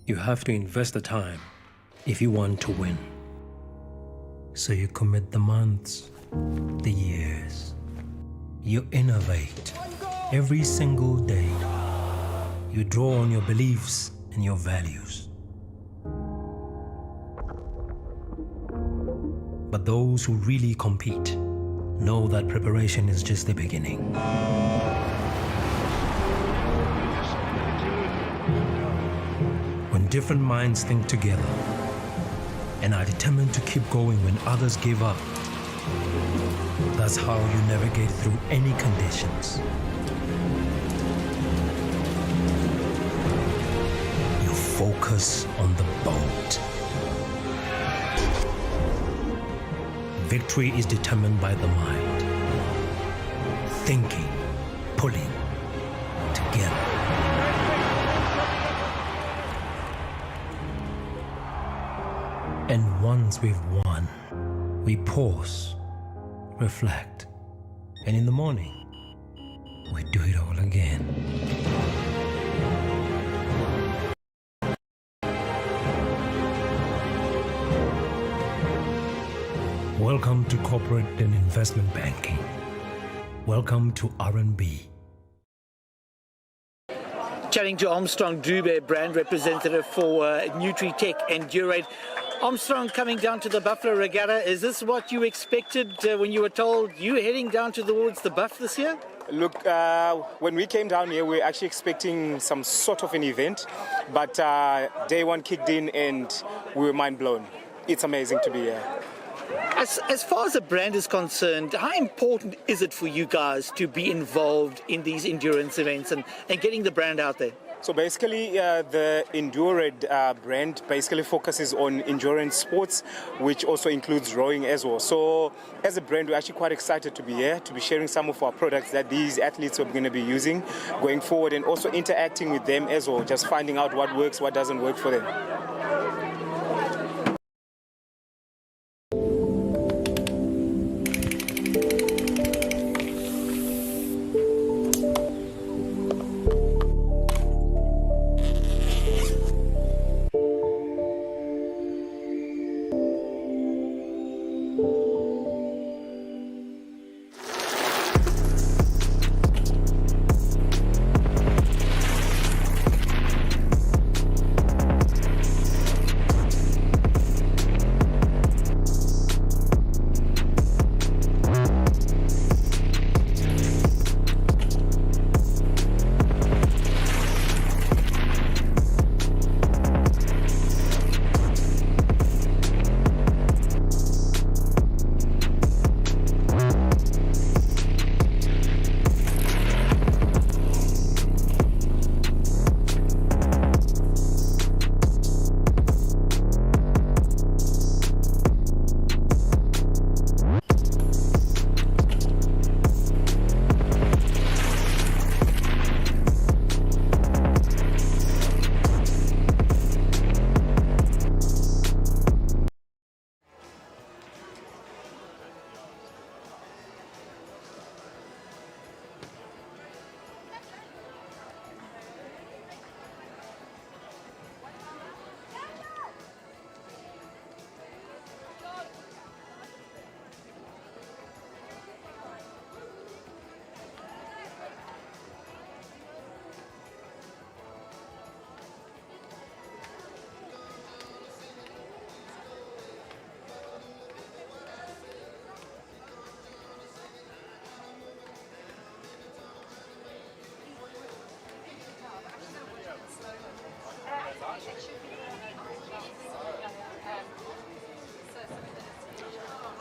You have to invest the time if you want to win. So you commit the months, the years. You innovate every single day. You draw on your beliefs and your values. But those who really compete know that preparation is just the beginning. When different minds think together and are determined to keep going when others give up, that's how you navigate through any conditions. You focus on the boat. Victory is determined by the mind. Thinking, pulling together. And once we've won, we pause, reflect, and in the morning, we do it all again. Welcome to corporate and investment banking. Welcome to R&B. Chatting to Armstrong Dube, brand representative for Nutri-Tech and Durate. Armstrong, coming down to the Buffalo Regatta, is this what you expected when you were told you were heading down towards the Buff this year? Look, when we came down here, we were actually expecting some sort of an event, but day one kicked in and we were mind blown. It's amazing to be here. As far as the brand is concerned, how important is it for you guys to be involved in these endurance events and getting the brand out there? So basically, the Endurate brand basically focuses on endurance sports, which also includes rowing as well. So as a brand, we're actually quite excited to be here, to be sharing some of our products that these athletes are going to be using going forward, and also interacting with them as well, just finding out what works, what doesn't work for them.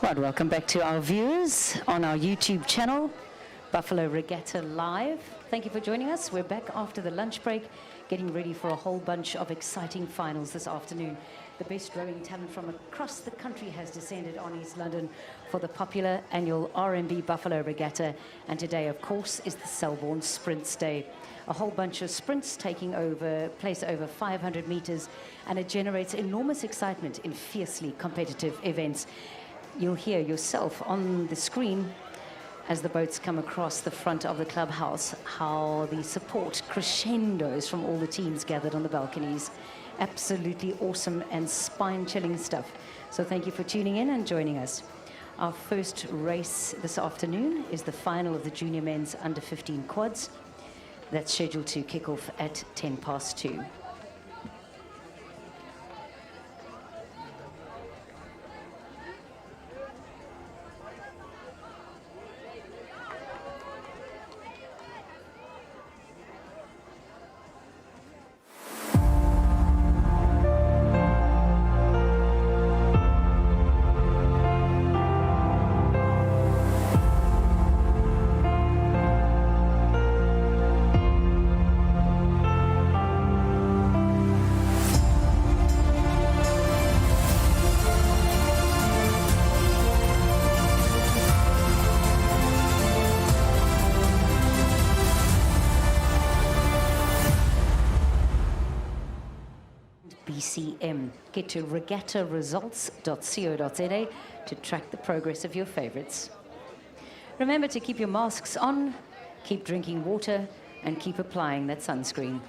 Right, welcome back to our viewers on our YouTube channel, Buffalo Regatta Live. Thank you for joining us. We're back after the lunch break, getting ready for a whole bunch of exciting finals this afternoon. The best rowing talent from across the country has descended on East London for the popular annual R&B Buffalo Regatta, and today, of course, is the Selborne Sprints Day. A whole bunch of sprints taking place over 500 meters, and it generates enormous excitement in fiercely competitive events. You'll hear yourself on the screen as the boats come across the front of the clubhouse, how the support crescendos from all the teams gathered on the balconies. Absolutely awesome and spine-chilling stuff. So thank you for tuning in and joining us. Our first race this afternoon is the final of the junior men's under 15 quads. That's scheduled to kick off at 2:10. BCM. Get to regattaresults.co.za to track the progress of your favorites. Remember to keep your masks on, keep drinking water, and keep applying that sunscreen.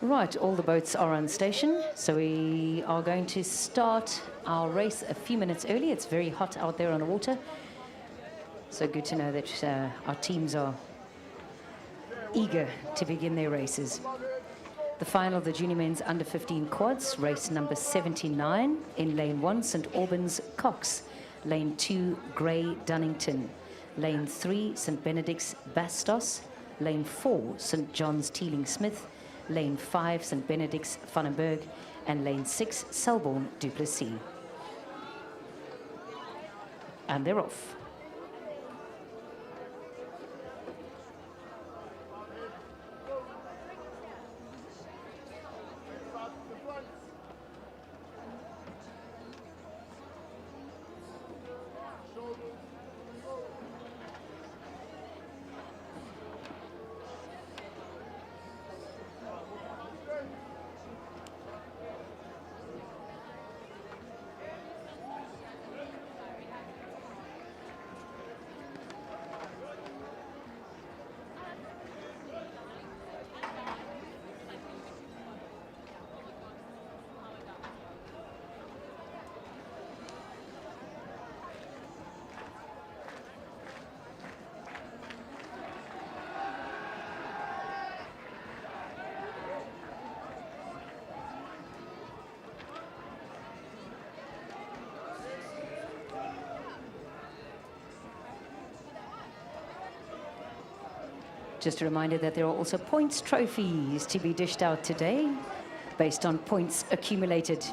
Right, all the boats are on station, so we are going to start our race a few minutes early. It's very hot out there on the water, so good to know that our teams are eager to begin their races. The final of the junior men's under 15 quads, race number 79 in lane 1, St Albans Cox, lane 2 Grey Dunnington, lane 3 St Benedict's Bastos, lane 4 St John's Teeling Smith, lane 5 St Benedict's Vandenberg, and lane 6 Selborne Duplessis. And they're off. Just a reminder that there are also points trophies to be dished out today based on points accumulated.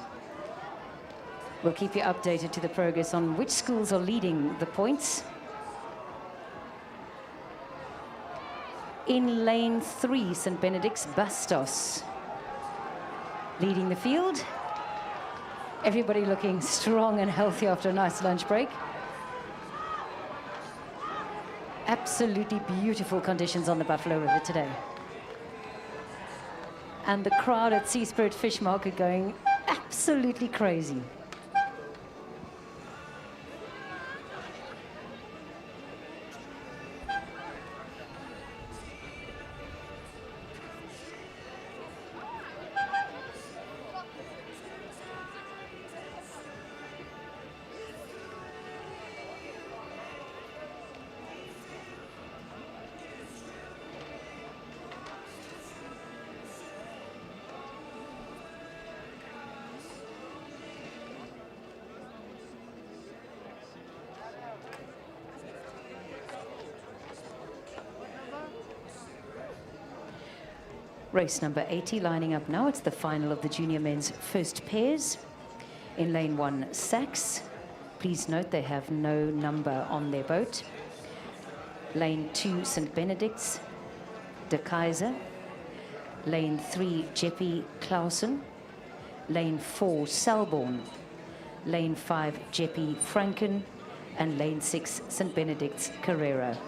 We'll keep you updated to the progress on which schools are leading the points. In lane 3, St Benedict's Bastos leading the field. Everybody looking strong and healthy after a nice lunch break. Absolutely beautiful conditions on the Buffalo River today. And the crowd at Sea Spirit Fish Market going absolutely crazy. Race number 80 lining up now. It's the final of the junior men's first pairs. In lane 1, Sachs. Please note they have no number on their boat. Lane 2, St. Benedict's, De Kaiser. Lane 3, Jeppy Clausen. Lane 4, Selborne. Lane 5, Jeppy Franken. And lane 6, St. Benedict's Carrera.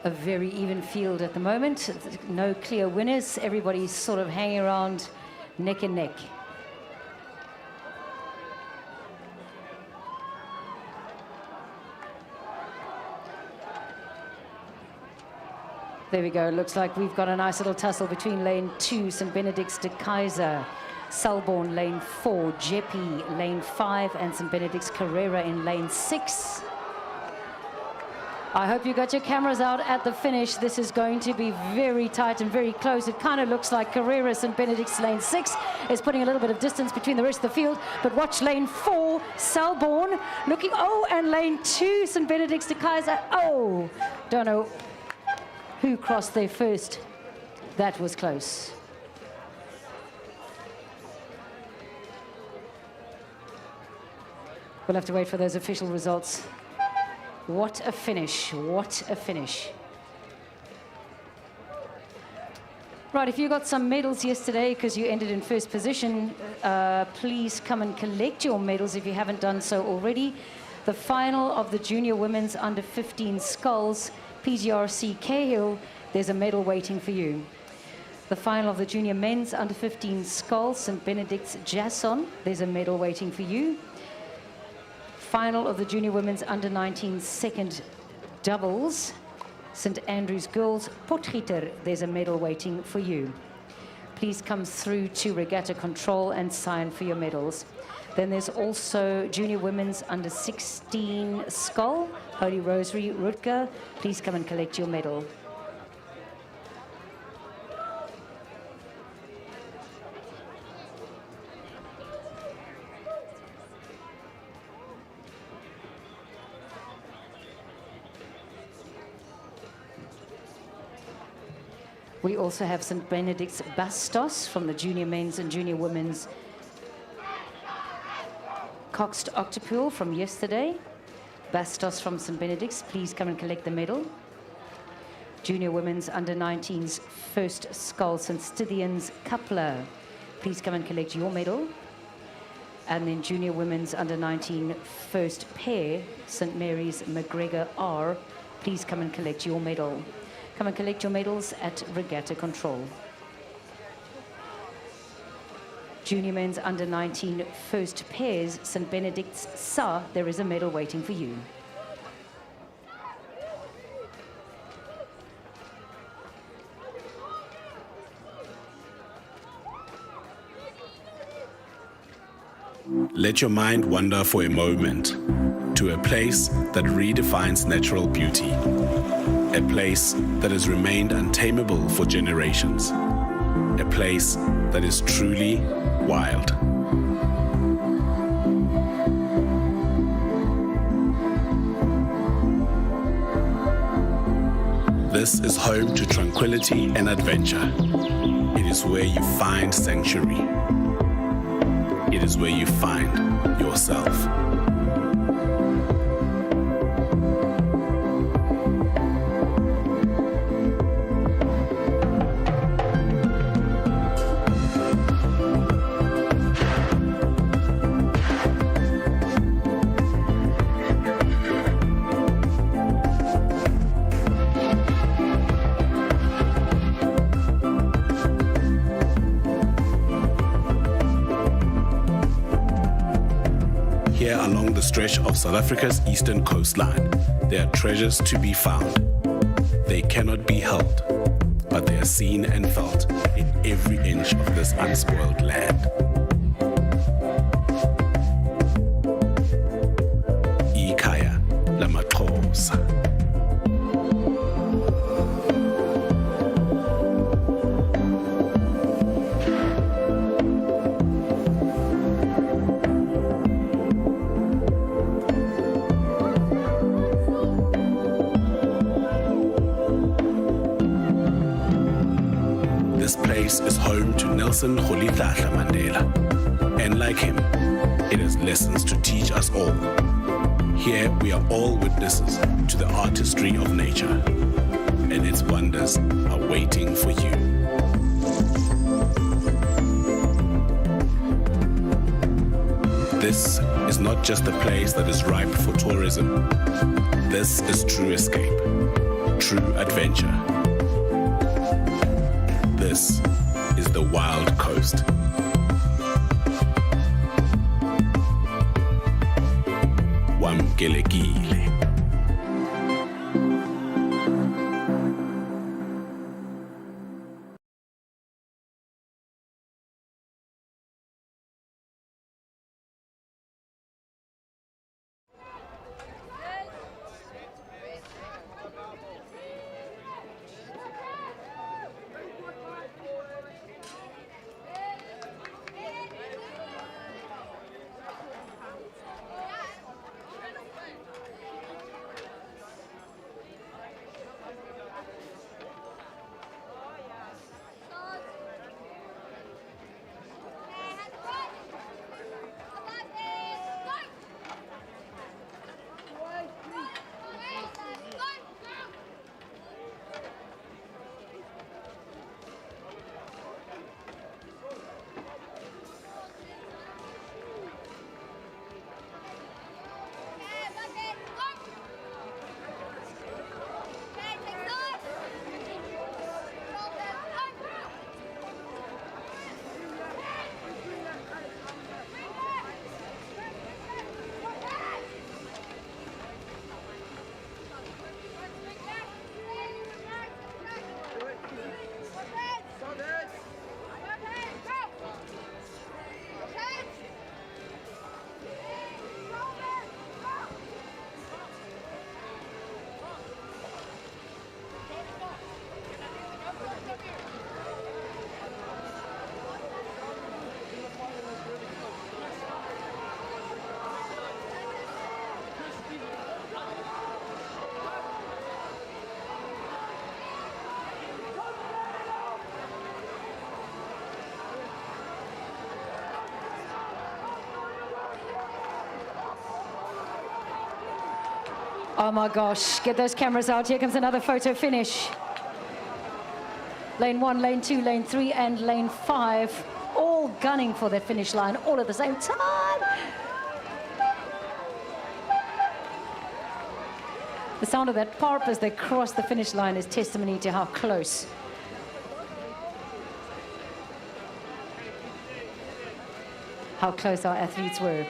A very even field at the moment. No clear winners. Everybody's sort of hanging around neck and neck. There we go. Looks like we've got a nice little tussle between lane 2, St. Benedict's de Kaiser, Selborne lane 4, Jeppy lane 5, and St. Benedict's Carrera in lane 6. I hope you got your cameras out at the finish. This is going to be very tight and very close. It kind of looks like Carrera, St. Benedict's lane 6 is putting a little bit of distance between the rest of the field. But watch lane 4, Selborne, looking, oh, and lane 2, St. Benedict's de Kaiser. Oh, don't know who crossed there first. That was close. We'll have to wait for those official results. What a finish, what a finish. Right, if you got some medals yesterday because you ended in first position, please come and collect your medals if you haven't done so already. The final of the junior women's under 15 sculls, PGRC Cahill, there's a medal waiting for you. The final of the junior men's under 15 sculls, St. Benedict's Jasson, there's a medal waiting for you. Final of the junior women's under 19 second doubles, St. Andrew's Girls Potgieter, there's a medal waiting for you. Please come through to Regatta Control and sign for your medals. Then there's also junior women's under 16 scull, Holy Rosary Rutger, please come and collect your medal. We also have St. Benedict's Bastos from the junior men's and junior women's Coxed Octopus from yesterday. Bastos from St. Benedict's, please come and collect the medal. Junior women's under 19's first scull, St. Stithian's Coupler, please come and collect your medal. And then junior women's under-19 first pair, St. Mary's McGregor R. Please come and collect your medal. Come and collect your medals at Regatta Control. Junior men's under-19 first pairs, St. Benedict's Sa, there is a medal waiting for you. Let your mind wander for a moment to a place that redefines natural beauty. A place that has remained untamable for generations. A place that is truly wild. This is home to tranquility and adventure. It is where you find sanctuary. It is where you find yourself. Here along the stretch of South Africa's eastern coastline, there are treasures to be found. They cannot be held, but they are seen and felt in every inch of this unspoiled land. Ikhaya lamaXhosa. This place is home to Nelson Rolihlahla Mandela, and like him, it has lessons to teach us all. Here we are all witnesses to the artistry of nature, and its wonders are waiting for you. This is not just a place that is ripe for tourism. This is true escape, true adventure. This is the Wild Coast. Wamkelekile. Oh my gosh, get those cameras out. Here comes another photo finish. Lane 1, lane 2, lane 3, and lane 5. all gunning for that finish line all at the same time. The sound of that parp as they cross the finish line is testimony to how close our athletes were.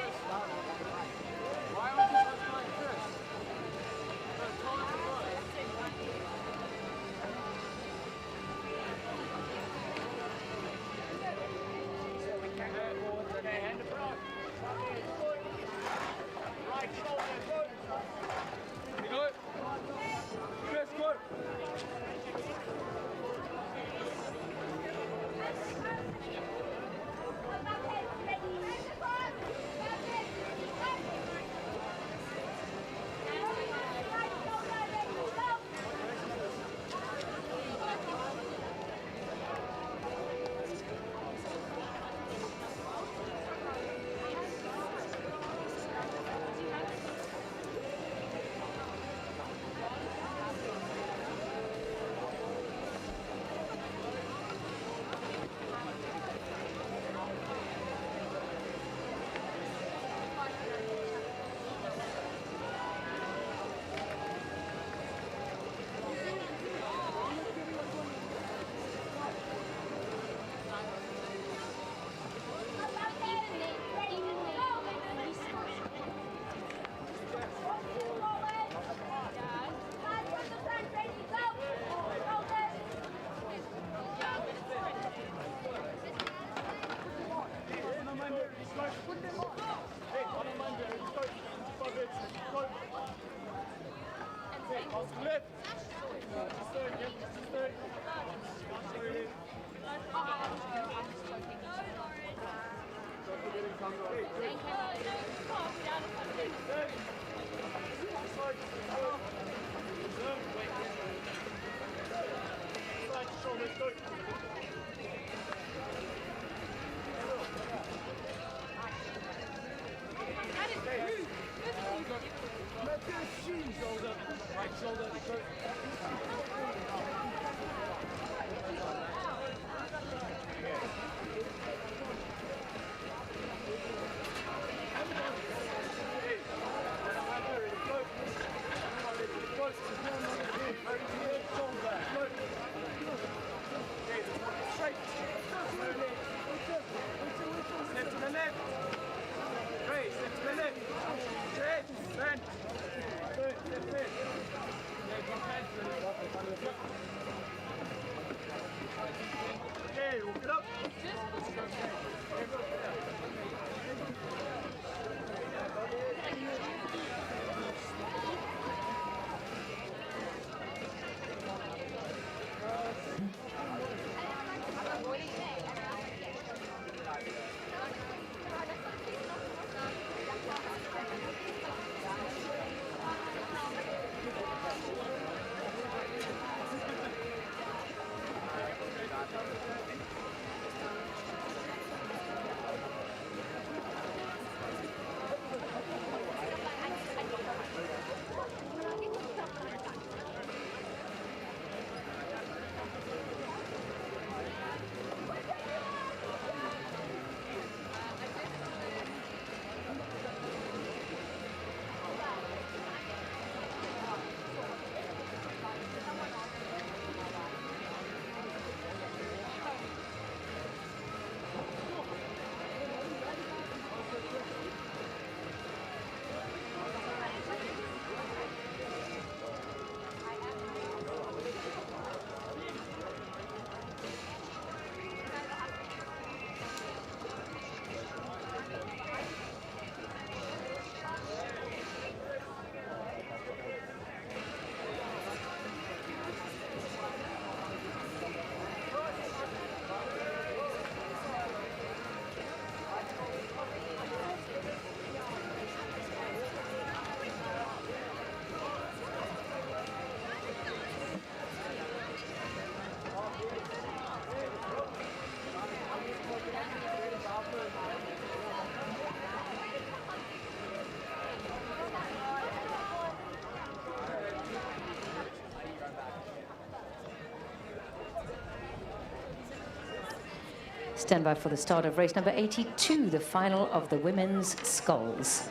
Stand by for the start of race number 82, the final of the women's sculls.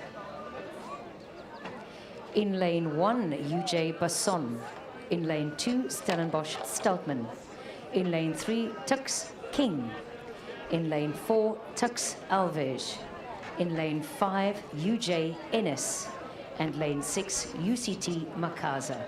In lane 1, UJ Basson. In lane 2, Stellenbosch Steltman. In lane 3, Tux King. In lane 4, Tux Alves. In lane 5, UJ Ennis. And lane 6, UCT Makaza.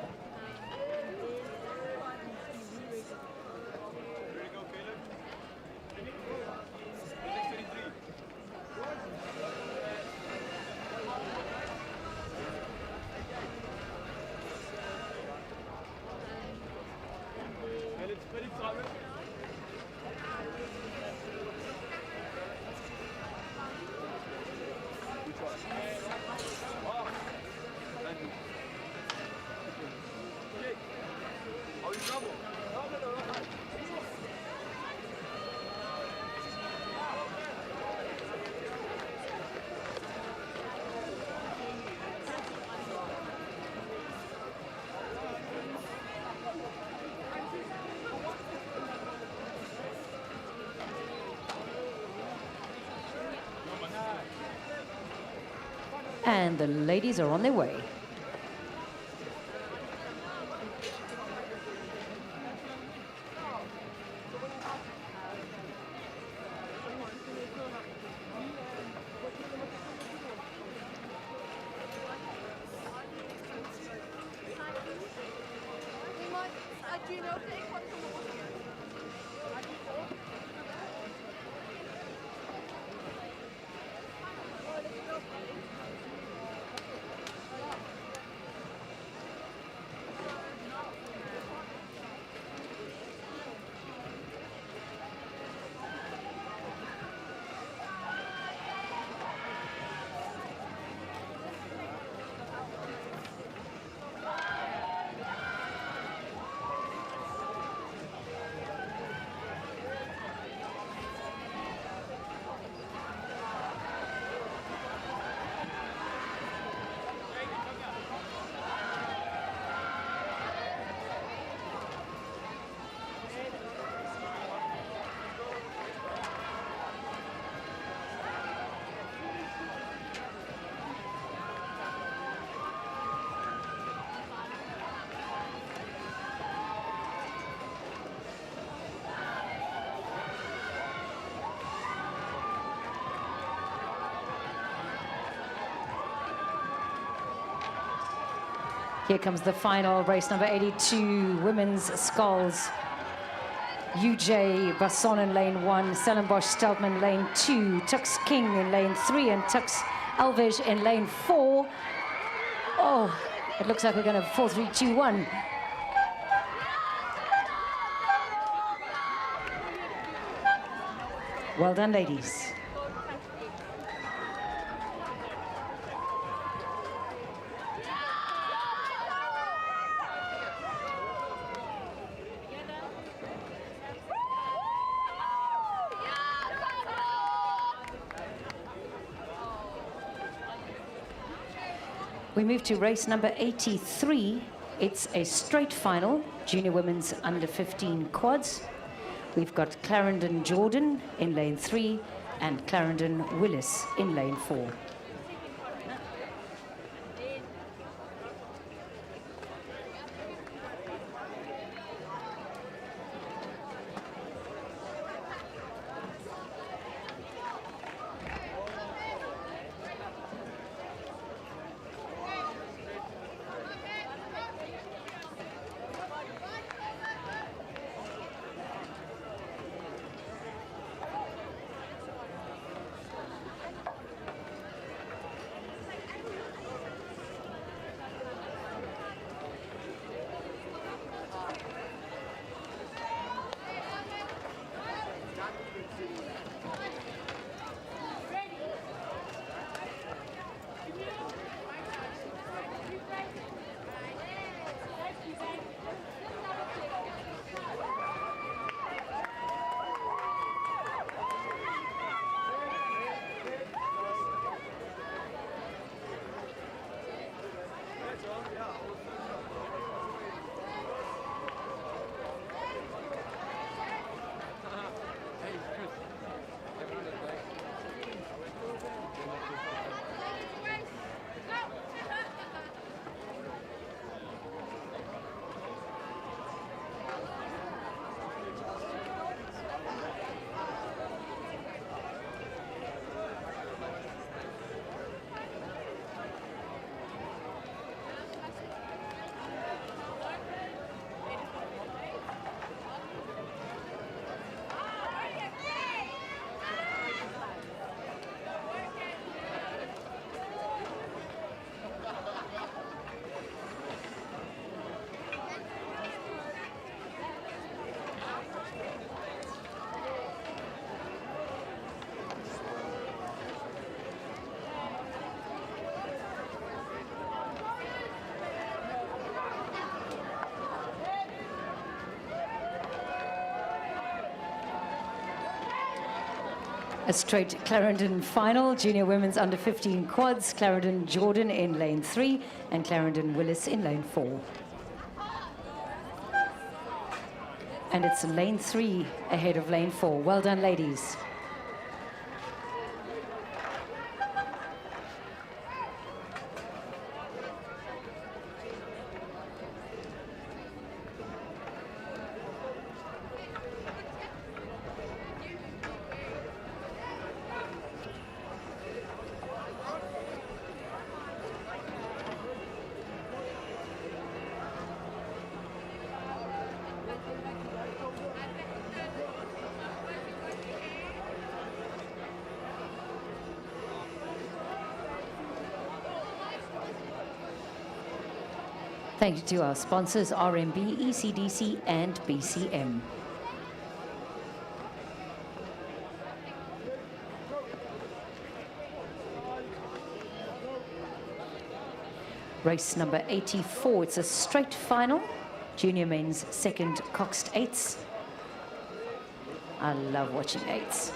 And the ladies are on their way. Here comes the final, race number 82, women's sculls. UJ Basson in lane 1, Stellenbosch Steltman lane 2, Tux King in lane 3, and Tux Alves in lane 4. Oh, it looks like we're going to 4-3-2-1. Well done, ladies. We move to race number 83. It's a straight final, junior women's under 15 quads. We've got Clarendon Jordan in lane 3 and Clarendon Willis in lane 4. A straight Clarendon final, junior women's under 15 quads, Clarendon Jordan in lane 3 and Clarendon Willis in lane 4. And it's lane 3 ahead of lane 4. Well done, ladies. Thank you to our sponsors, RMB, ECDC, and BCM. Race number 84, it's a straight final. Junior men's second Coxed 8s. I love watching 8s.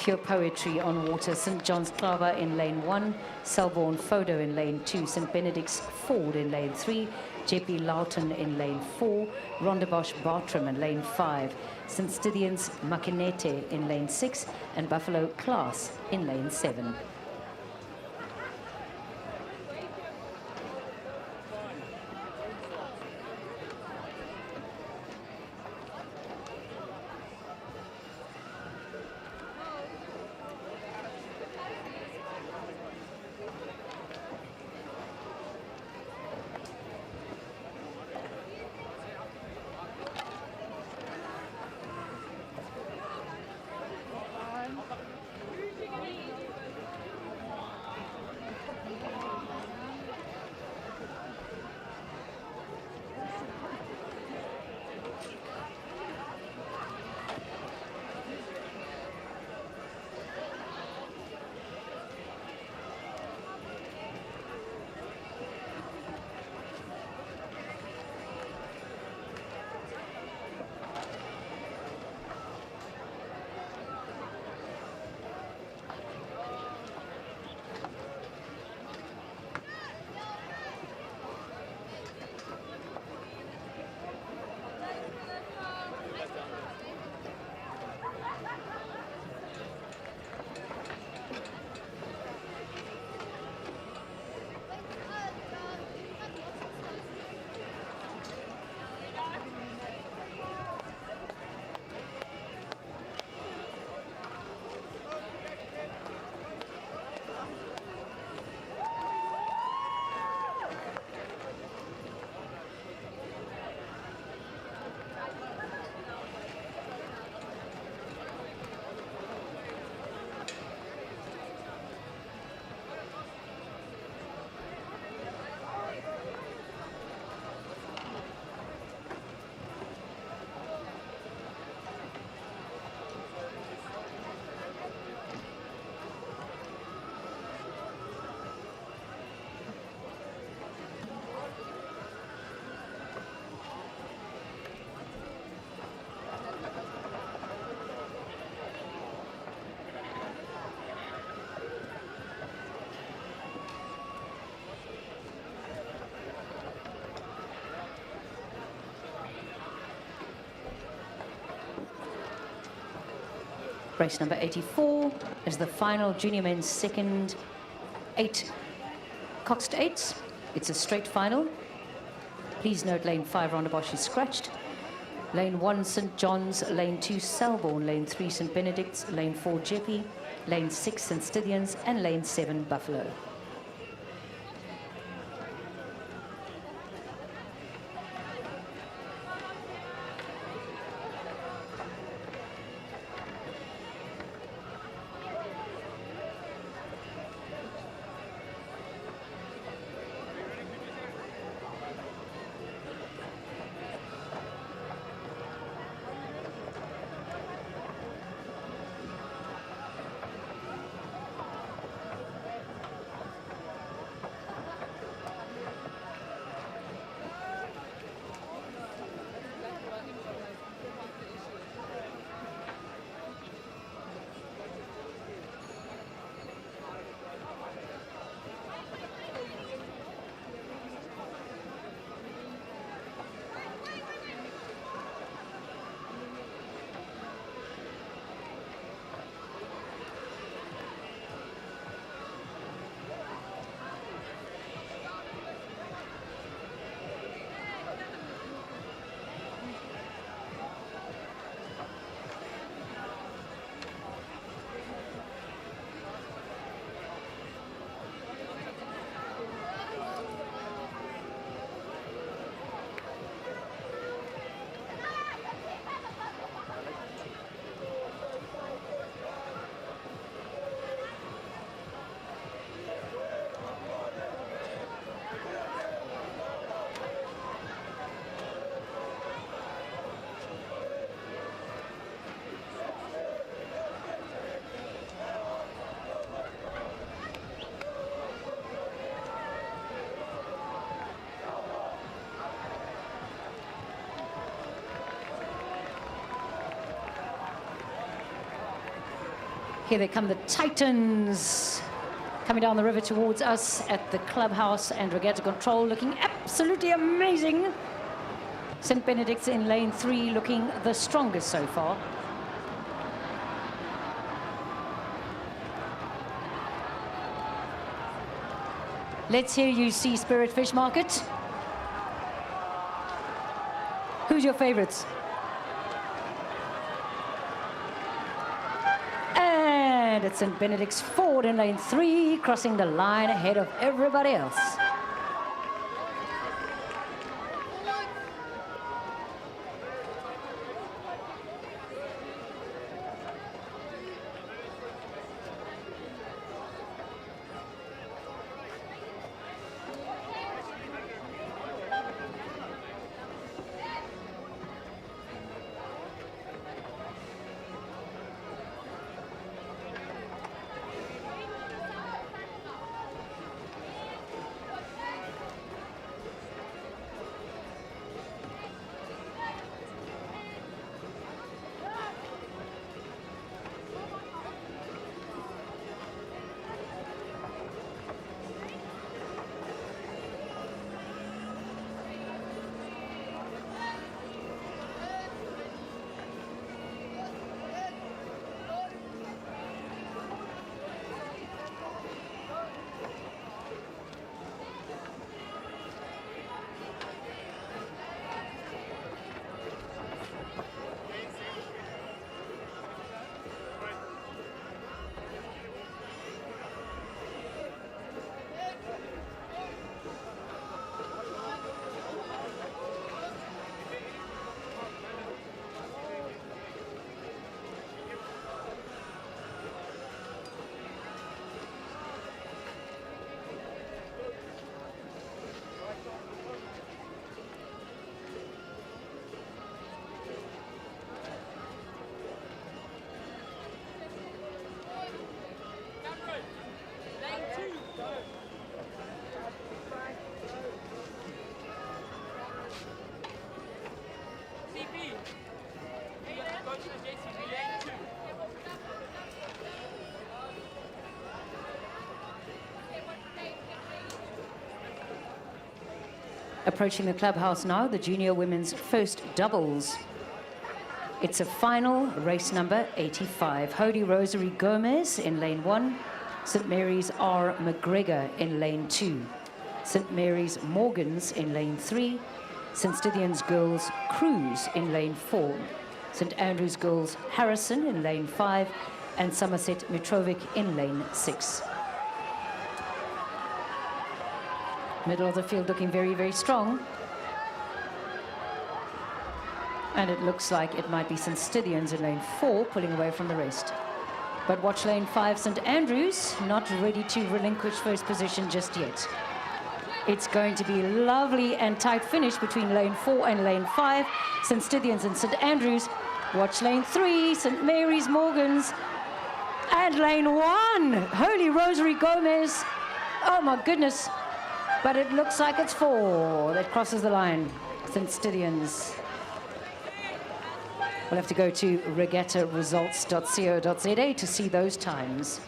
Pure Poetry on Water, St. John's Clava in lane 1, Selborne Photo in lane 2, St. Benedict's Ford in lane 3, Jeppy Loughton in lane 4, Rondebosch Bartram in lane 5, St. Stithians Makinete in lane 6, and Buffalo Class in lane 7. Race number 84 is the final junior men's second 8 Coxed 8s. It's a straight final. Please note lane 5 Rondebosch is scratched. Lane 1 St. John's, lane 2 Selborne, lane 3 St. Benedict's, lane 4 Jeppy, lane 6 St. Stithians, and lane 7 Buffalo. Here they come, the Titans, coming down the river towards us at the clubhouse, and Regatta Control looking absolutely amazing. St. Benedict's in lane 3 looking the strongest so far. Let's hear you, Sea Spirit Fish Market. Who's your favorites? And it's St. Benedict's forward in lane 3, crossing the line ahead of everybody else. Approaching the clubhouse now, the junior women's first doubles. It's a final, race number 85. Holy Rosary Gomez in lane 1, St. Mary's R. McGregor in lane 2, St. Mary's Morgans in lane 3, St. Stithians Girls Cruz in lane 4, St. Andrews Girls Harrison in lane 5, and Somerset Mitrovic in lane 6. Middle of the field looking very, very strong. And it looks like it might be St. Stithians in lane 4 pulling away from the rest. But watch lane 5, St. Andrews, not ready to relinquish first position just yet. It's going to be a lovely and tight finish between lane 4 and lane 5. St. Stithians and St. Andrews. Watch lane 3, St. Mary's Morgans. And lane 1, Holy Rosary Gomez. Oh my goodness. But it looks like it's 4 that crosses the line. St. Stithians. We'll have to go to regattaresults.co.za to see those times.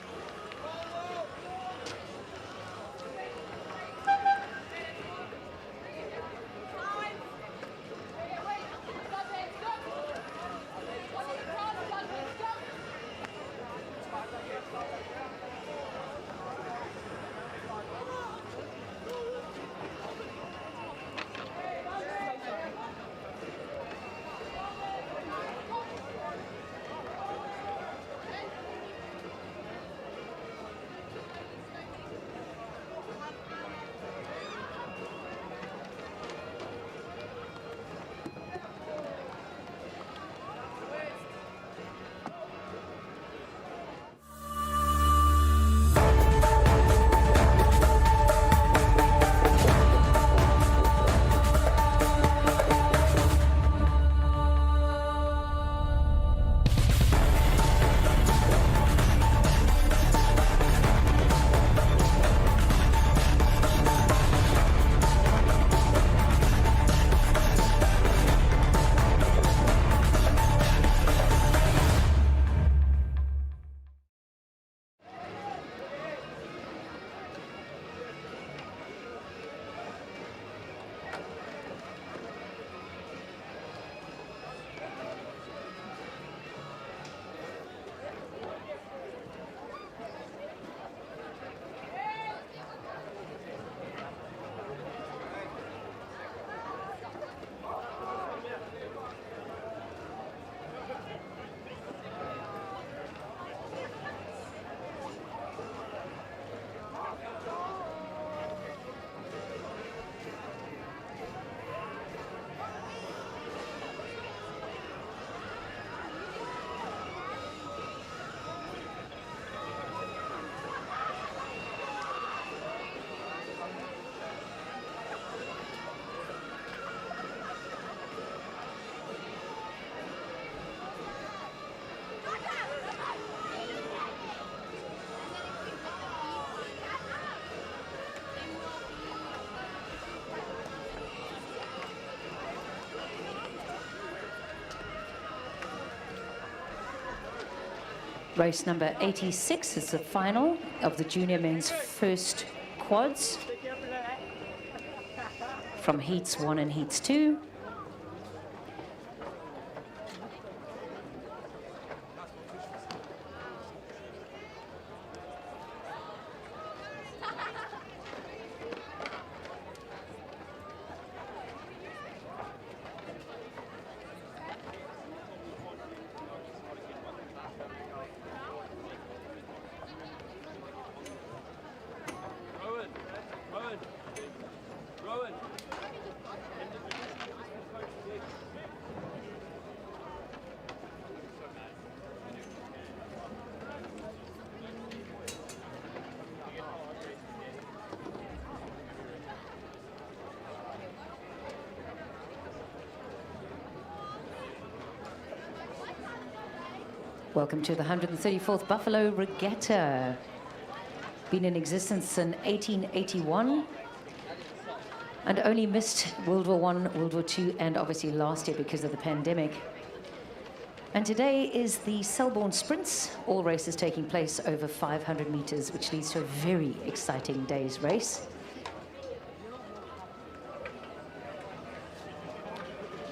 Race number 86 is the final of the junior men's first quads from heats 1 and heats 2. Welcome to the 134th Buffalo Regatta. Been in existence in 1881 and only missed World War I, World War II, and obviously last year because of the pandemic. And today is the Selborne Sprints, all races taking place over 500 meters, which leads to a very exciting day's race.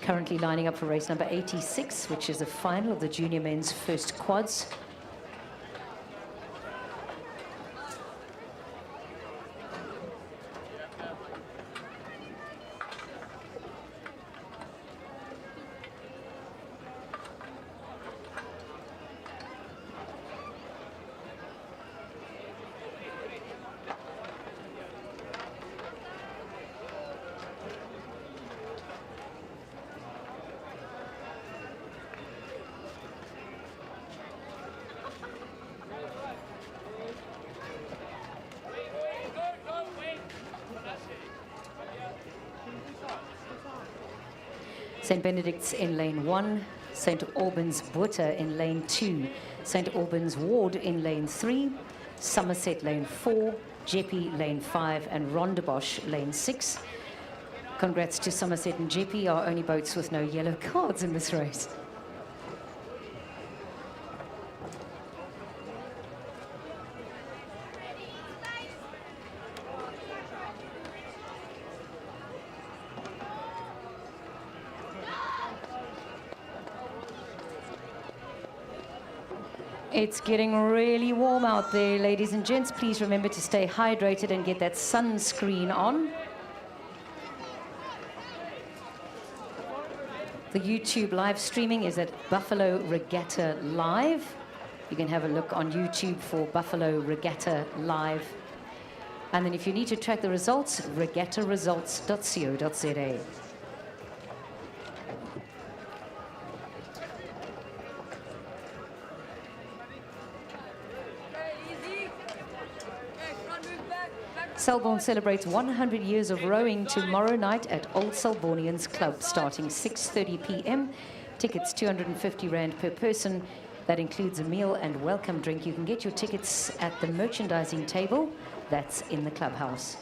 Currently lining up for race number 86, which is the final of the junior men's first quads. St. Benedict's in lane 1, St. Albans Butter in lane 2, St. Albans Ward in lane 3, Somerset lane 4, Jeppe lane 5, and Rondebosch lane 6. Congrats to Somerset and Jeppe, our only boats with no yellow cards in this race. It's getting really warm out there, ladies and gents. Please remember to stay hydrated and get that sunscreen on. The YouTube live streaming is at Buffalo Regatta Live. You can have a look on YouTube for Buffalo Regatta Live. And then if you need to track the results, regattaresults.co.za. Selborne celebrates 100 years of rowing tomorrow night at Old Selbornians Club, starting 6:30 p.m. Tickets 250 Rand per person. That includes a meal and welcome drink. You can get your tickets at the merchandising table. That's in the clubhouse.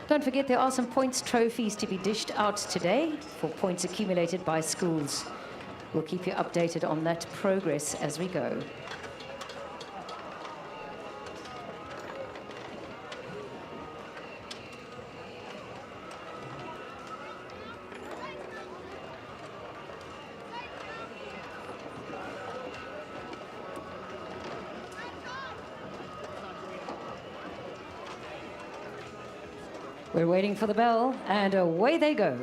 Don't forget there are some points trophies to be dished out today for points accumulated by schools. We'll keep you updated on that progress as we go. We're waiting for the bell, and away they go.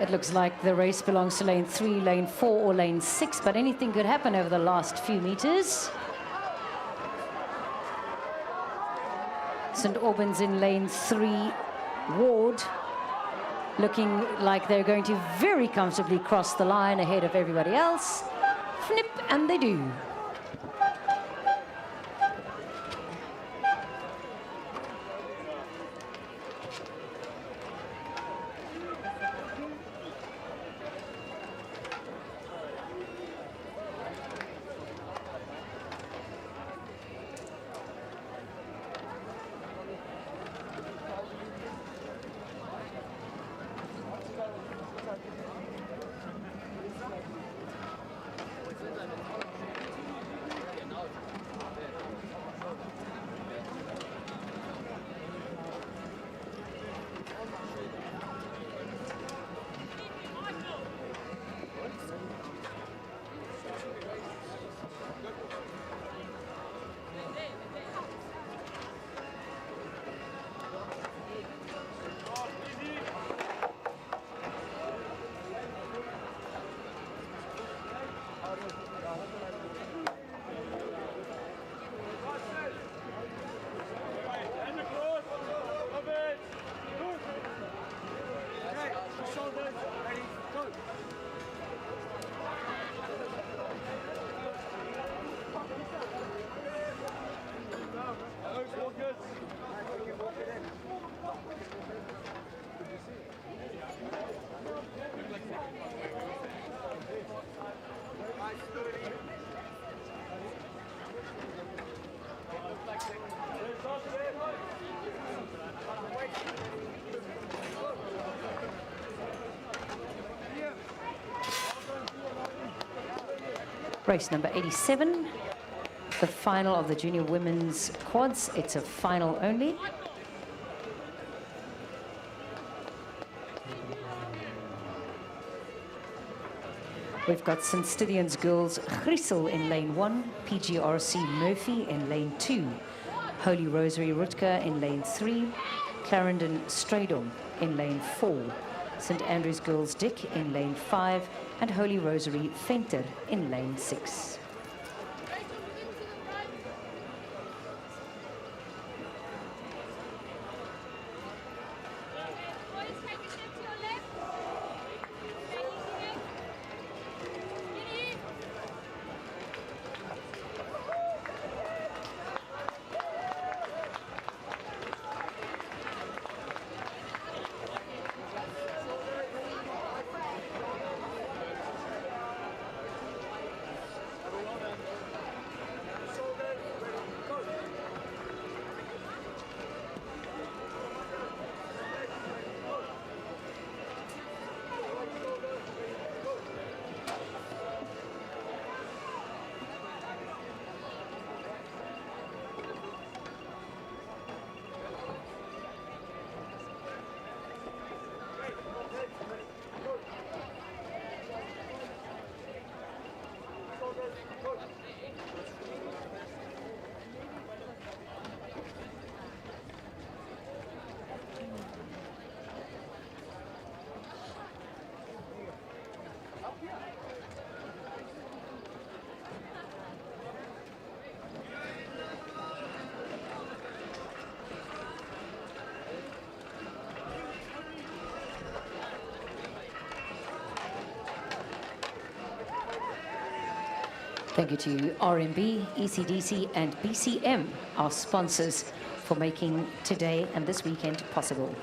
It looks like the race belongs to lane 3, lane 4, or lane 6, but anything could happen over the last few meters. St. Albans in lane 3, Ward, looking like they're going to very comfortably cross the line ahead of everybody else. Flip, and they do. Race number 87, the final of the junior women's quads. It's a final only. We've got St. Stithians girls Grissel in lane 1, PGRC Murphy in lane 2, Holy Rosary Rutger in lane 3, Clarendon Stradom in lane 4, St. Andrews girls Dick in lane 5, and Holy Rosary Fenter in lane 6. Thank you to RMB, ECDC, and BCM, our sponsors, for making today and this weekend possible.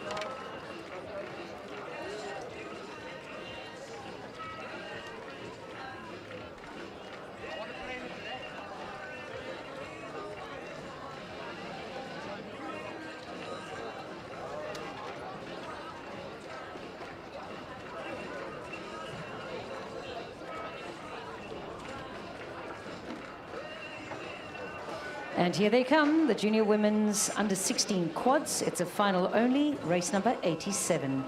And here they come, the junior women's under 16 quads. It's a final only, race number 87.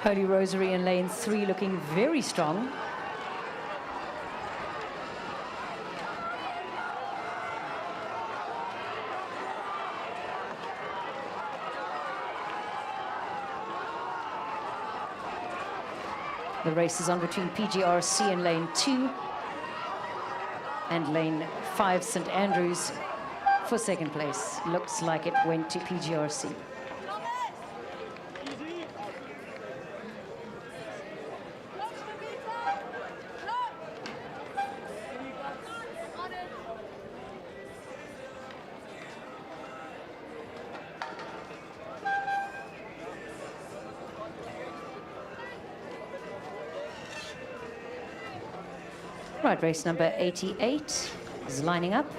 Holy Rosary in lane 3 looking very strong. The race is on between PGRC in lane 2 and lane 5 St Andrews for second place. Looks like it went to PGRC. Right, race number 88 is lining up.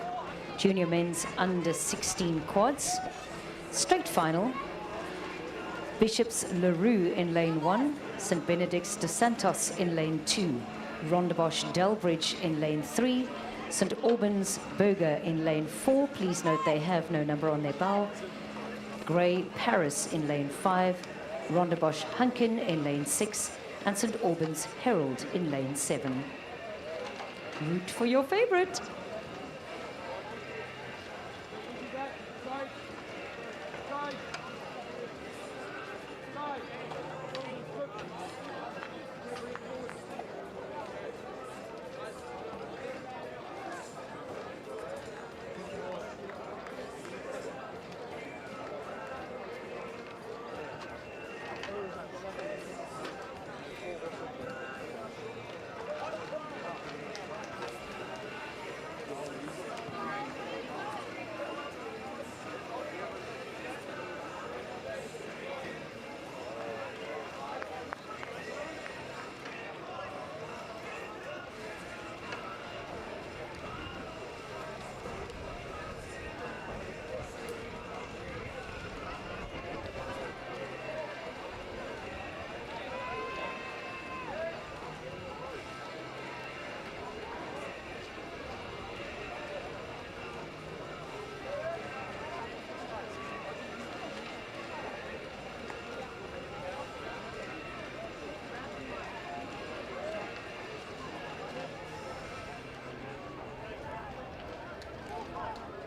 Junior men's under 16 quads. Straight final. Bishops LaRue in lane 1. St Benedict's de Santos in lane 2. Rondebosch Delbridge in lane 3. St Albans Berger in lane 4. Please note they have no number on their bow. Grey Paris in lane 5. Rondebosch Hunkin in lane 6. And St Albans Herald in lane 7. Root for your favorite.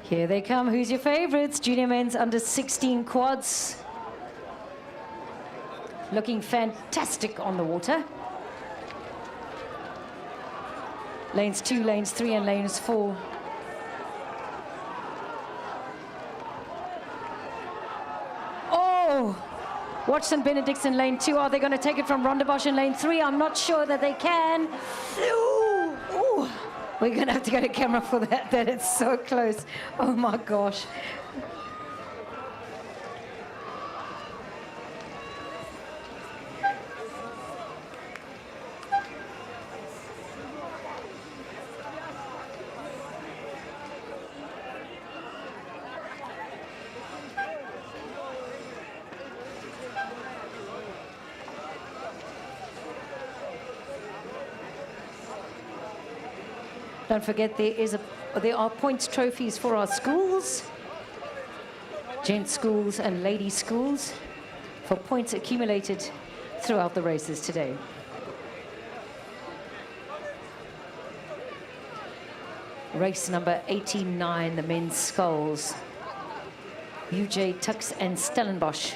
Here they come. Who's your favorites? Junior men's under 16 quads. Looking fantastic on the water. Lanes 2, lanes 3, and lanes 4. Oh! Watch St Benedict's in lane 2. Are they going to take it from Rondebosch in lane 3? I'm not sure that they can. Ooh! Ooh! We're going to have to go to camera for that. That it's so close. Oh my gosh. Don't forget there are points trophies for our schools, gents schools and ladies schools, for points accumulated throughout the races today. Race number 89, the men's sculls. UJ Tux and Stellenbosch.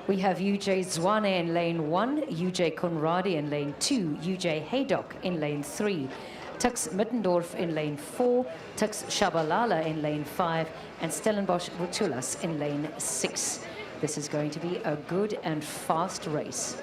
We have UJ Zwane in lane 1, UJ Conradi in lane 2, UJ Haydock in lane 3, Tux Mittendorf in lane 4, Tux Shabalala in lane 5, and Stellenbosch Rutulas in lane 6. This is going to be a good and fast race.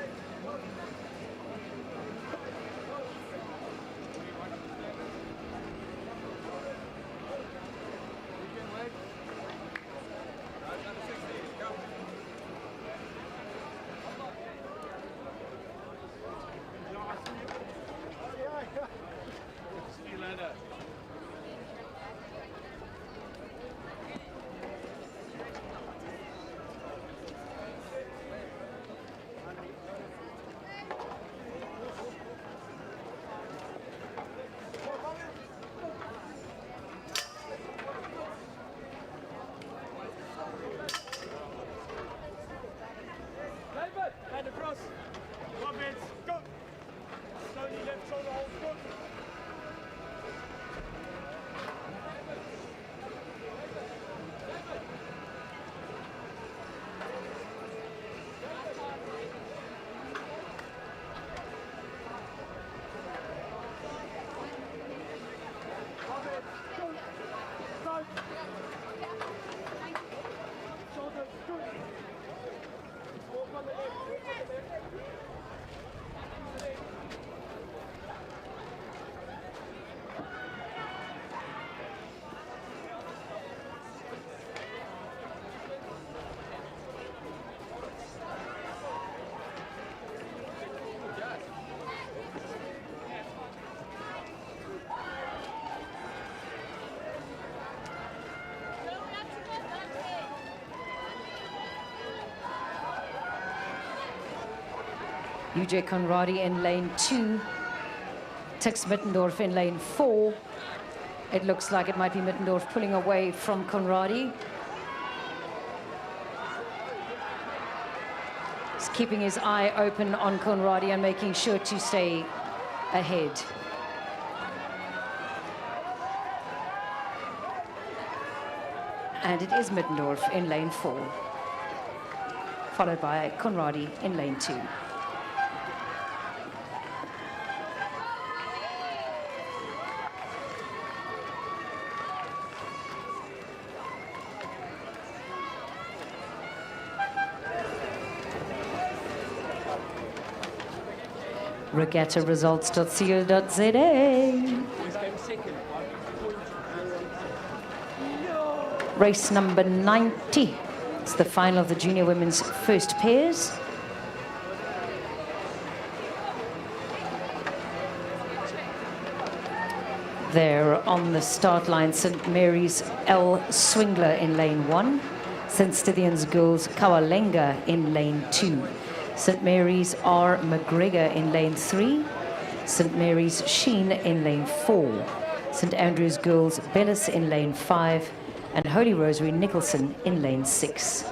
UJ Conradi in lane 2. Tix Mittendorf in lane 4. It looks like it might be Mittendorf pulling away from Conradi. He's keeping his eye open on Conradi and making sure to stay ahead. And it is Mittendorf in lane 4, followed by Conradi in lane 2. Regatta results.co.za. Race number 90. It's the final of the junior women's first pairs. There on the start line, St. Mary's L. Swingler in lane 1. St. Stithians Girls Kawalenga in lane 2. St. Mary's R. McGregor in lane 3. St. Mary's Sheen in lane 4. St. Andrew's Girls Bellis in lane 5. And Holy Rosary Nicholson in lane 6.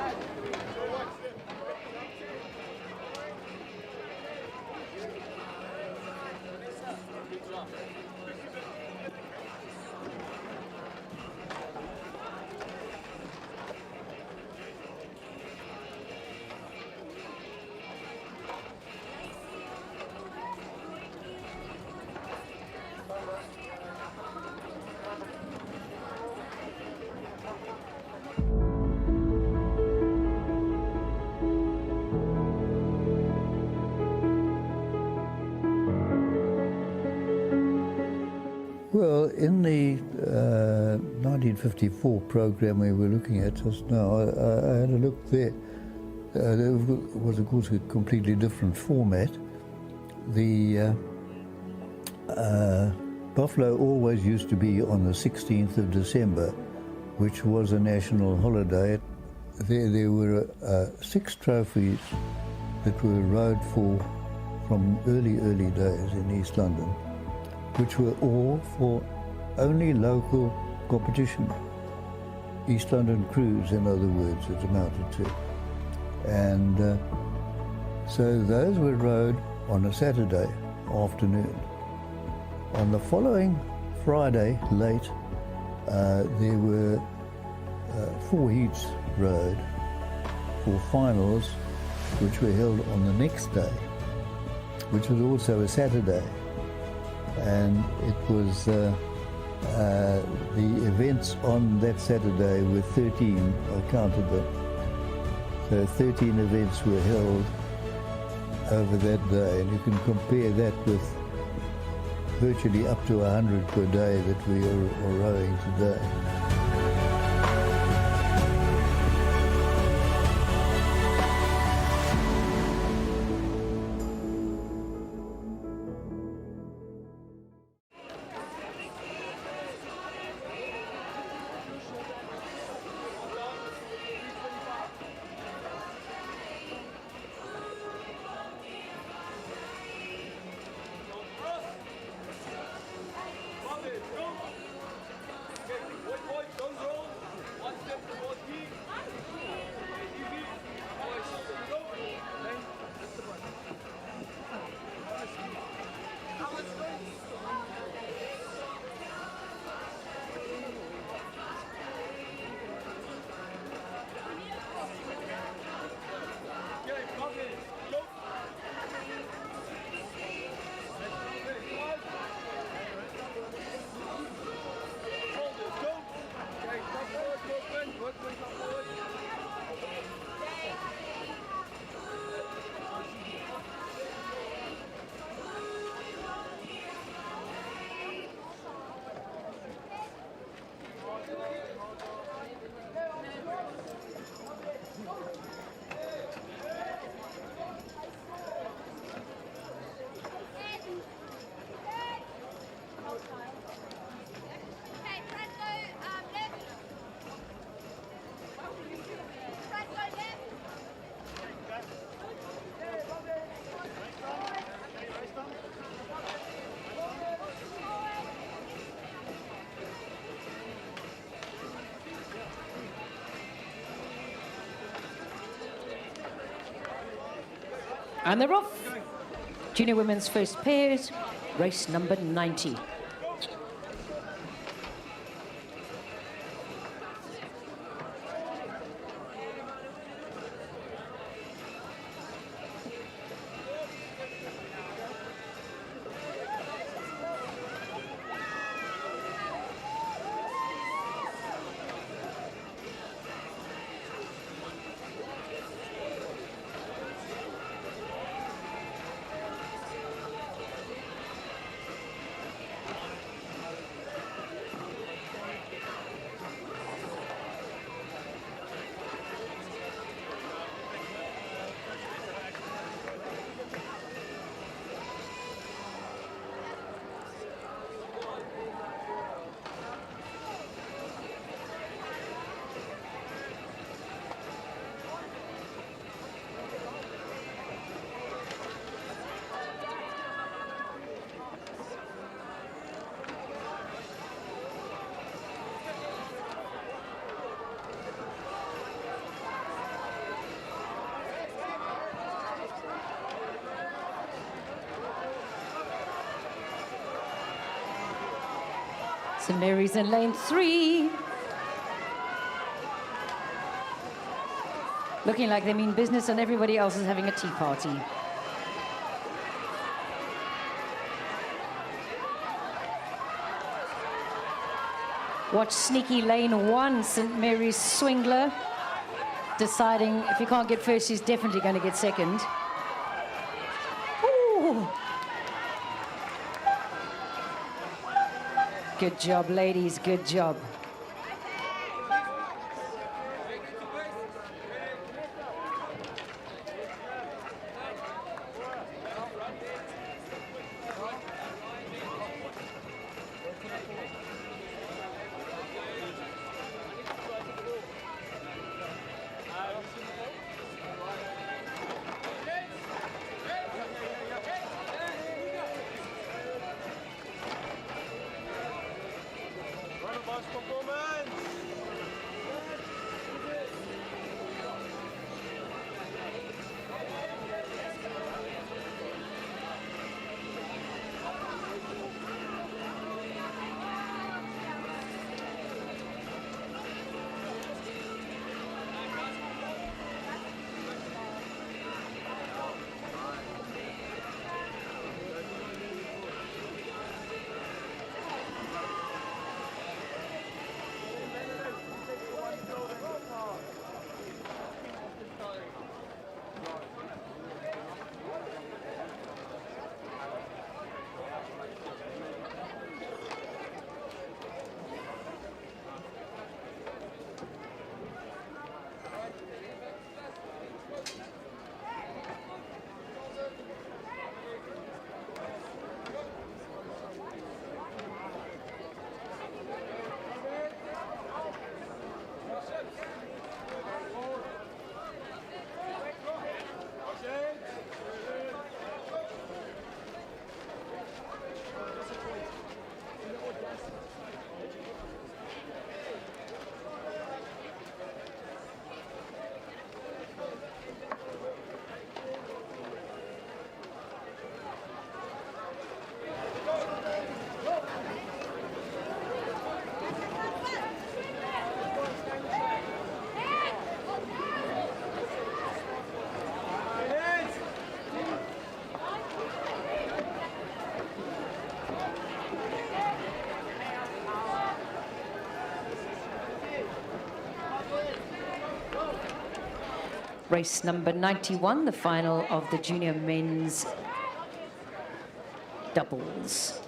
Well, in the 1954 program we were looking at just now, I had a look there. There was, of course, a completely different format. The Buffalo always used to be on the 16th of December, which was a national holiday. There were 6 trophies that were rode for from early days in East London, which were all for only local competition. East London Cruise, in other words, it amounted to. And so those were rowed on a Saturday afternoon. On the following Friday late, there were 4 heats rowed for finals, which were held on the next day, which was also a Saturday. And it was the events on that Saturday were 13, I counted them. So 13 events were held over that day, and you can compare that with virtually up to 100 per day that we are rowing today. And they're off. Junior women's first pairs, race number 90. St. Mary's in lane 3. Looking like they mean business and everybody else is having a tea party. Watch sneaky lane 1, St. Mary's Swingler. Deciding if he can't get first, he's definitely going to get second. Ooh. Good job, ladies, good job. Race number 91, the final of the junior men's doubles.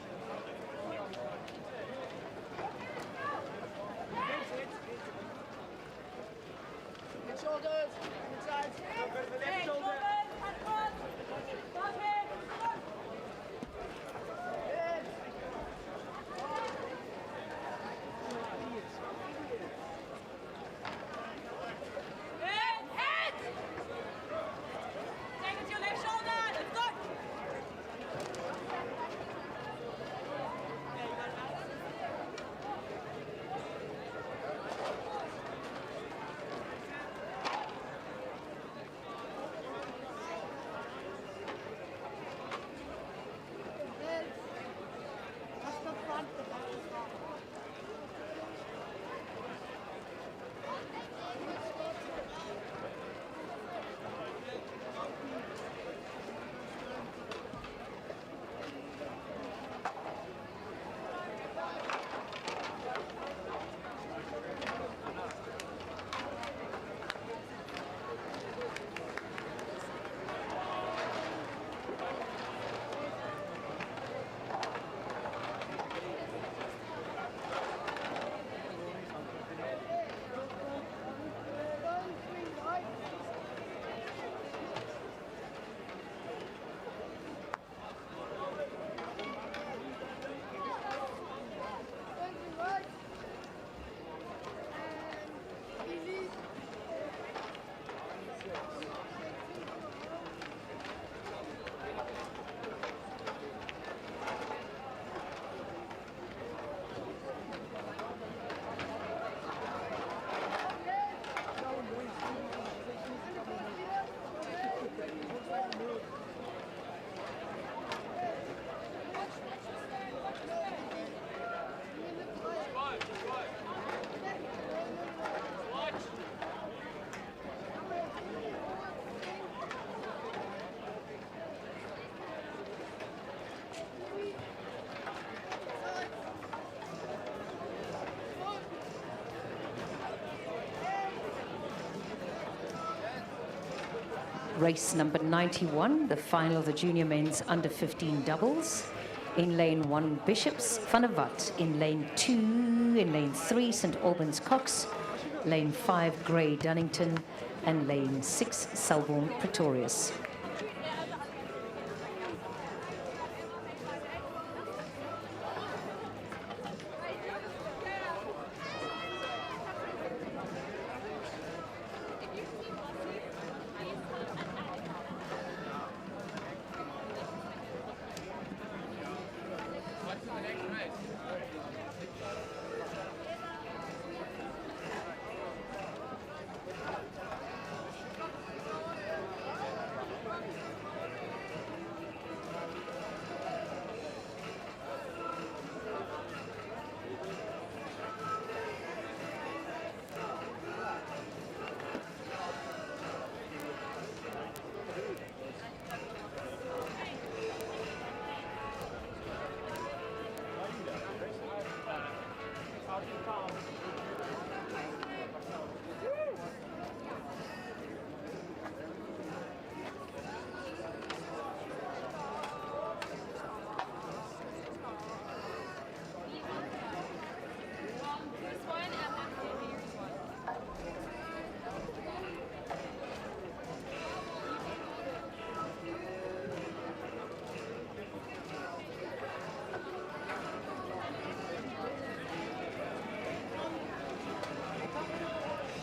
Race number 91, the final of the junior men's under 15 doubles. In lane 1, Bishops, Van der Walt. In lane 2, in lane 3, St. Albans, Coxed. Lane 5, Grey, Dunnington. And lane 6, Selborne, Pretorius.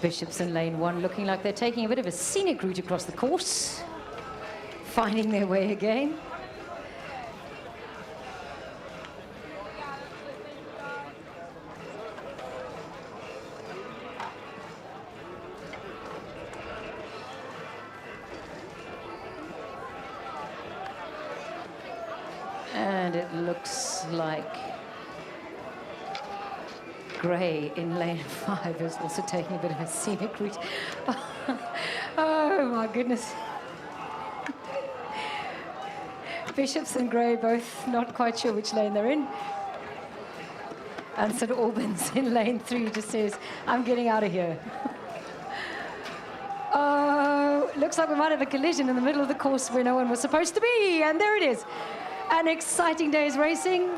Bishops in lane 1 looking like they're taking a bit of a scenic route across the course, finding their way again. And it looks like Grey in lane 5 is also taking a bit of a scenic route. Oh my goodness. Bishops and Grey both not quite sure which lane they're in. And St. Albans in lane 3 just says, I'm getting out of here. Oh, looks like we might have a collision in the middle of the course where no one was supposed to be. And there it is. An exciting day's racing.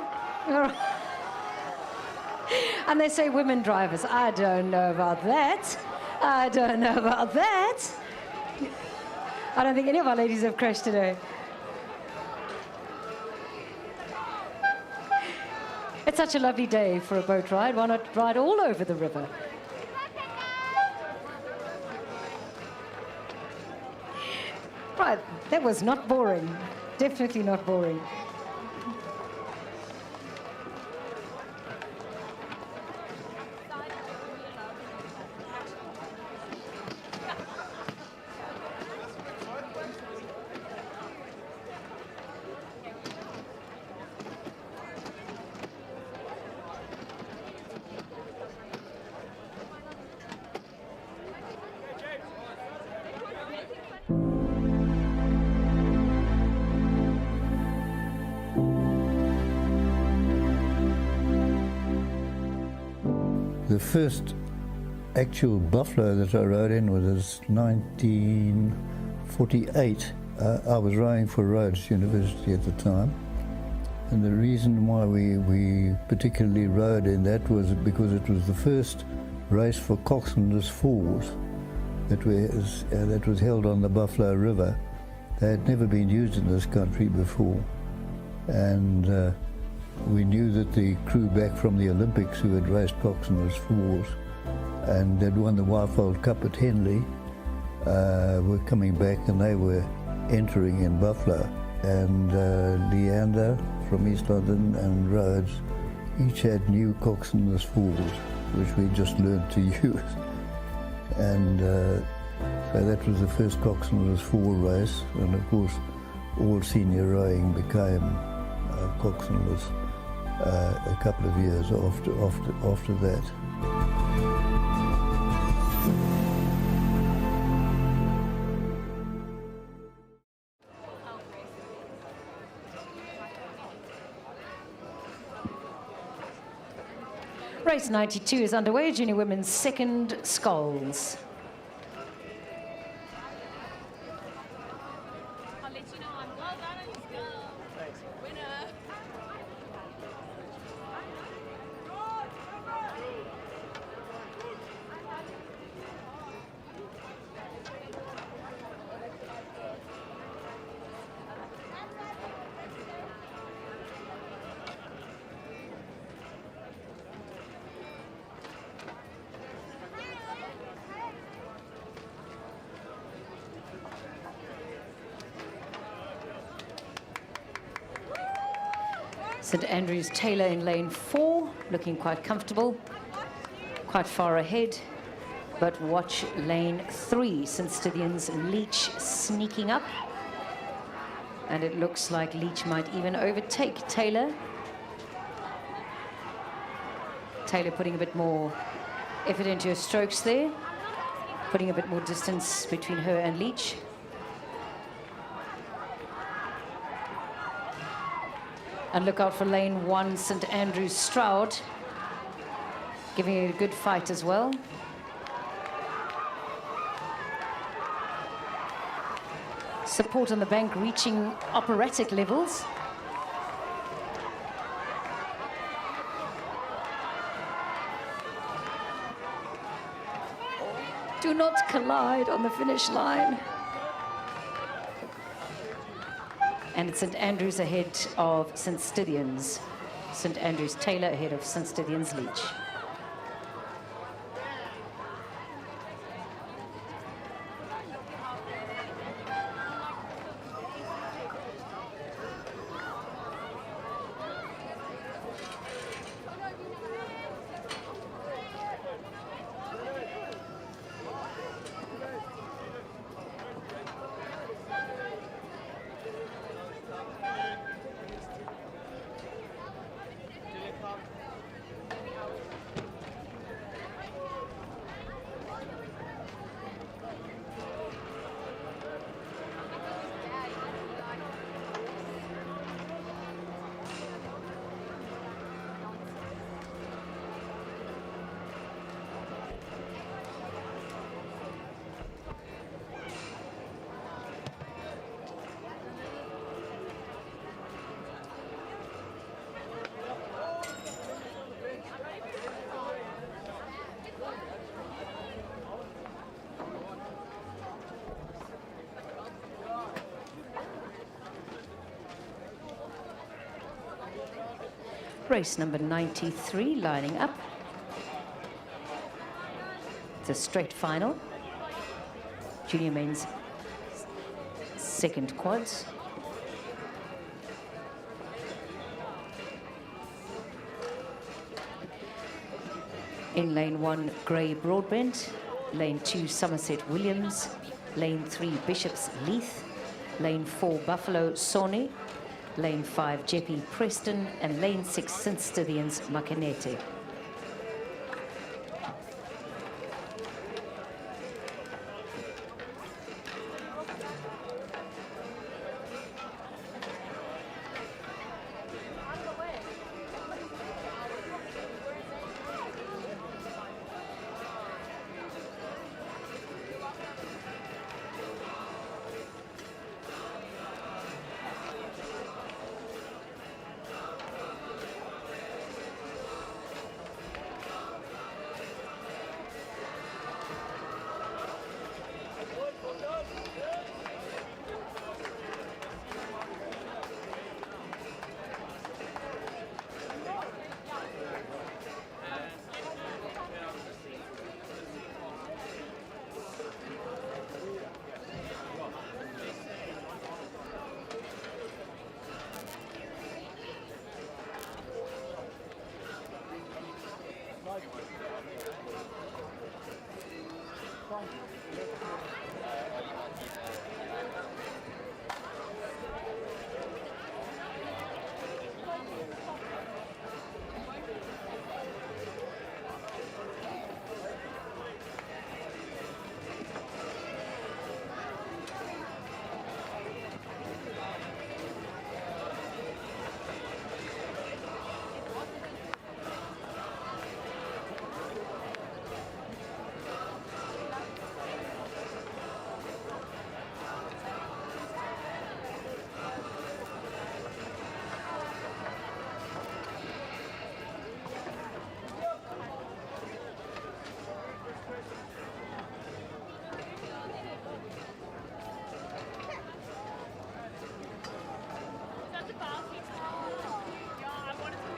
And they say women drivers. I don't know about that. I don't know about that. I don't think any of our ladies have crashed today. It's such a lovely day for a boat ride. Why not ride all over the river? Right, that was not boring. Definitely not boring. The first actual buffalo that I rode in was 1948. I was riding for Rhodes University at the time, and the reason why we particularly rode in that was because it was the first race for Coxless Falls that was held on the Buffalo River. They had never been used in this country before, and we knew that the crew back from the Olympics who had raced Coxless Falls and had won the Wirefold Cup at Henley were coming back, and they were entering in Buffalo. And Leander from East London and Rhodes each had new Coxless Falls, which we just learned to use. And so that was the first Coxless Fall race, and of course all senior rowing became Coxless a couple of years after that. Race 92 is underway, junior women's second sculls. St Andrews Taylor in lane 4, looking quite comfortable, quite far ahead. But watch lane 3, St Stithians Leach sneaking up. And it looks like Leach might even overtake Taylor. Taylor putting a bit more effort into her strokes there, putting a bit more distance between her and Leach. And look out for lane 1, St Andrews Stroud, giving it a good fight as well. Support on the bank reaching operatic levels. Do not collide on the finish line. And St Andrews ahead of St Stithians. St Andrews Taylor ahead of St Stithians Leach. Race number 93 lining up. It's a straight final. Junior men's second quads. In lane 1, Grey Broadbent. Lane 2, Somerset Williams. Lane 3, Bishops Leith. Lane 4, Buffalo Sony. Lane 5, Jeppy Preston, and lane 6, St Stithians Makanete.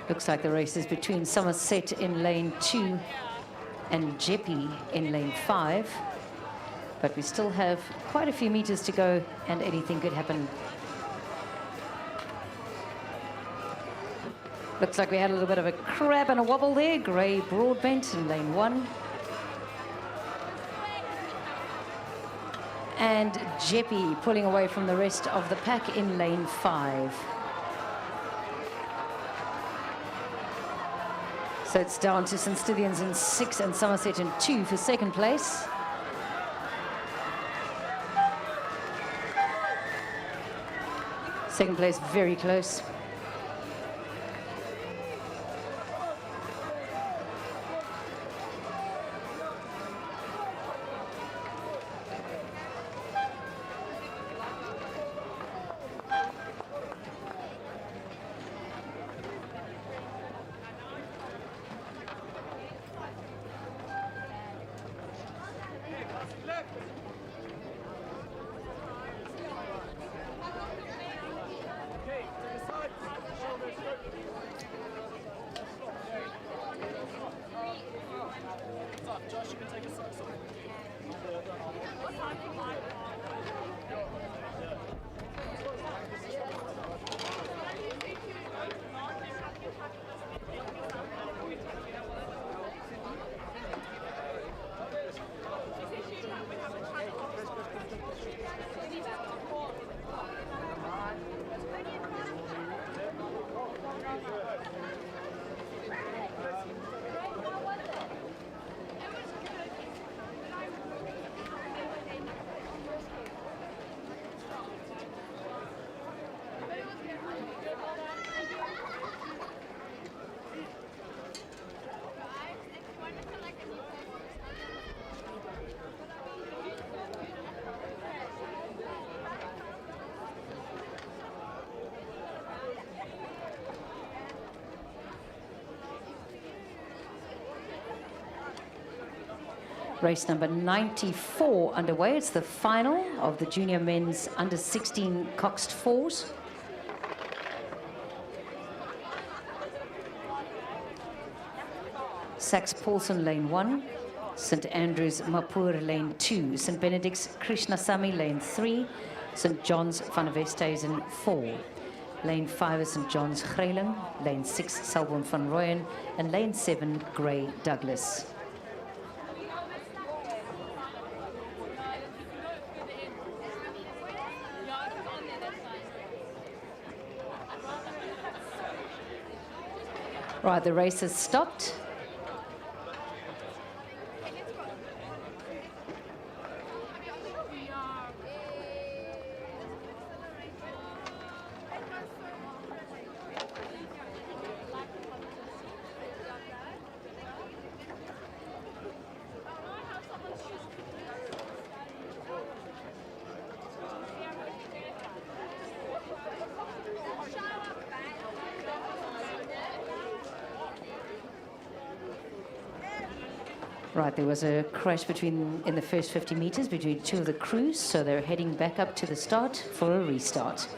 Looks like the race is between Somerset in lane 2 and Jeppy in lane 5. But we still have quite a few meters to go and anything could happen. Looks like we had a little bit of a crab and a wobble there. Grey Broadbent in lane 1. And Jeppy pulling away from the rest of the pack in lane 5. So it's down to St. Stithians in 6 and Somerset in 2 for second place. Second place very close. Race number 94 underway. It's the final of the junior men's under 16 Coxed fours. Sax Paulson lane 1, St. Andrews Mapur lane 2, St. Benedict's Krishnasamy lane 3, St. John's Van Westhuizen 4. Lane 5 is St. John's Greyling, lane 6 Selborne van Rooyen, and lane 7 Grey Douglas. Right, the race has stopped. Right, there was a crash in the first 50 meters between two of the crews, so they're heading back up to the start for a restart.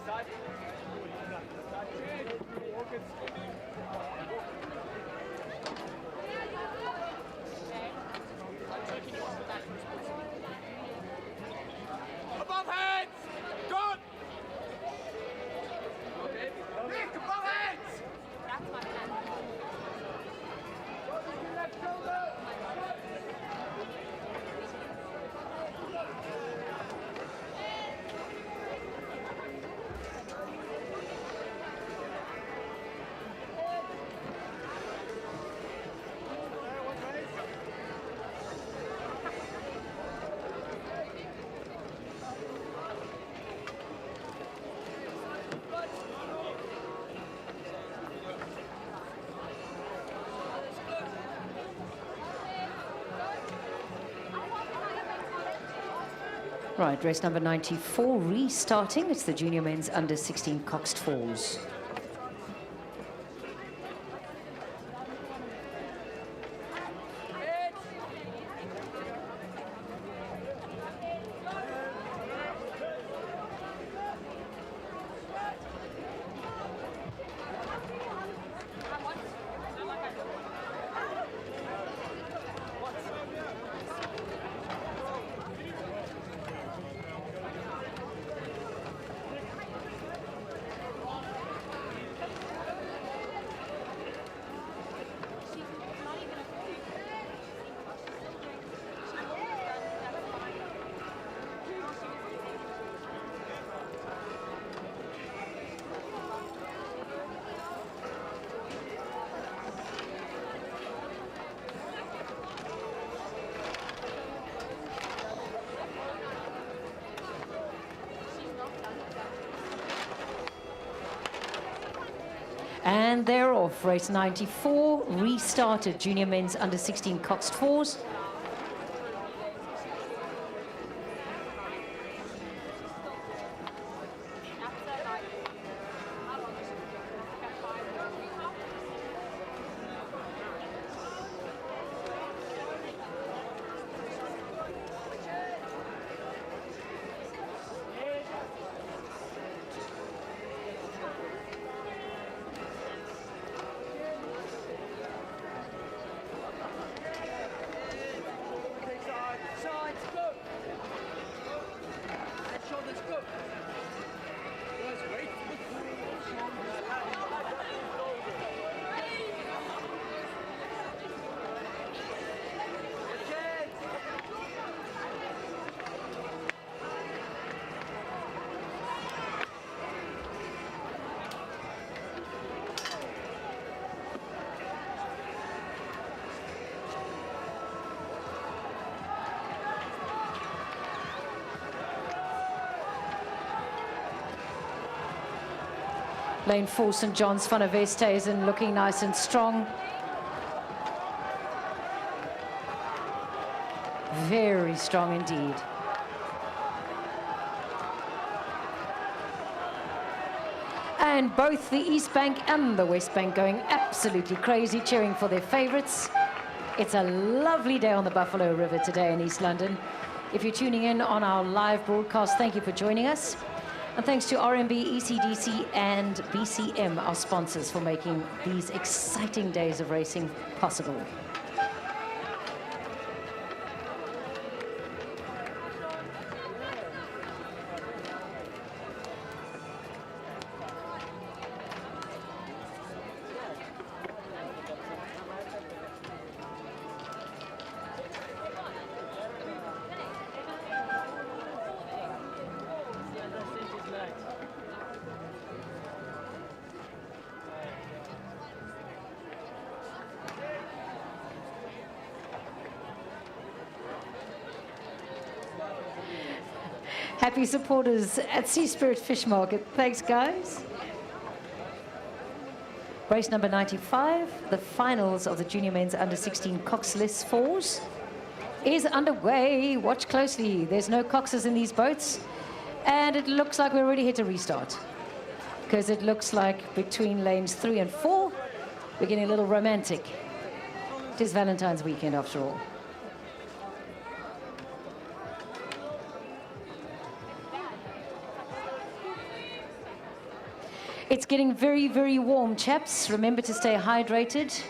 Above heads! Good! Nick, above heads! Right, race number 94 restarting. It's the junior men's under 16 Coxed Falls. And they're off. Race 94 restarted. Junior men's under 16 Coxed Falls. Lane 4, St. John's, Van der Westhuizen looking nice and strong. Very strong indeed. And both the East Bank and the West Bank going absolutely crazy, cheering for their favourites. It's a lovely day on the Buffalo River today in East London. If you're tuning in on our live broadcast, thank you for joining us. And thanks to RMB, ECDC and BCM, our sponsors, for making these exciting days of racing possible. Happy supporters at Sea Spirit Fish Market. Thanks, guys. Race number 95, the finals of the junior men's under 16 Coxless Falls is underway. Watch closely. There's no Coxes in these boats. And it looks like we're ready here to restart. Because it looks like between lanes 3 and 4, we're getting a little romantic. It is Valentine's weekend after all. It's getting very, very warm, chaps. Remember to stay hydrated.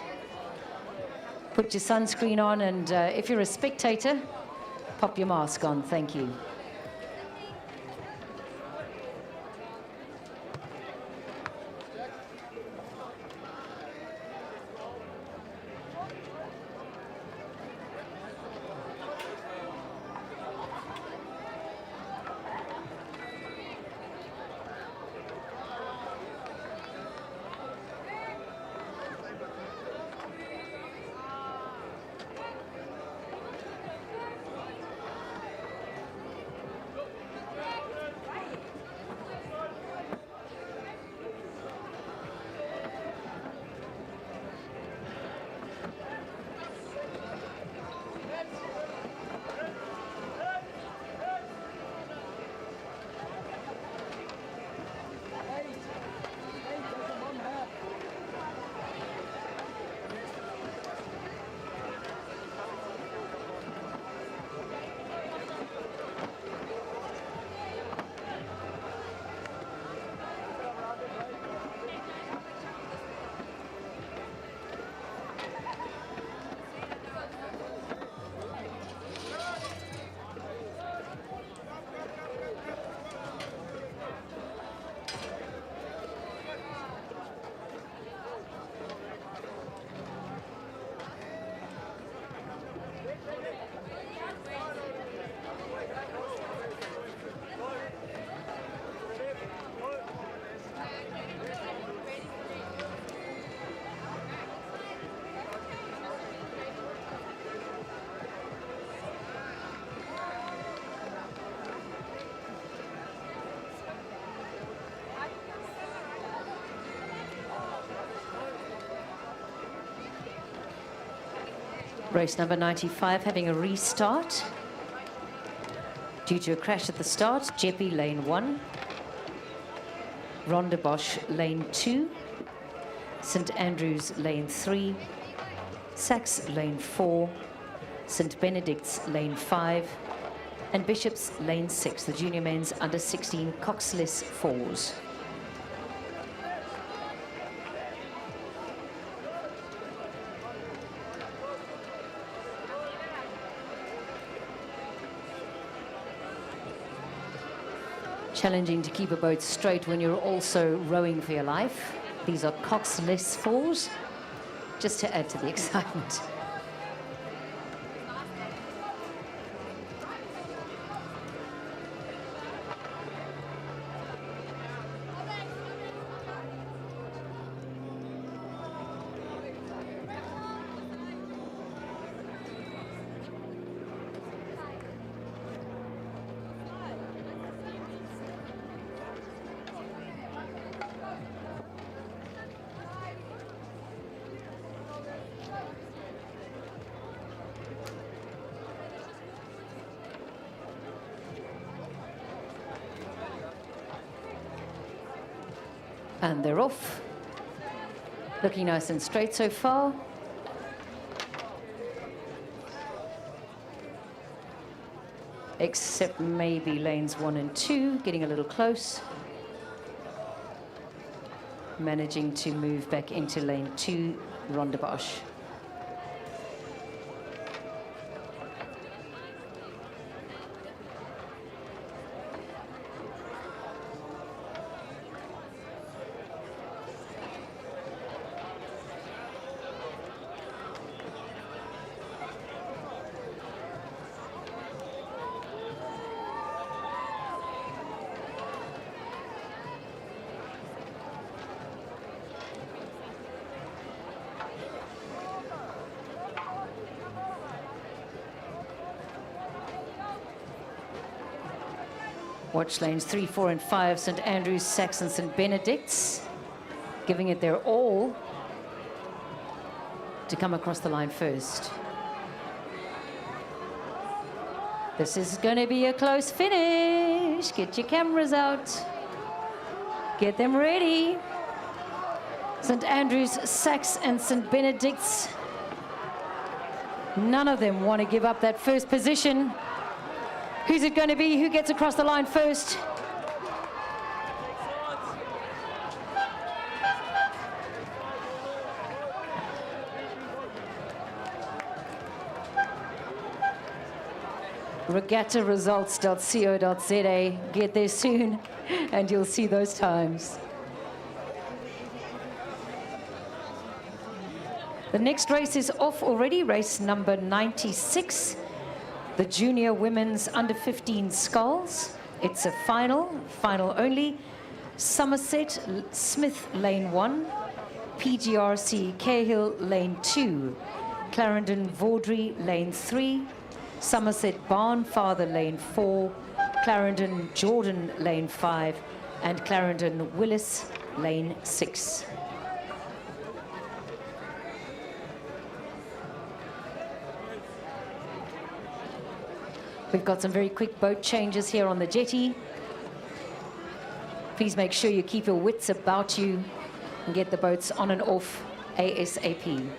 Put your sunscreen on, and if you're a spectator, pop your mask on. Thank you. Race number 95 having a restart due to a crash at the start. Jeppy lane 1, Rhonda Bosch lane 2, St Andrews lane 3, Sachs lane 4, St Benedict's lane 5, and Bishop's lane 6, the junior men's under 16 Coxless fours. Challenging to keep a boat straight when you're also rowing for your life. These are Coxless fours, just to add to the excitement. And they're off. Looking nice and straight so far. Except maybe lanes 1 and 2, getting a little close. Managing to move back into lane 2, Rhonda Bosch. Watch lanes 3, 4, and 5, St Andrews, Sachs, and St Benedict's, giving it their all to come across the line first. This is going to be a close finish. Get your cameras out. Get them ready. St Andrews, Sachs, and St Benedict's. None of them want to give up that first position. Who's it going to be? Who gets across the line first? regattaresults.co.za. Get there soon and you'll see those times. The next race is off already, race number 96, the junior women's under 15 sculls. It's a final only. Somerset Smith lane 1, PGRC Cahill lane 2, Clarendon Vaudrey lane 3, Somerset Barnfather lane 4, Clarendon Jordan lane 5, and Clarendon Willis lane 6. We've got some very quick boat changes here on the jetty. Please make sure you keep your wits about you and get the boats on and off ASAP.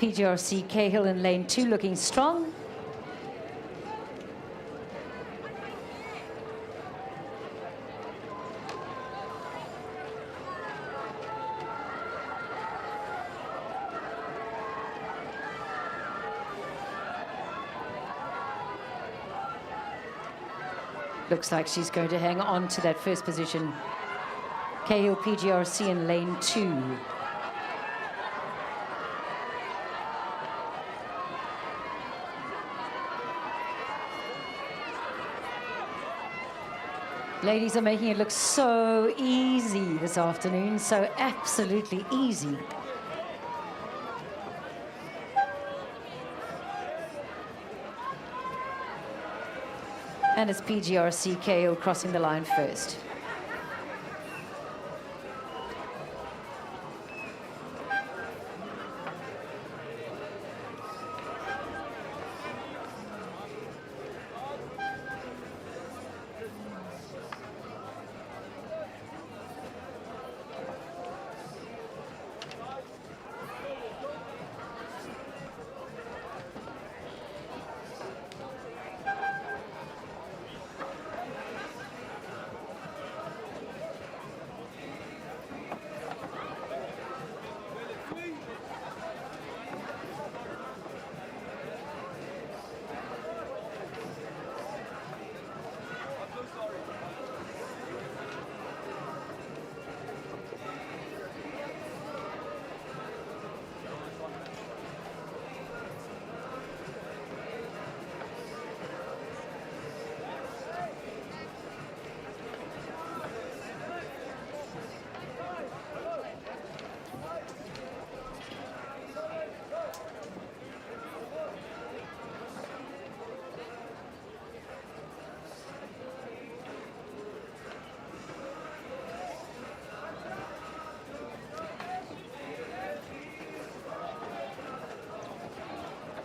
PGRC Cahill in lane 2 looking strong. Looks like she's going to hang on to that first position. Cahill PGRC in lane 2. Ladies are making it look so easy this afternoon, so absolutely easy. And it's PGRC Cahill crossing the line first.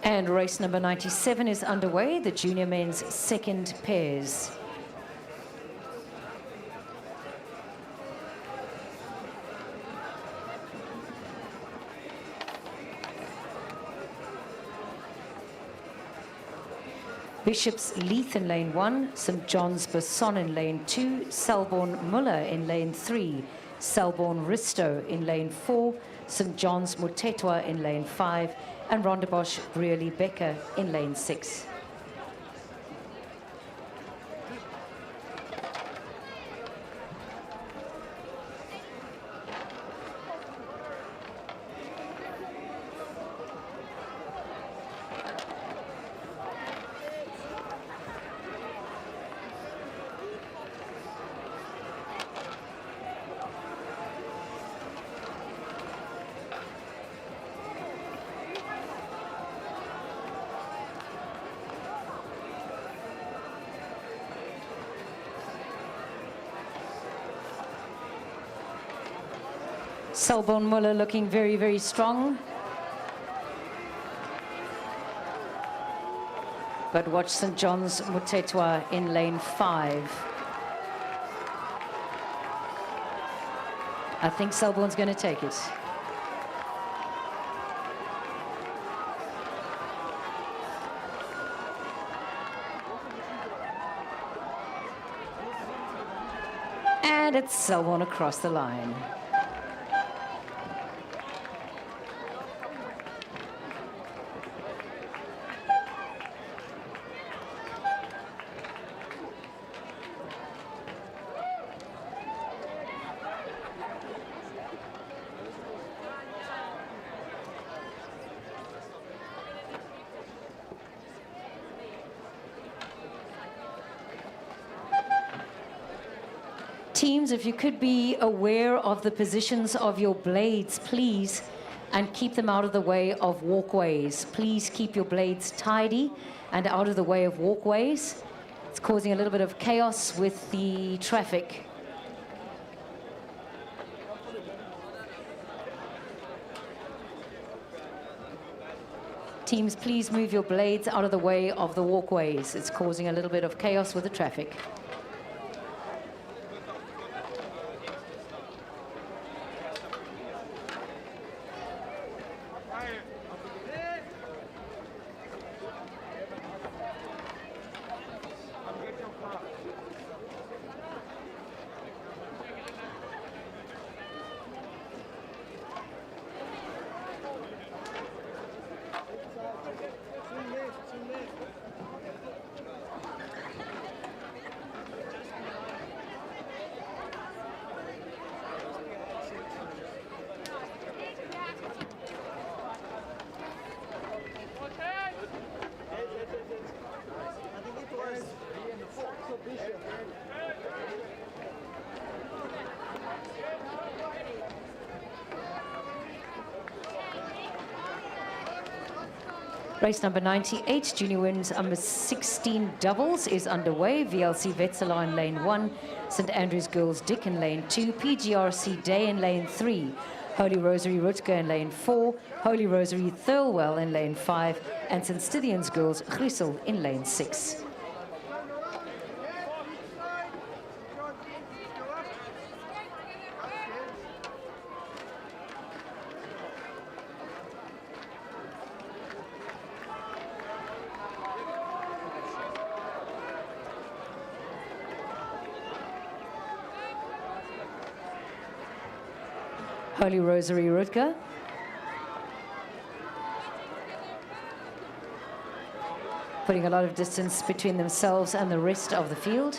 And race number 97 is underway, the junior men's second pairs. Bishop's Leith in lane 1, St John's Besson in lane 2, Selborne Muller in lane 3, Selborne Risto in lane 4, St John's Mutetwa in lane 5, and Rondebosch Brearley Becker in lane 6. Selborne Muller looking very, very strong. But watch St. John's Mutetwa in lane 5. I think Selborne's going to take it. And it's Selborne across the line. Teams, if you could be aware of the positions of your blades, please, and keep them out of the way of walkways. Please keep your blades tidy and out of the way of walkways. It's causing a little bit of chaos with the traffic. Teams, please move your blades out of the way of the walkways. It's causing a little bit of chaos with the traffic. Race number 98, junior wins under 16 doubles, is underway. VLC Wetzela in lane 1, St. Andrews Girls Dick in lane 2, PGRC Day in lane 3, Holy Rosary Rutger in lane 4, Holy Rosary Thirlwell in lane 5, and St. Stithians Girls Grissel in lane 6. Holy Rosary Rutger. Putting a lot of distance between themselves and the rest of the field.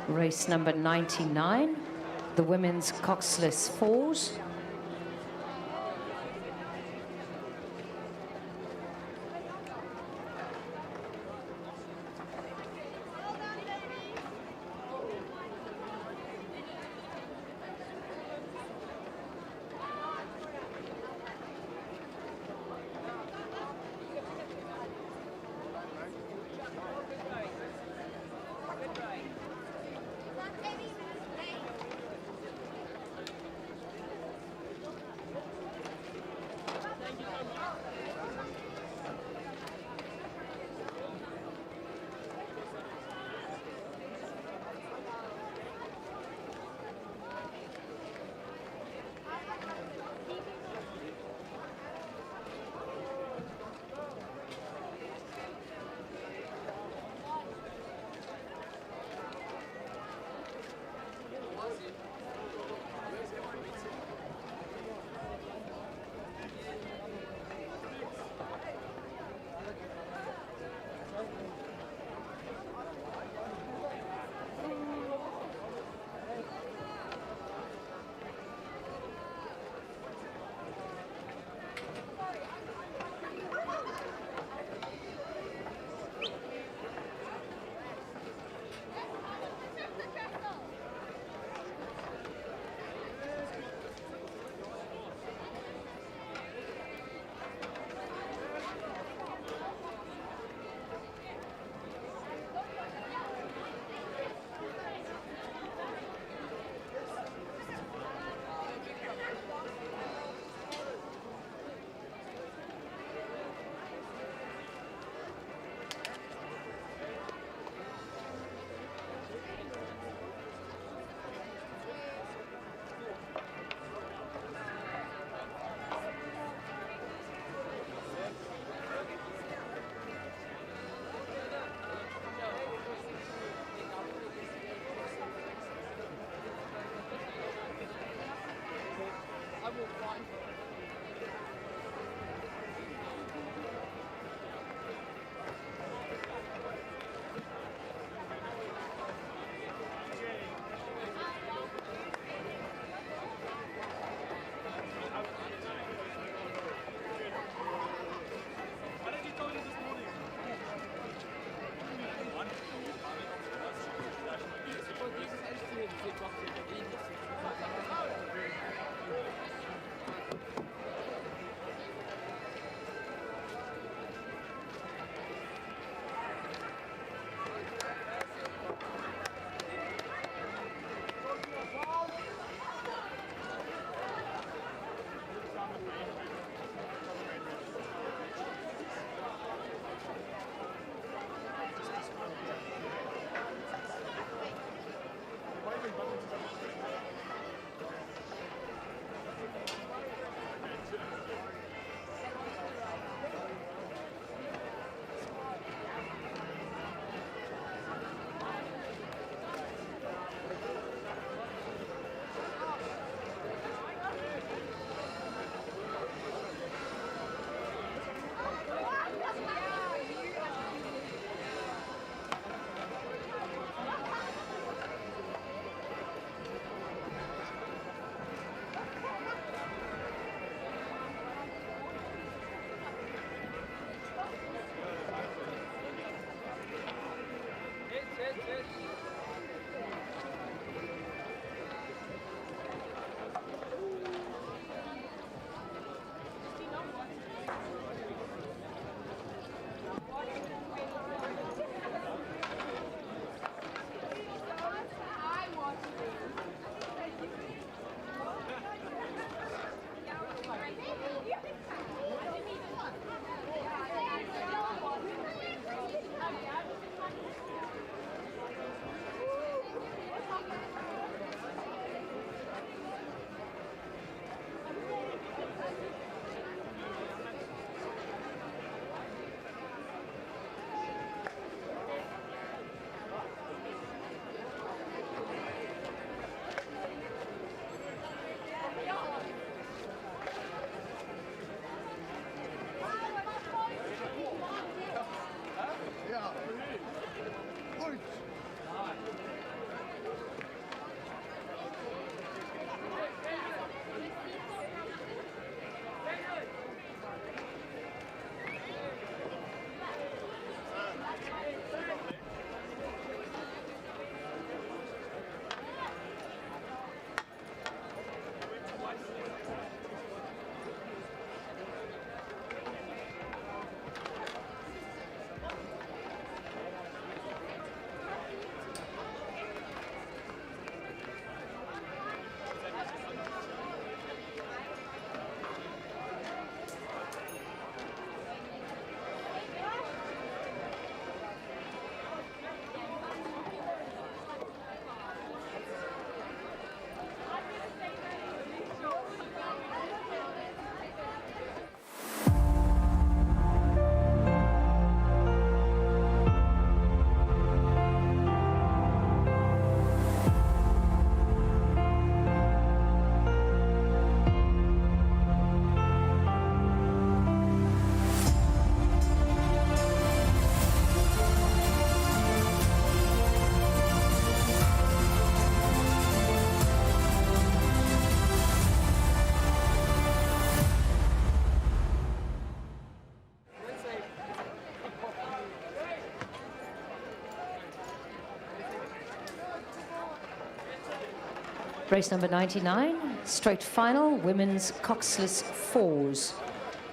Race number 99, the women's Coxless fours. Race number 99, straight final, women's Coxless fours.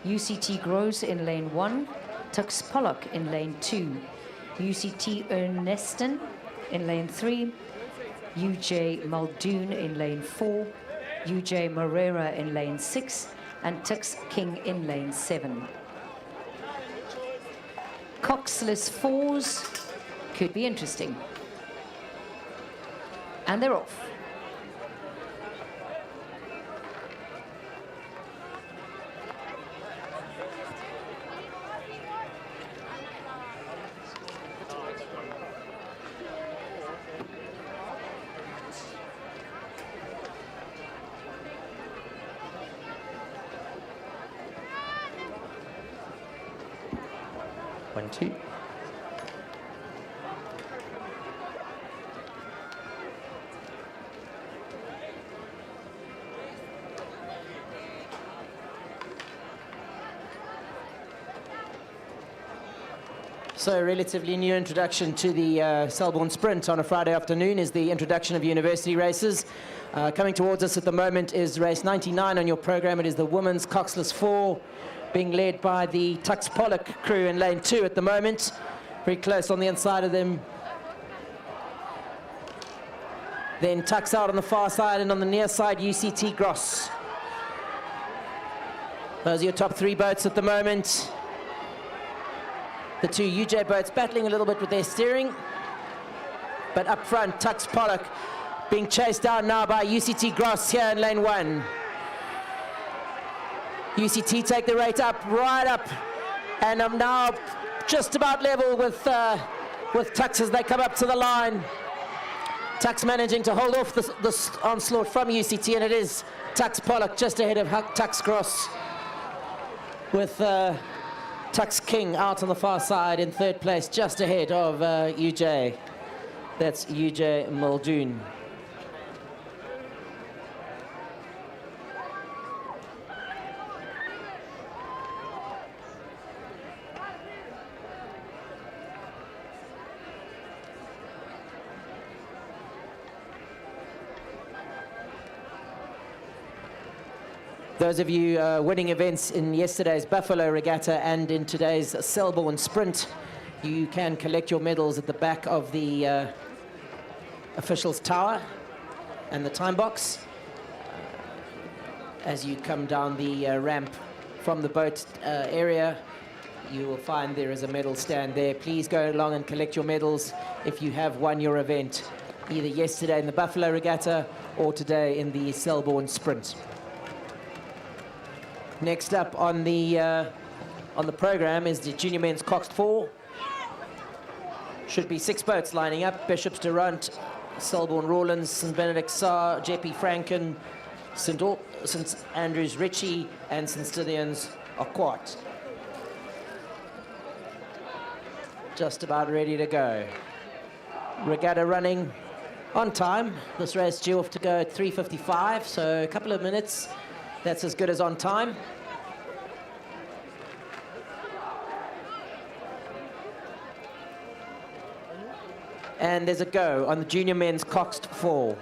UCT Gross in lane 1, Tux Pollock in lane 2, UCT Erneston in lane 3, UJ Muldoon in lane 4, UJ Moreira in lane 6, and Tux King in lane 7. Coxless fours could be interesting. And they're off. One, two. So a relatively new introduction to the Selborne Sprint on a Friday afternoon is the introduction of university races. Coming towards us at the moment is race 99 on your program. It is the women's Coxless 4, being led by the Tux Pollock crew in lane 2 at the moment. Very close on the inside of them. Then Tux out on the far side, and on the near side, UCT Gross. Those are your top 3 boats at the moment. The 2 UJ boats battling a little bit with their steering. But up front, Tux Pollock being chased down now by UCT Gross here in lane 1. UCT take the rate up, right up, and I'm now just about level with Tux as they come up to the line. Tux managing to hold off the onslaught from UCT, and it is Tux Pollock just ahead of Tux Gross, with Tux King out on the far side in 3rd place, just ahead of UJ. That's UJ Muldoon. Those of you winning events in yesterday's Buffalo Regatta and in today's Selborne Sprint, you can collect your medals at the back of the officials' tower and the time box. As you come down the ramp from the boat area, you will find there is a medal stand there. Please go along and collect your medals if you have won your event, either yesterday in the Buffalo Regatta or today in the Selborne Sprint. Next up on the program is the junior men's Coxed 4. Should be 6 boats lining up: Bishops Durant, Selborne Rawlins, St Benedict Saar, JP Franken, St Andrews Ritchie, and St Stithians Aquat. Just about ready to go. Regatta running on time. This race due off to go at 3:55, so a couple of minutes. That's as good as on time. And there's a go on the junior men's Coxed 4.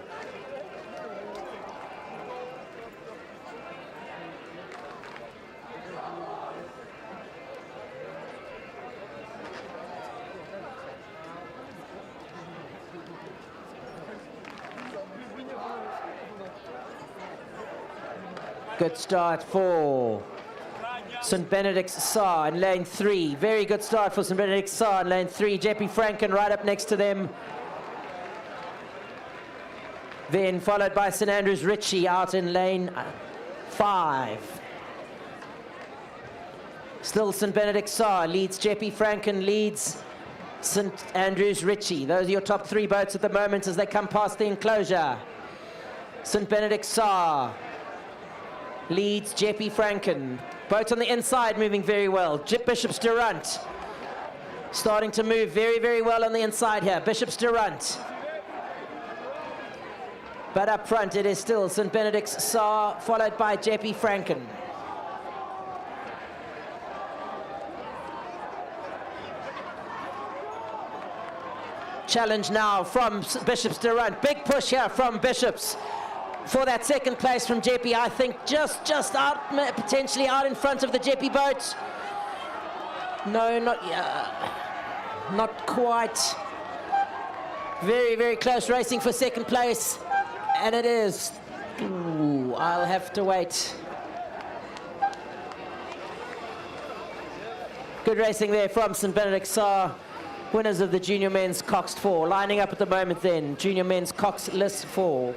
Good start for St Benedict's Saar in lane 3. Very good start for St Benedict's Saar in lane 3. JP Franken right up next to them. Then followed by St Andrews Ritchie out in lane 5. Still St Benedict's Saar leads JP Franken, leads St Andrews Ritchie. Those are your top 3 boats at the moment as they come past the enclosure. St Benedict's Saar leads JP Franken. Boat on the inside moving very well. Bishops Durant starting to move very, very well on the inside here. Bishops Durant. But up front it is still St Benedict's Saar, followed by JP Franken. Challenge now from Bishops Durant. Big push here from Bishops. for that second place from Jeppy. I think just out, potentially out in front of the Jeppy boat. No, not quite. Very, very close racing for second place. And it is. Ooh, I'll have to wait. Good racing there from St. Benedict Saar, winners of the Junior Men's Coxed 4. Lining up at the moment then, Junior Men's Coxless 4.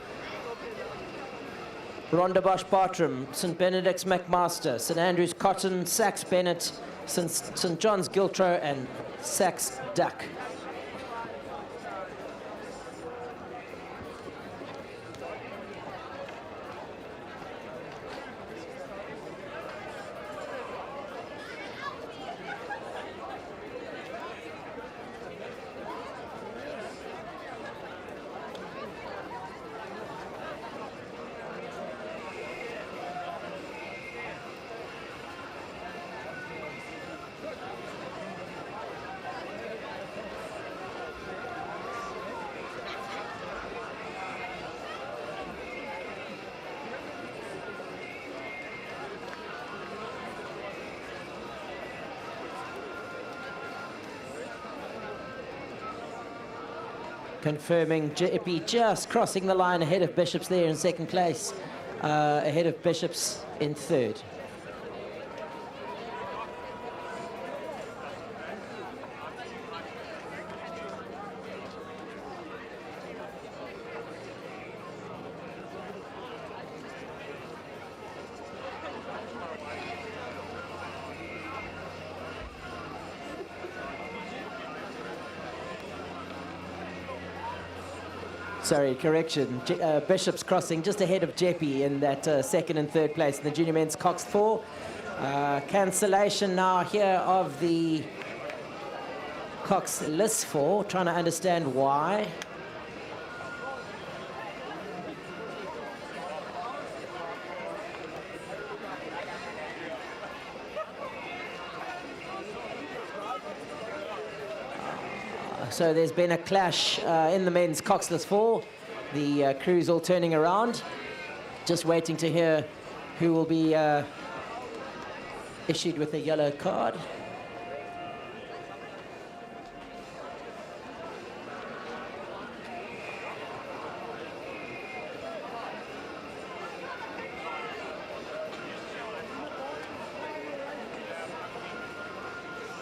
Rondebosch Bartram, St. Benedict's McMaster, St. Andrew's Cotton, Sachs Bennett, St. John's Giltro, and Sachs Duck. Confirming Jeppy just crossing the line ahead of Bishops there in second place, ahead of Bishops in third. Sorry, correction. Bishop's crossing just ahead of Jeppy in that second and third place in the Junior Men's Coxed 4. Cancellation now here of the Coxless 4. Trying to understand why. So there's been a clash in the men's Coxless 4. The crew's all turning around, just waiting to hear who will be issued with a yellow card.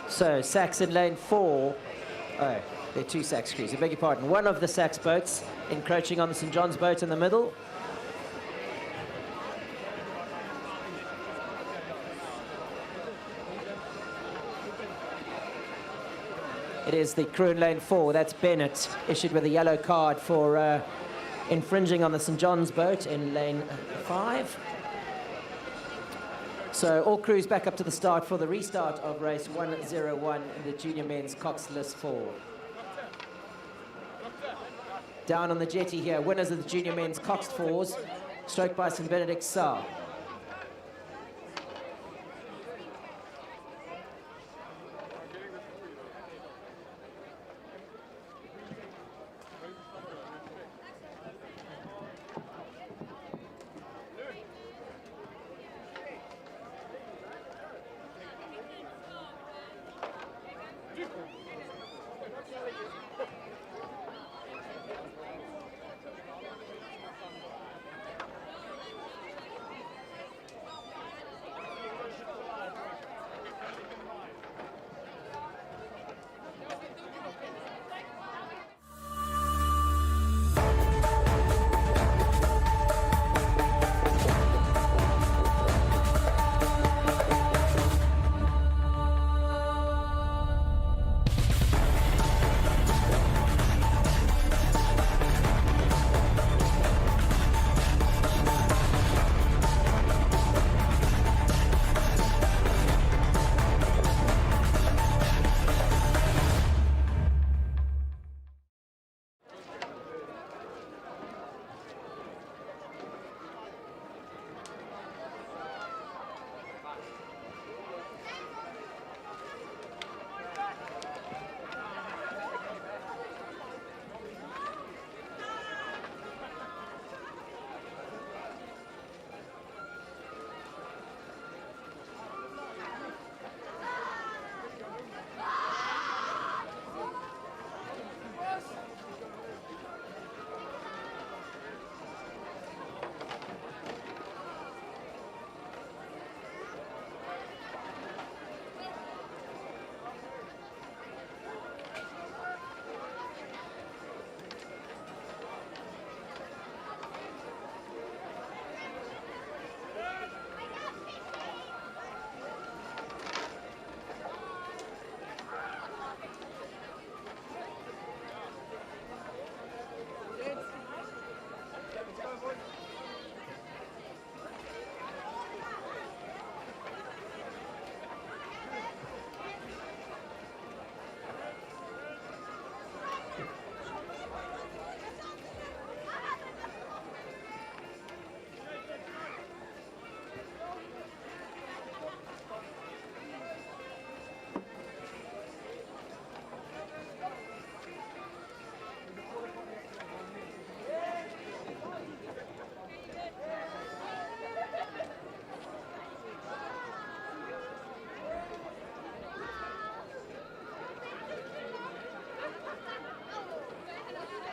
So Sachs in lane 4. Oh. They're two Sachs crews, I beg your pardon. One of the Sachs boats encroaching on the St. John's boat in the middle. It is the crew in lane 4, that's Bennett, issued with a yellow card for infringing on the St. John's boat in lane 5. So all crews back up to the start for the restart of race 101 in the Junior Men's Coxless 4. Down on the jetty here, winners of the Junior Men's Coxed 4s, stroked by St. Benedict Saar.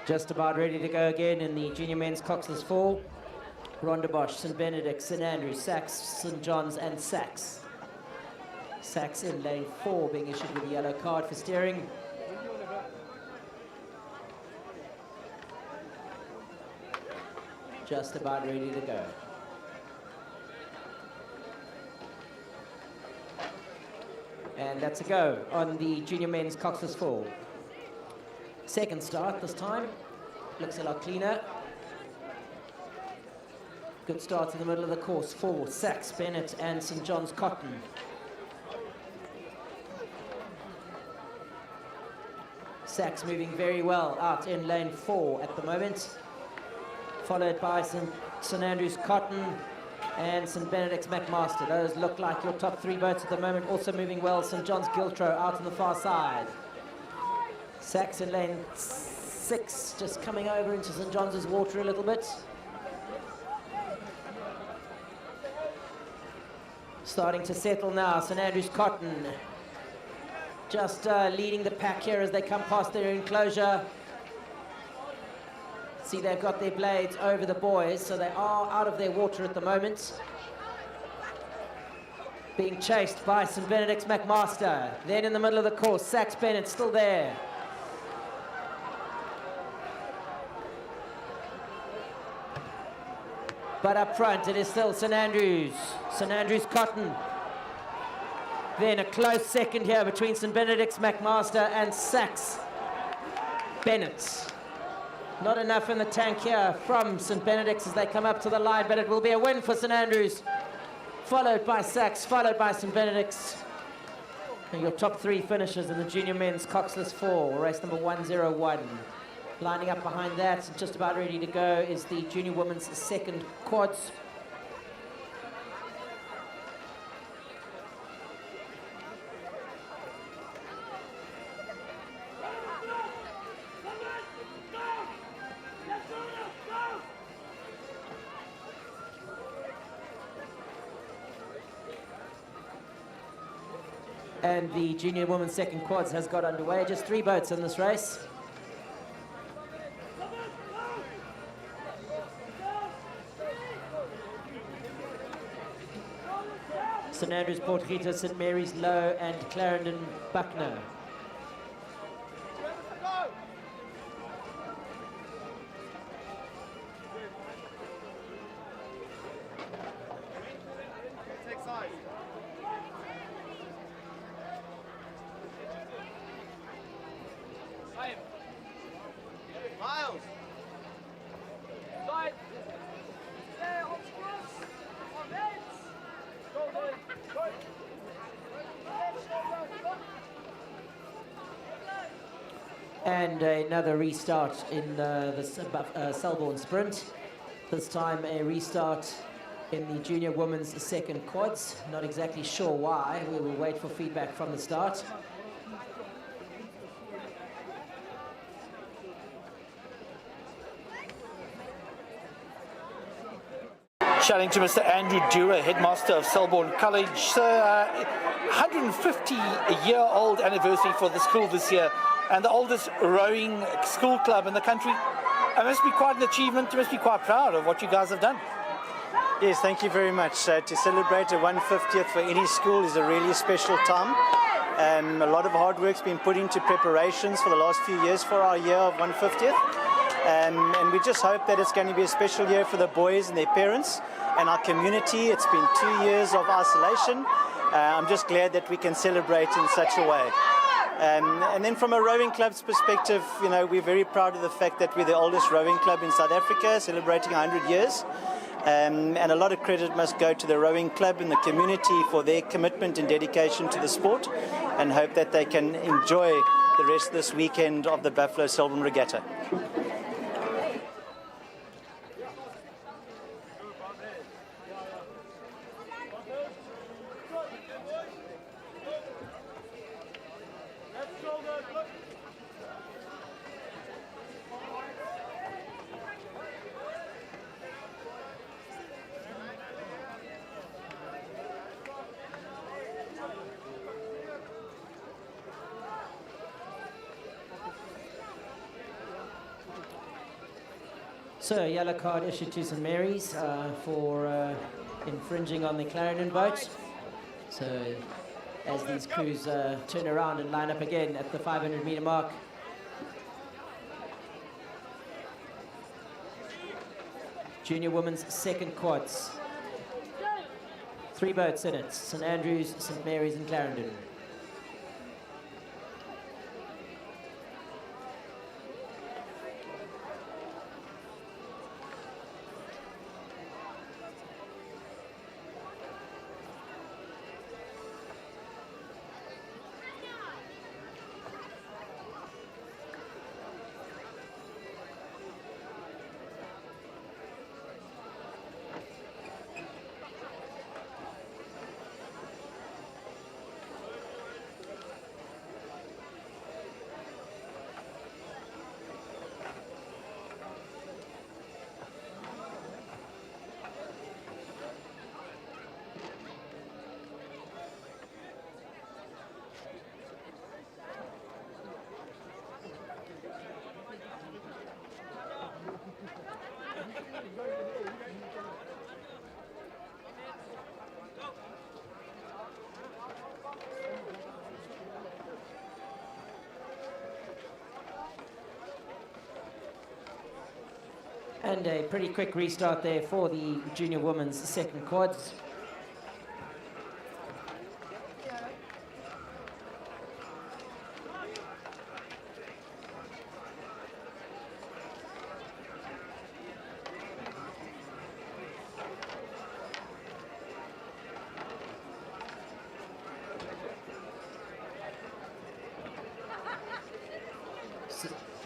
Just about ready to go again in the junior men's Coxless 4. Rondebosch, St. Benedict, St. Andrews, Sachs, St. John's and Sachs. Sachs in lane 4 being issued with a yellow card for steering. Just about ready to go. And that's a go on the junior men's Coxless 4. Second start this time. Looks a lot cleaner. Good start in the middle of the course for Sachs, Bennett and St. John's Cotton. Sachs moving very well out in lane 4 at the moment. Followed by St. Andrews Cotton and St. Benedict's McMaster. Those look like your top 3 boats at the moment. Also moving well, St. John's Giltro out on the far side. Sachs in lane 6, just coming over into St. John's water a little bit. Starting to settle now, St. Andrews Cotton. Just leading the pack here as they come past their enclosure. See, they've got their blades over the boys, so they are out of their water at the moment. Being chased by St. Benedict's McMaster. Then in the middle of the course, Sachs Bennett still there. But up front, it is still St. Andrews. St. Andrews Cotton. Then a close second here between St. Benedict's McMaster and Sachs Bennett. Not enough in the tank here from St. Benedict's as they come up to the line, but it will be a win for St. Andrews. Followed by Sachs, followed by St. Benedict's. And your top 3 finishers in the junior men's Coxless 4, race number 101. Lining up behind that, just about ready to go, is the junior women's second quads. And the junior women's second quads has got underway. Just 3 boats in this race. St. Andrews, Port Rita, St. Mary's Low and Clarendon Buckner. Miles! Side! Stay on cross! On heads! Go, boys! Go! And another restart in the Selborne Sprint. This time a restart in the junior women's second quads. Not exactly sure why. We will wait for feedback from the start. Shouting to Mr. Andrew Dura, headmaster of Selborne College. So, 150-year-old anniversary for the school this year, and the oldest rowing school club in the country. It must be quite an achievement. You must be quite proud of what you guys have done. Yes, thank you very much. To celebrate a 150th for any school is a really special time. A lot of hard work's been put into preparations for the last few years for our year of 150th. And we just hope that it's going to be a special year for the boys and their parents and our community. It's been 2 years of isolation. I'm just glad that we can celebrate in such a way. And then from a rowing club's perspective, you know, we're very proud of the fact that we're the oldest rowing club in South Africa, celebrating 100 years. And a lot of credit must go to the rowing club and the community for their commitment and dedication to the sport, and hope that they can enjoy the rest of this weekend of the Buffalo Selborne Regatta. So, yellow card issued to St Mary's for infringing on the Clarendon boat. So, as these crews turn around and line up again at the 500-meter mark. Junior women's second quads. 3 boats in it, St Andrews, St Mary's and Clarendon. And a pretty quick restart there for the junior women's second quads.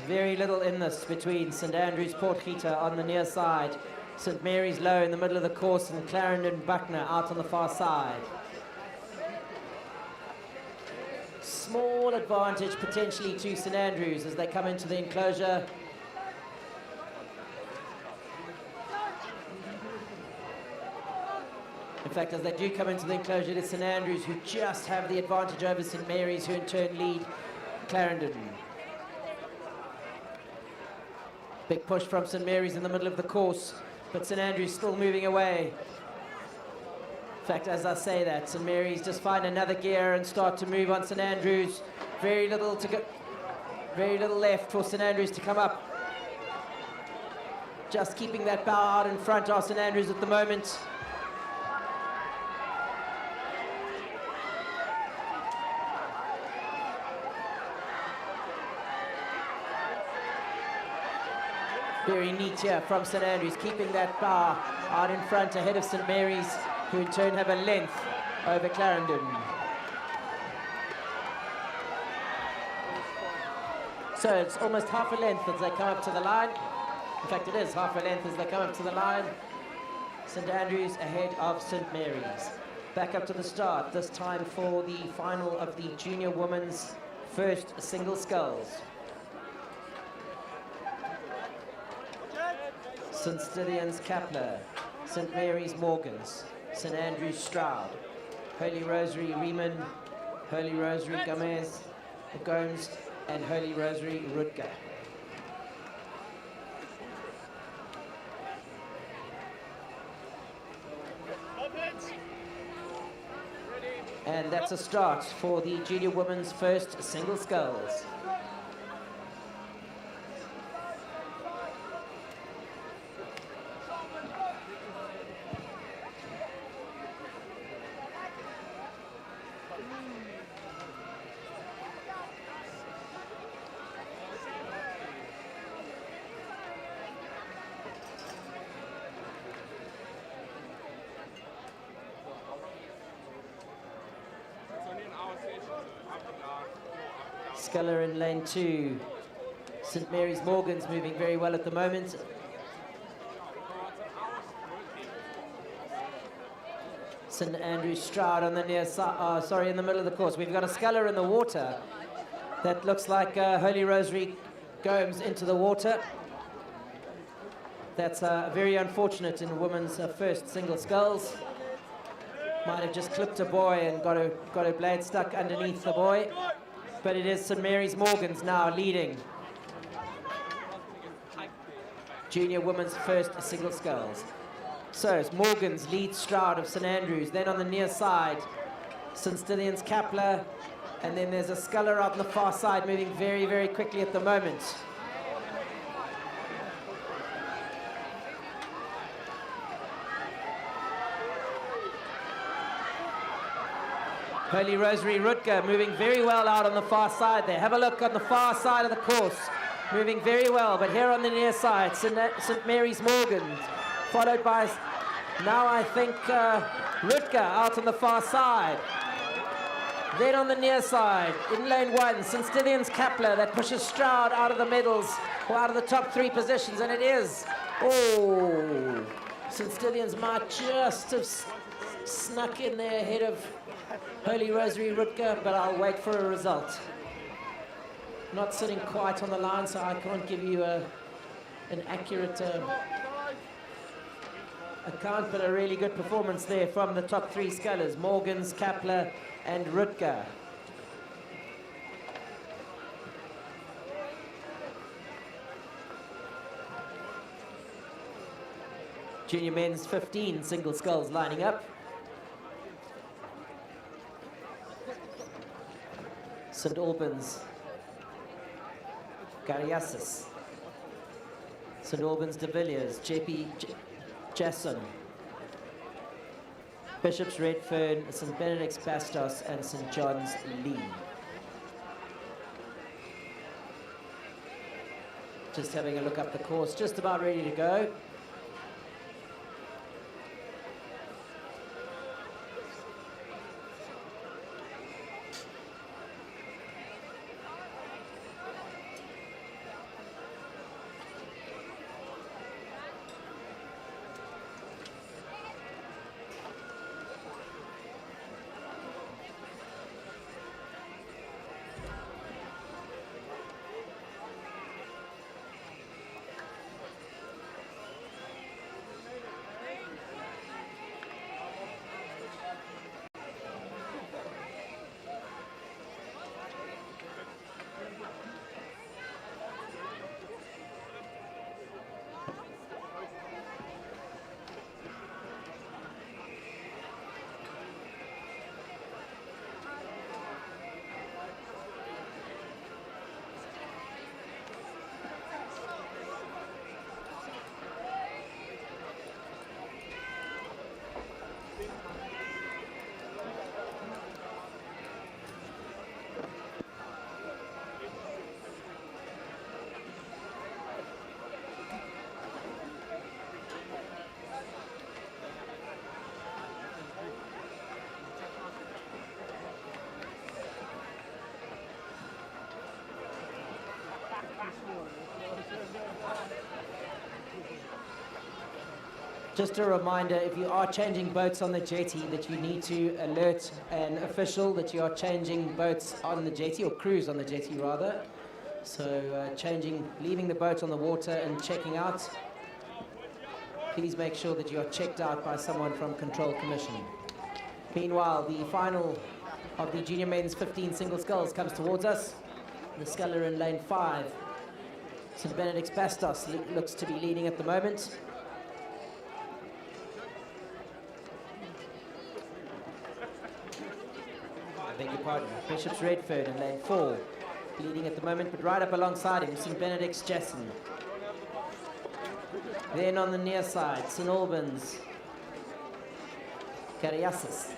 Very little in this between St Andrews Portgieter on the near side, St Mary's low in the middle of the course, and Clarendon Buckner out on the far side. Small advantage potentially to St Andrews as they come into the enclosure. In fact, as they do come into the enclosure, it is St Andrews who just have the advantage over St Mary's, who in turn lead Clarendon. Big push from St Mary's in the middle of the course, but St Andrews still moving away. In fact, as I say that, St Mary's just find another gear and start to move on St Andrews. Very little to go, very little left for St Andrews to come up. Just keeping that bow out in front of St Andrews at the moment. Very neat here from St Andrews, keeping that bar out in front ahead of St Mary's, who in turn have a length over Clarendon. So it's almost half a length as they come up to the line. In fact, it is half a length as they come up to the line. St Andrews ahead of St Mary's. Back up to the start, this time for the final of the junior women's first single sculls. St Stithians Kepler, St Mary's Morgans, St Andrews Stroud, Holy Rosary Riemann, Holy Rosary Gomez, Gomes, and Holy Rosary Rutger. And that's a start for the junior women's first single sculls. Sculler in lane 2. St Mary's Morgan's moving very well at the moment. St Andrews Stroud on the near side, in the middle of the course. We've got a sculler in the water that looks like Holy Rosary Gomes into the water. That's very unfortunate in a women's first single sculls. Might have just clipped a boy and got a blade stuck underneath the boy. But it is St Mary's Morgan's now leading. junior women's first single sculls. So it's Morgan's lead Stroud of St Andrews. Then on the near side, St Stithians Kapla. And then there's a sculler out on the far side moving very, very quickly at the moment. Holy Rosary Rutger moving very well out on the far side there. Have a look on the far side of the course. Moving very well, but here on the near side, St Mary's Morgan, followed by, now I think, Rutger out on the far side. Then on the near side, in lane 1, St Stithians Kapla, that pushes Stroud out of the medals, or out of the top 3 positions, and it is. Oh, St Stithians might just have snuck in there ahead of Holy Rosary Rutger, but I'll wait for a result. Not sitting quite on the line, so I can't give you an accurate account, but a really good performance there from the top 3 scullers, Morgans, Kapla, and Rutger. Junior men's 15 single sculls lining up. St Albans, Gariasis. St Albans de Villiers, JP Jasson. Bishop's Redfern, St Benedict's Bastos, and St John's Lee. Just having a look up the course, just about ready to go. Just a reminder, if you are changing boats on the jetty, that you need to alert an official that you are changing boats on the jetty, or cruise on the jetty rather. So leaving the boat on the water and checking out. Please make sure that you are checked out by someone from Control Commission. Meanwhile, the final of the junior men's 15 single sculls comes towards us. The sculler in lane 5, St Benedict's Bastos, looks to be leading at the moment. Beg your pardon, Bishop's Redfern in lane 4, leading at the moment, but right up alongside him, St Benedict's Jasson. Then on the near side, St Albans, Gariasis.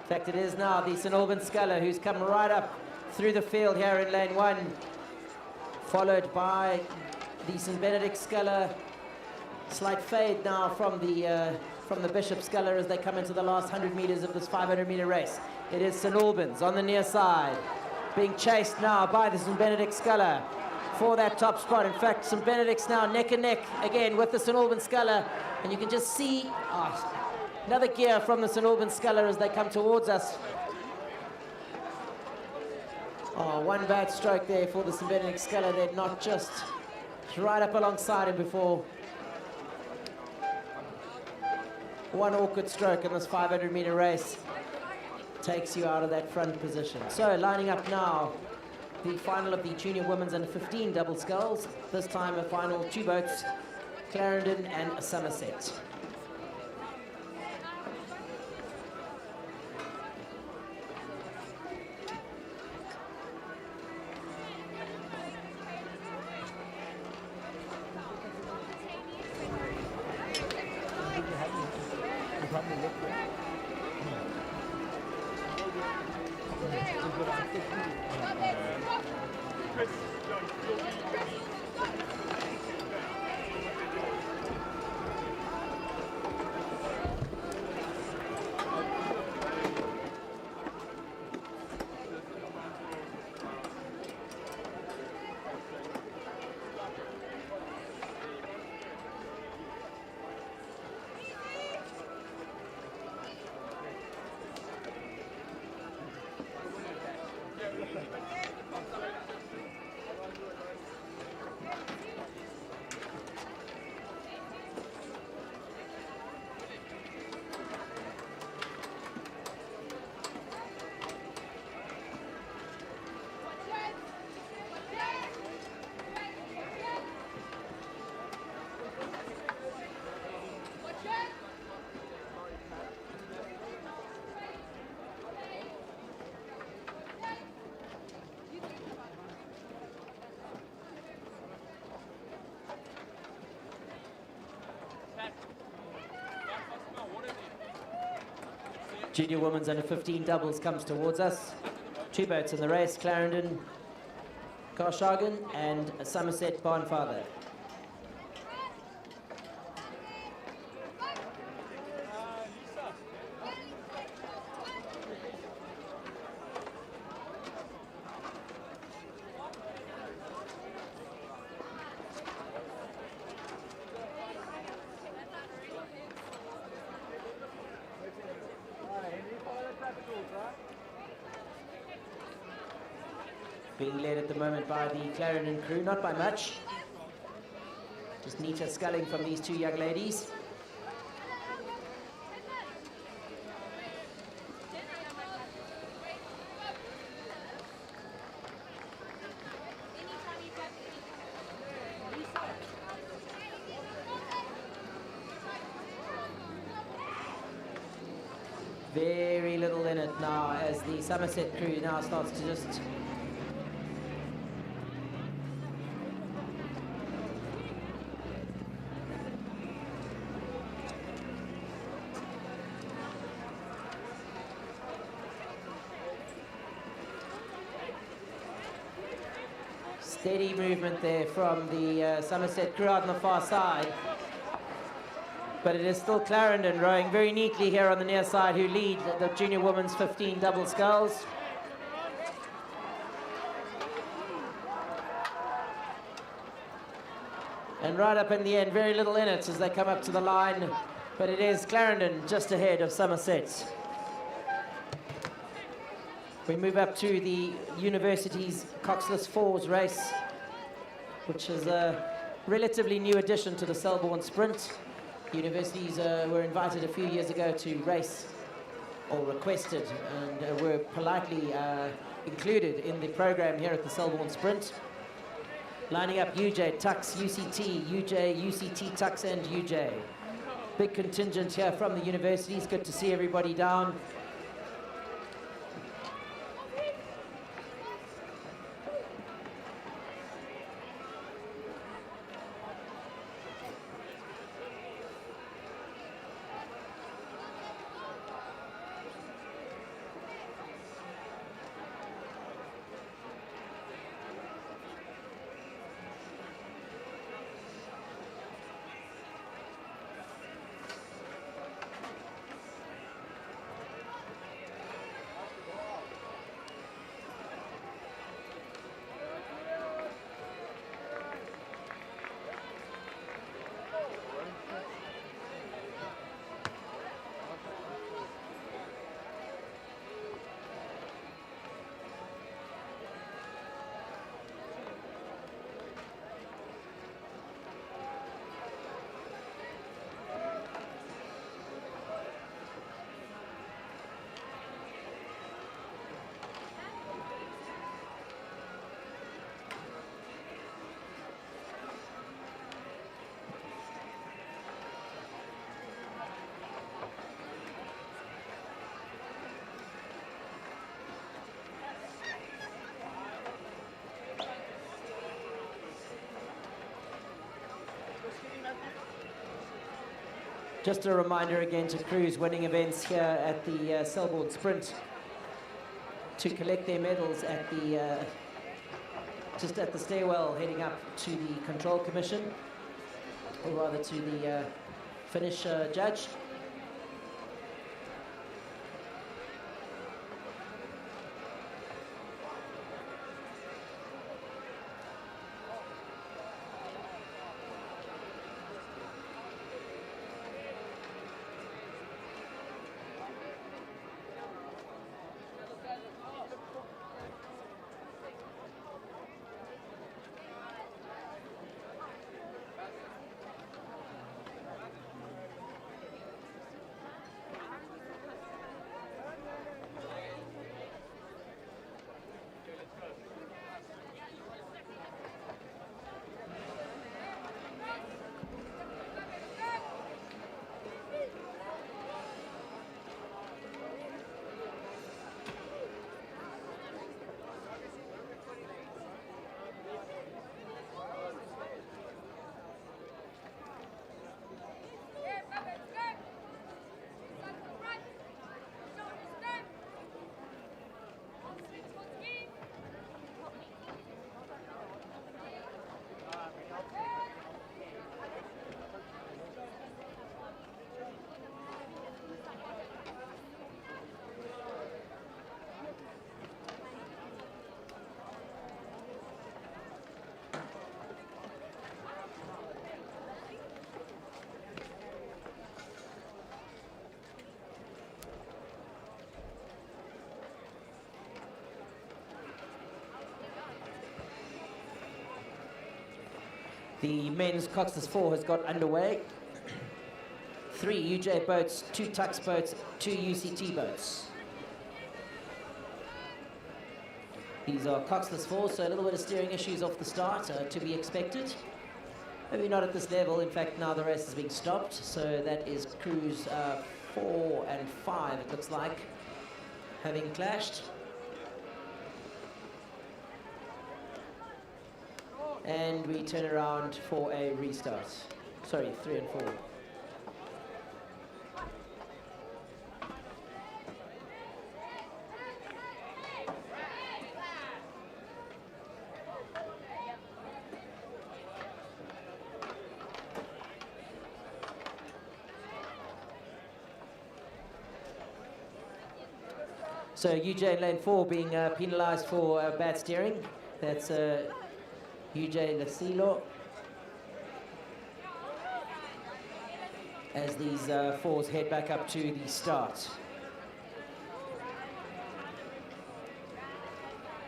In fact, it is now the St Albans sculler who's come right up through the field here in lane 1, followed by the St Benedict sculler. Slight fade now from the Bishop sculler as they come into the last 100 meters of this 500-meter race. It is St Albans on the near side, being chased now by the St Benedict sculler for that top spot. In fact, St Benedict's now neck and neck again with the St Albans sculler, and you can just see another gear from the St Albans sculler as they come towards us. One bad stroke there for the St Benedict sculler. They're not just right up alongside him before. One awkward stroke in this 500-meter race takes you out of that front position. So lining up now, the final of the junior women's under 15 double sculls. This time a final 2 boats, Clarendon and Somerset. Junior women's under 15 doubles comes towards us. 2 boats in the race, Clarendon, Carshagen and Somerset Barnfather. Being led at the moment by the Clarendon crew, not by much. Just neater sculling from these 2 young ladies. Very little in it now as the Somerset crew now starts to just steady movement there from the Somerset crew out on the far side. But it is still Clarendon rowing very neatly here on the near side, who lead the junior women's 15 double sculls. And right up in the end, very little in it as they come up to the line. But it is Clarendon just ahead of Somerset. We move up to the University's Coxless Fours race, which is a relatively new addition to the Selborne Sprint. Universities were invited a few years ago to race, or requested, and were politely included in the program here at the Selborne Sprint. Lining up UJ, Tux, UCT, UJ, UCT, Tux and UJ. Big contingent here from the universities. Good to see everybody down. Just a reminder again to crews winning events here at the Selborne Sprint to collect their medals at the just at the stairwell heading up to the Control Commission, or rather to the finish judge. The men's Coxless 4 has got underway. 3 UJ boats, 2 Tux boats, 2 UCT boats. These are Coxless 4, so a little bit of steering issues off the start to be expected. Maybe not at this level. In fact, now the race is being stopped, so that is crews 4 and 5, it looks like, having clashed. And we turn around for a restart. Sorry, 3 and 4. So UJ in lane 4 being penalised for bad steering. That's UJ Lasilo. As these fours head back up to the start.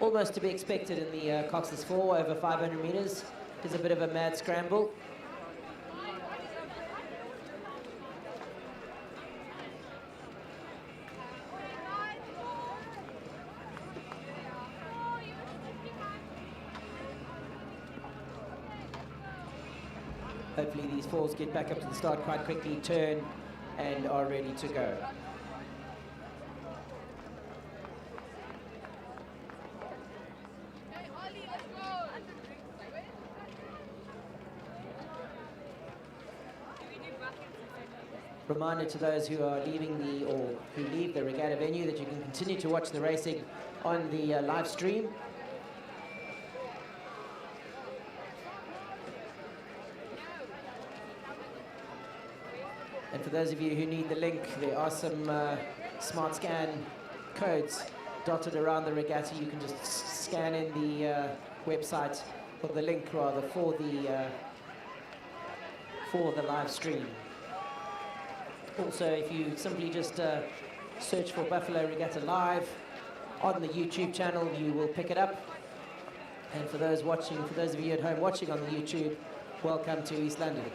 Almost to be expected in the Coxless 4 over 500 metres. There's a bit of a mad scramble. Hopefully these fours get back up to the start quite quickly, turn, and are ready to go. Reminder to those who are leaving or who leave the regatta venue that you can continue to watch the racing on the live stream. And for those of you who need the link, there are some smart scan codes dotted around the regatta. You can just scan in the website, or the link rather, for the live stream. Also, if you simply just search for Buffalo Regatta Live on the YouTube channel, you will pick it up. And for those watching, for those of you at home watching on the YouTube, welcome to East London.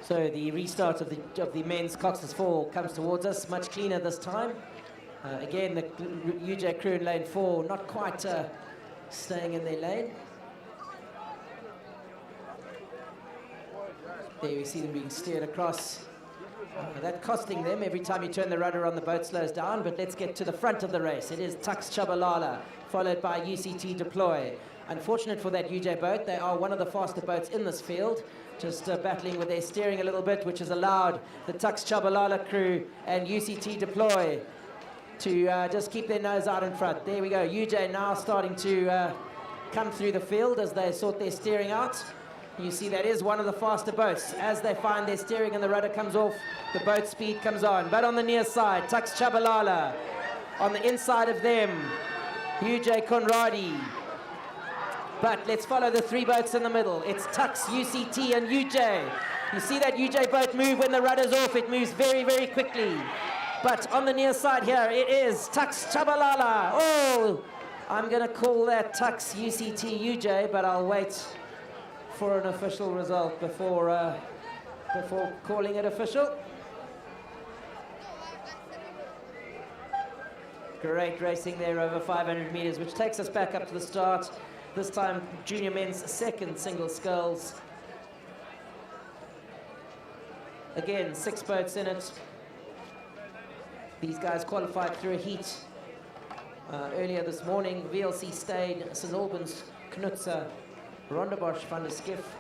So the restart of the men's Coxless 4 comes towards us, much cleaner this time. Again, the UJ crew in lane 4 not quite staying in their lane. There we see them being steered across. That costing them every time you turn the rudder on, the boat slows down. But let's get to the front of the race. It is Tux Chabalala, followed by UCT Deploy. Unfortunate for that UJ boat, they are one of the faster boats in this field, just battling with their steering a little bit, which has allowed the Tux Chabalala crew and UCT Deploy to just keep their nose out in front. There we go, UJ now starting to come through the field as they sort their steering out. You see that is one of the faster boats. As they find their steering and the rudder comes off, the boat speed comes on. But on the near side, Tux Chabalala. On the inside of them, UJ Conradi. But let's follow the three boats in the middle. It's Tux, UCT, and UJ. You see that UJ boat move when the rudder's off. It moves very, very quickly. But on the near side here, it is Tux Chabalala. Oh, I'm going to call that Tux, UCT, UJ, but I'll wait for an official result before calling it official. Great racing there over 500 meters, which takes us back up to the start. This time, junior men's second single sculls. Again, 6 boats in it. These guys qualified through a heat earlier this morning. VLC stayed, St. Albans, Knutzer, Rondebosch van der Skiff,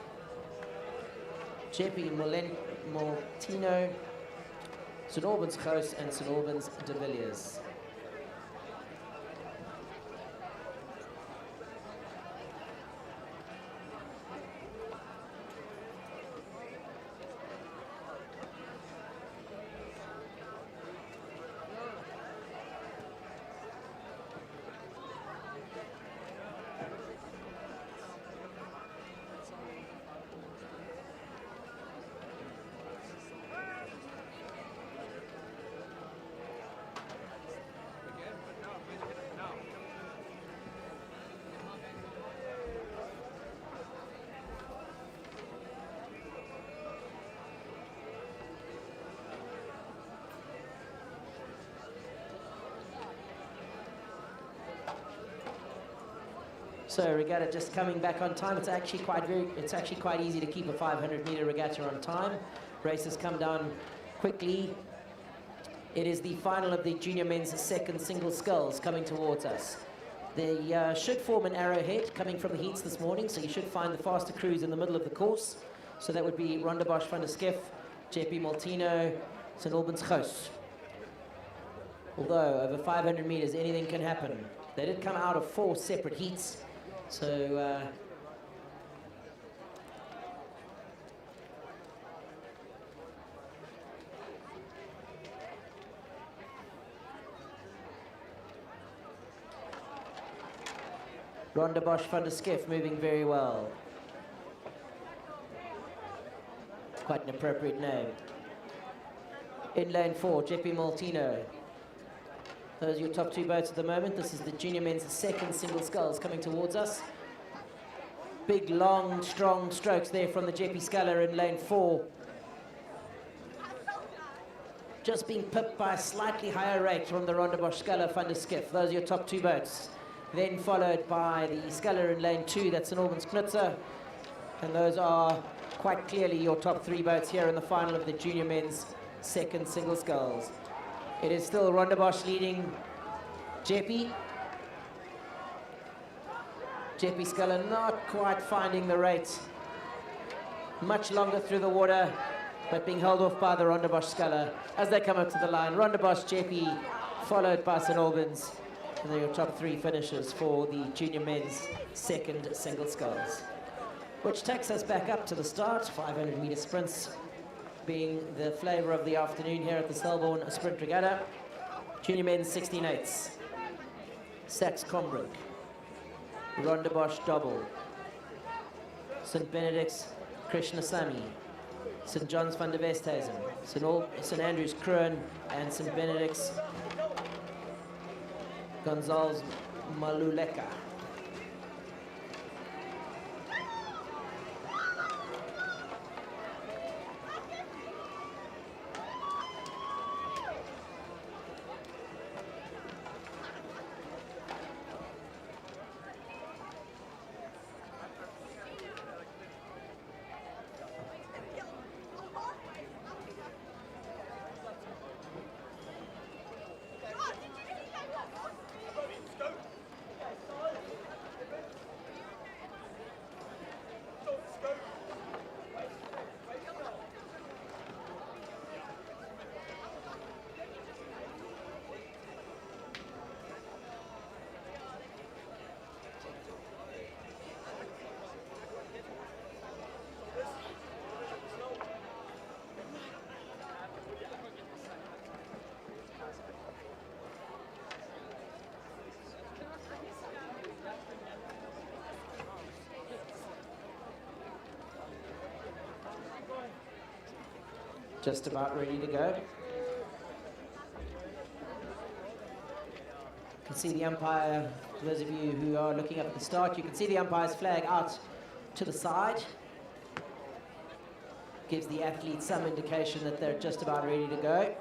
JP Moltino, St. Albans Coast, and St. Albans de Villiers. So Regatta just coming back on time. It's actually quite easy to keep a 500-meter regatta on time. Races come down quickly. It is the final of the junior men's second single sculls coming towards us. They should form an arrowhead coming from the heats this morning, so you should find the faster crews in the middle of the course. So that would be Rondebosch van der Skiff, JP Moltino, St. Albans Coast. Although over 500 meters, anything can happen. They did come out of 4 separate heats. So Rondebosch van der Skiff moving very well. Quite an appropriate name. In lane 4, JP Moltino. Those are your top 2 boats at the moment. This is the junior men's second single sculls coming towards us. Big, long, strong strokes there from the JP Sculler in lane 4. Just being pipped by a slightly higher rate from the Rondebosch Sculler van der Skiff. Those are your top 2 boats. Then followed by the Sculler in lane 2, that's St. Albans Knutzer. And those are quite clearly your top 3 boats here in the final of the junior men's second single sculls. It is still Rondebosch leading JP. JP Sculler not quite finding the rate. Much longer through the water, but being held off by the Rondebosch Sculler as they come up to the line. Rondebosch, JP, followed by St. Albans. And they're your top 3 finishers for the junior men's second single sculls. Which takes us back up to the start, 500-meter sprints being the flavour of the afternoon here at the Selborne Sprint Regatta. Junior men's 16/8. Sax Combrink, Rondebosch Double, St. Benedict's Krishnasamy, St. John's van der Westhuizen, St. Andrew's Kruin, and St. Benedict's Gonzalez Maluleka. just about ready to go. You can see the umpire, for those of you who are looking up at the start, you can see the umpire's flag out to the side. Gives the athlete some indication that they're just about ready to go.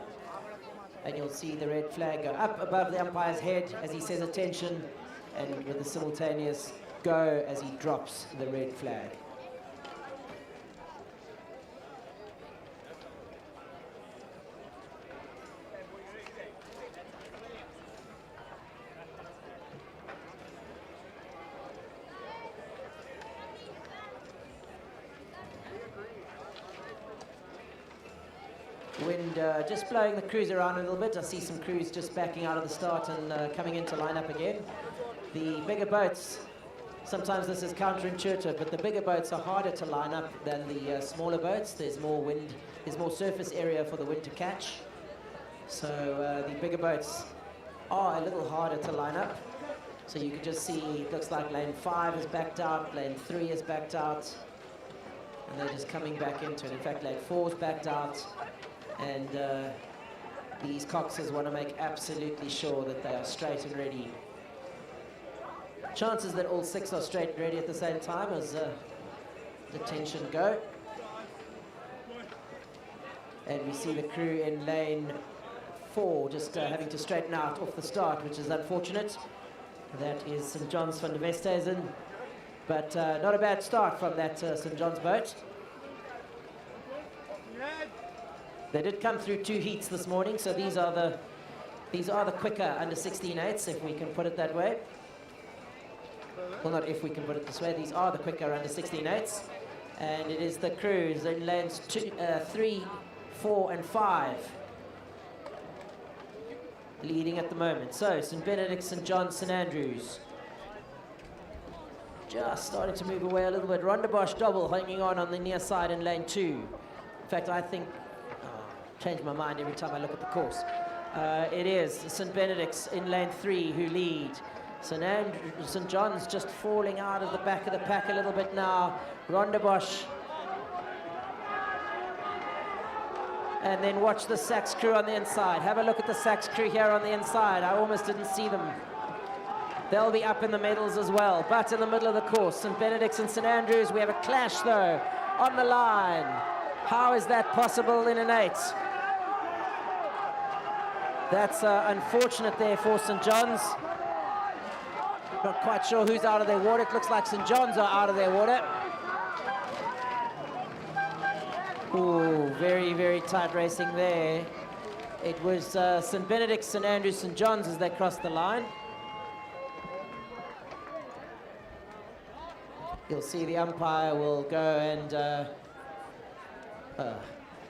And you'll see the red flag go up above the umpire's head as he says attention, and with a simultaneous go as he drops the red flag. Wind just blowing the crews around a little bit. I see some crews just backing out of the start and coming in to line up again. The bigger boats, sometimes this is counterintuitive, but the bigger boats are harder to line up than the smaller boats. There's more wind, there's more surface area for the wind to catch. So the bigger boats are a little harder to line up. So you can just see, it looks like lane 5 is backed out, lane 3 is backed out, and they're just coming back into it. In fact, lane 4 is backed out. And these Coxes want to make absolutely sure that they are straight and ready. Chances that all 6 are straight and ready at the same time as the tension go. And we see the crew in lane 4 just having to straighten out off the start, which is unfortunate. That is St. John's van der Westhuizen. But not a bad start from that St. John's boat. They did come through 2 heats this morning, so these are the quicker under 16/8s, if we can put it that way. Well, not if we can put it this way. These are the quicker under 16/8s, and it is the crews in lanes 3, 4, and 5 leading at the moment. So St. Benedict, St. John's, St. Andrews just starting to move away a little bit. Rondebosch double hanging on the near side in lane 2. In fact, I think change my mind every time I look at the course. It is St. Benedict's in lane 3 who lead. St. John's just falling out of the back of the pack a little bit now. Rondebosch. And then watch the Sachs crew on the inside. Have a look at the Sachs crew here on the inside. I almost didn't see them. They'll be up in the medals as well. But in the middle of the course, St. Benedict's and St. Andrews, we have a clash though on the line. How is that possible in an 8? That's unfortunate there for St. John's. Not quite sure who's out of their water. It looks like St. John's are out of their water. Ooh, very, very tight racing there. It was St. Benedict's, St. Andrews, St. John's as they crossed the line. You'll see the umpire will go and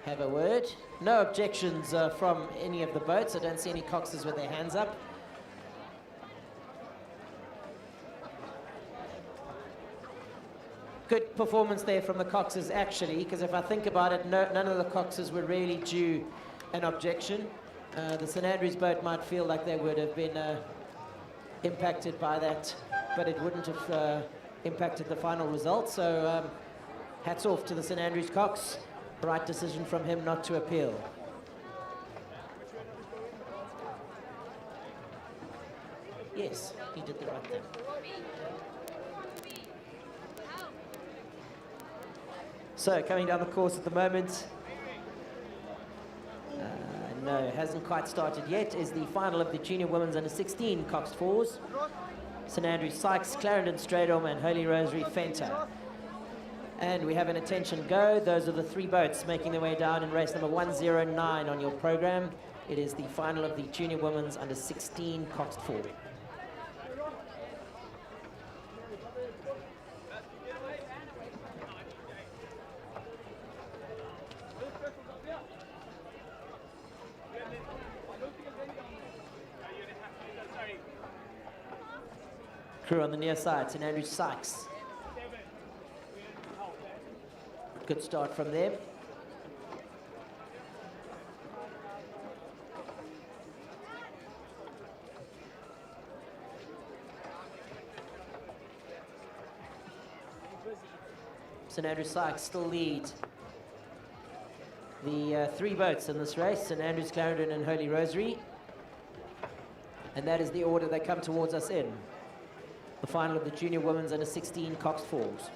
have a word. No objections from any of the boats. I don't see any Coxes with their hands up. Good performance there from the Coxes actually, because if I think about it, none of the Coxes were really due an objection. The St. Andrews boat might feel like they would have been impacted by that, but it wouldn't have impacted the final result. So hats off to the St. Andrews Cox. Right decision from him not to appeal. Yes, he did the right thing. So coming down the course at the moment, no, hasn't quite started yet, is the final of the Junior Women's Under 16 Coxed 4s. St. Andrews Sykes, Clarendon Stradom, and Holy Rosary Fenta. And we have an attention go. Those are the 3 boats making their way down in race number 109 on your program. It is the final of the Junior Women's Under 16 Coxed 4. Crew on the near side, St. Andrews Sykes. Good start from them. St. Andrews Sykes still lead. the three boats in this race, St Andrews, Clarendon and Holy Rosary. And that is the order they come towards us in. The final of the Junior Women's Under 16 Coxed Falls.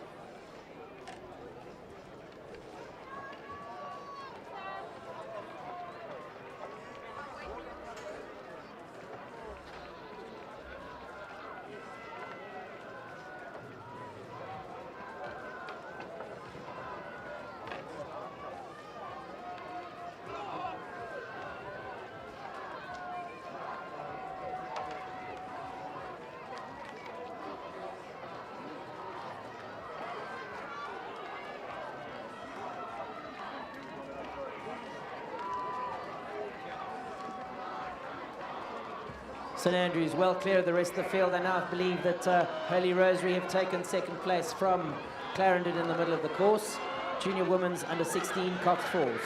St Andrews well clear of the rest of the field. I now believe that Holy Rosary have taken second place from Clarendon in the middle of the course. Junior Women's Under 16 Coxed Falls.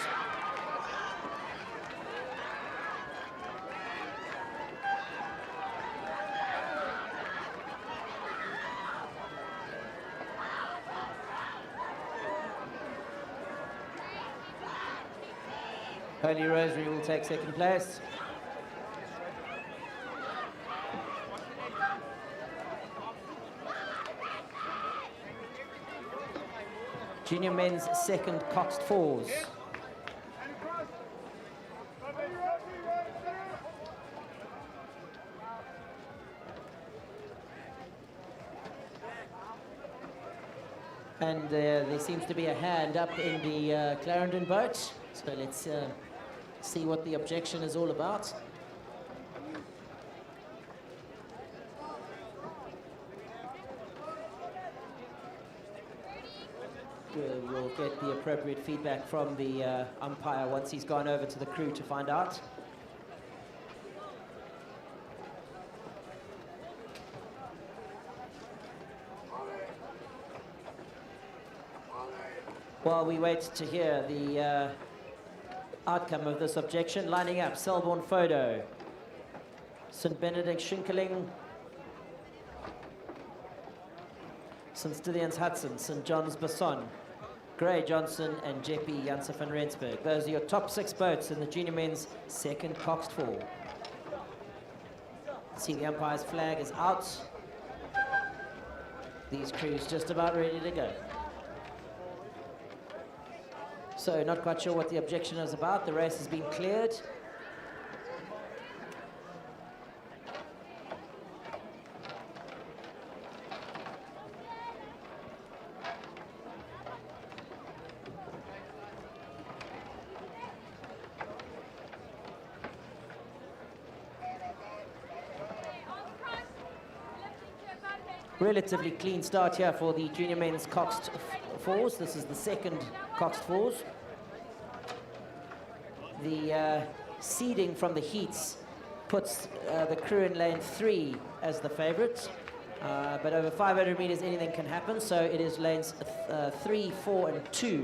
Holy Rosary will take second place. Junior men's second Coxed Falls. And there seems to be a hand up in the Clarendon boat. So let's see what the objection is all about. We'll get the appropriate feedback from the umpire once he's gone over to the crew to find out. While we wait to hear the outcome of this objection, lining up, Selborne Photo, St Benedict Schinkeling, St Stithians Hudson, St John's Basson, Gray Johnson and Jeppy Janssen van Rensburg. Those are your top 6 boats in the junior men's second Coxed Fall. See, the umpire's flag is out. These crews just about ready to go. So not quite sure what the objection is about. The race has been cleared. Relatively clean start here for the junior men's Coxed Falls. This is the second Coxed Falls. The seeding from the heats puts the crew in lane 3 as the favourite. But over 500 metres, anything can happen. So it is lanes 3, 4 and 2,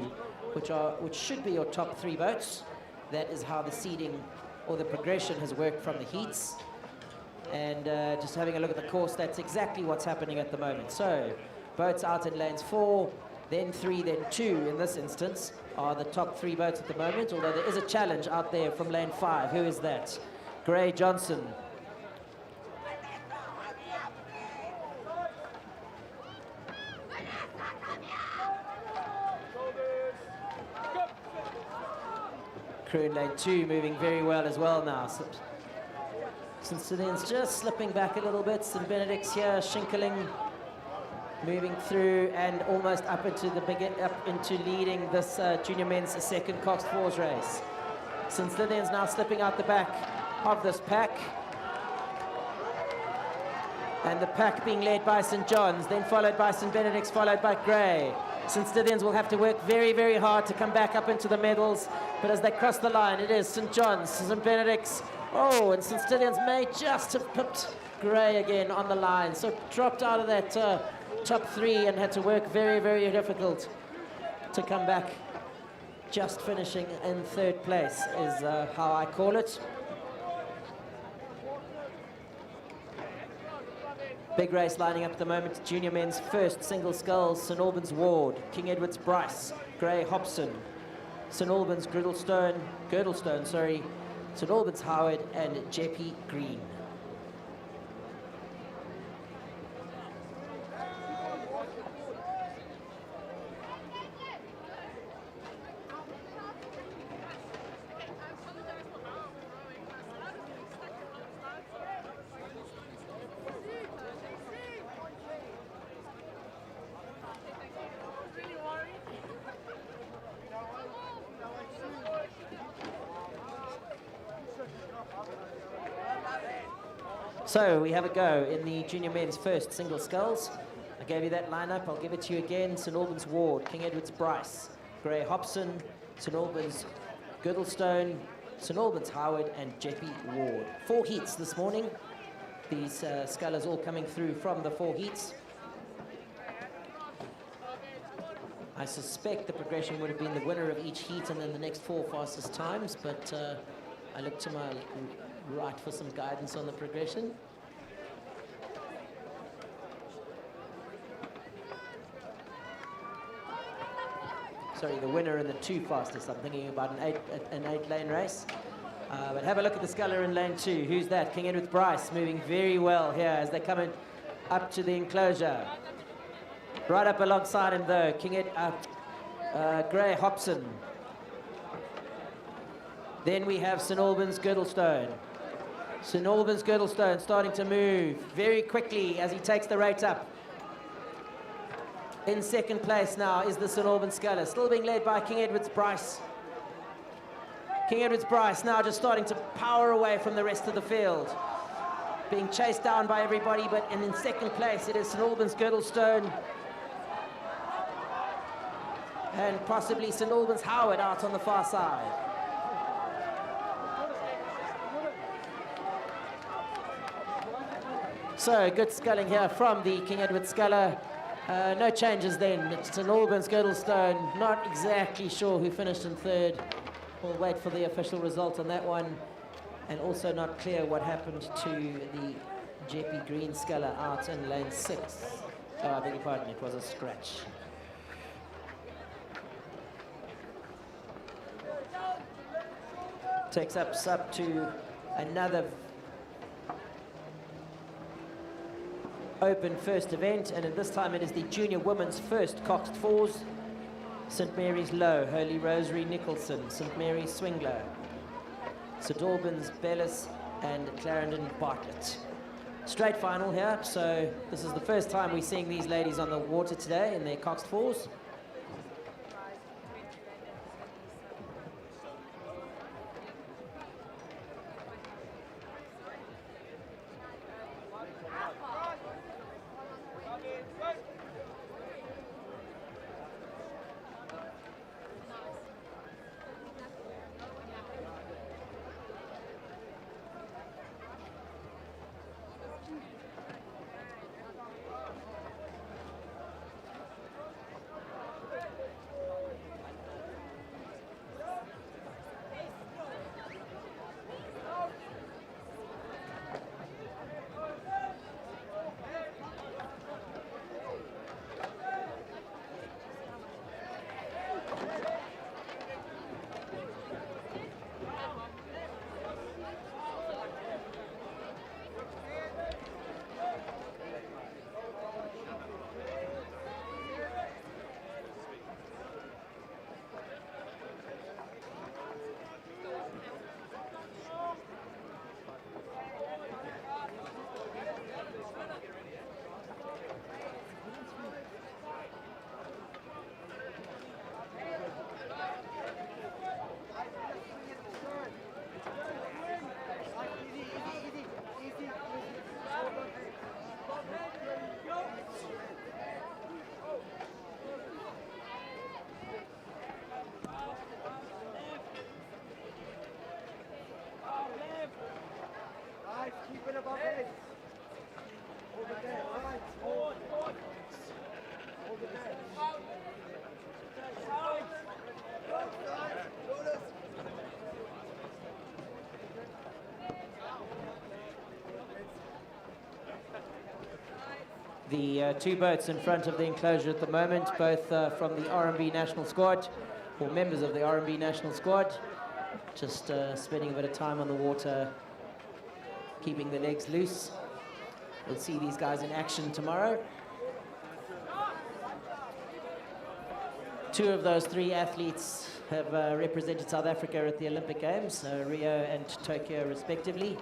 which should be your top 3 boats. That is how the seeding or the progression has worked from the heats. And just having a look at the course, that's exactly what's happening at the moment. So boats out in lanes 4, then 3, then 2 in this instance are the top 3 boats at the moment, although there is a challenge out there from lane 5. Who is that? Gray Johnson. Crew in lane 2 moving very well as well now. St Stithians just slipping back a little bit. St Benedict's here, Schinkeling moving through and almost up into leading this junior men's second Coxed Falls race. St Stithians now slipping out the back of this pack. And the pack being led by St John's, then followed by St Benedict's, followed by Grey. St Stithians will have to work very, very hard to come back up into the medals. But as they cross the line, it is St John's, St Benedict's. Oh, and St Stithians may just have pipped Grey again on the line. So dropped out of that top 3 and had to work very, very difficult to come back. Just finishing in 3rd place is how I call it. Big race lining up at the moment. Junior men's first single sculls, St Albans Ward, King Edward's Bryce, Grey Hobson, St Albans Girdlestone, sorry, St Albans Howard, and Jeppy Green. So we have a go in the junior men's first single sculls. I gave you that lineup, I'll give it to you again. St Albans Ward, King Edward's Bryce, Gray Hobson, St Albans Girdlestone, St Albans Howard, and Jeppy Ward. 4 heats this morning. These scullers all coming through from the 4 heats. I suspect the progression would have been the winner of each heat and then the next 4 fastest times, but I look to my right for some guidance on the progression. Sorry, the winner in the 2 fastest. I'm thinking about an 8-lane race. But have a look at the sculler in lane 2. Who's that? King Edward's Bryce moving very well here as they come in up to the enclosure. Right up alongside him though, Gray Hobson. Then we have St Albans Girdlestone. St Albans Girdlestone starting to move very quickly as he takes the rate up. In second place now is the St Albans sculler, still being led by King Edward's Bryce. King Edward's Bryce now just starting to power away from the rest of the field. Being chased down by everybody, but in second place it is St Albans Girdlestone. And possibly St Albans Howard out on the far side. So good sculling here from the King Edward sculler. No changes then. It's St Albans Girdlestone. Not exactly sure who finished in 3rd. We'll wait for the official result on that one. And also not clear what happened to the Jeppy Green sculler out in lane 6. Oh, I beg your pardon, it was a scratch. Takes us up to another open first event, and at this time it is the junior women's first Coxed 4s. St Mary's Low, Holy Rosary Nicholson, St Mary's Swinglow, St Albans Bellis, and Clarendon Bartlett. Straight final here, so this is the first time we're seeing these ladies on the water today in their Coxed 4s. The 2 boats in front of the enclosure at the moment, both from the R&B national squad. or members of the R&B national squad, just spending a bit of time on the water, keeping the legs loose. We'll see these guys in action tomorrow. 2 of those 3 athletes have represented South Africa at the Olympic Games, Rio and Tokyo respectively.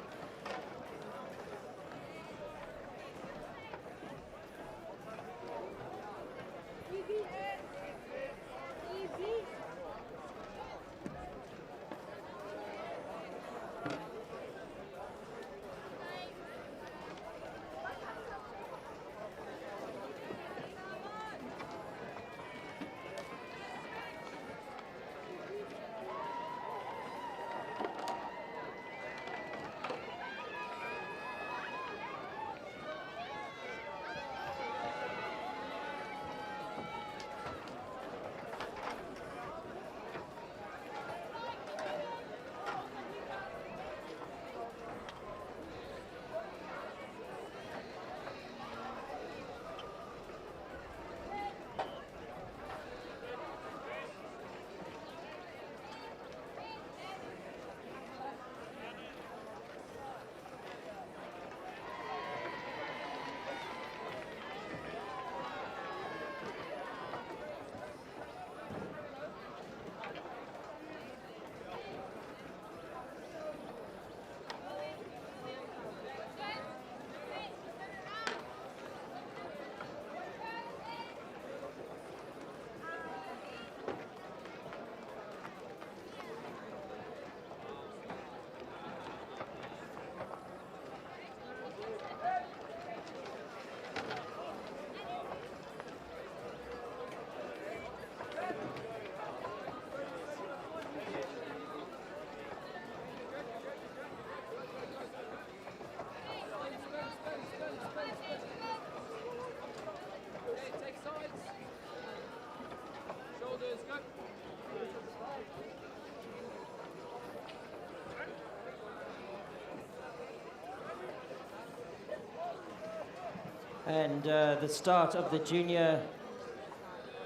And the start of the junior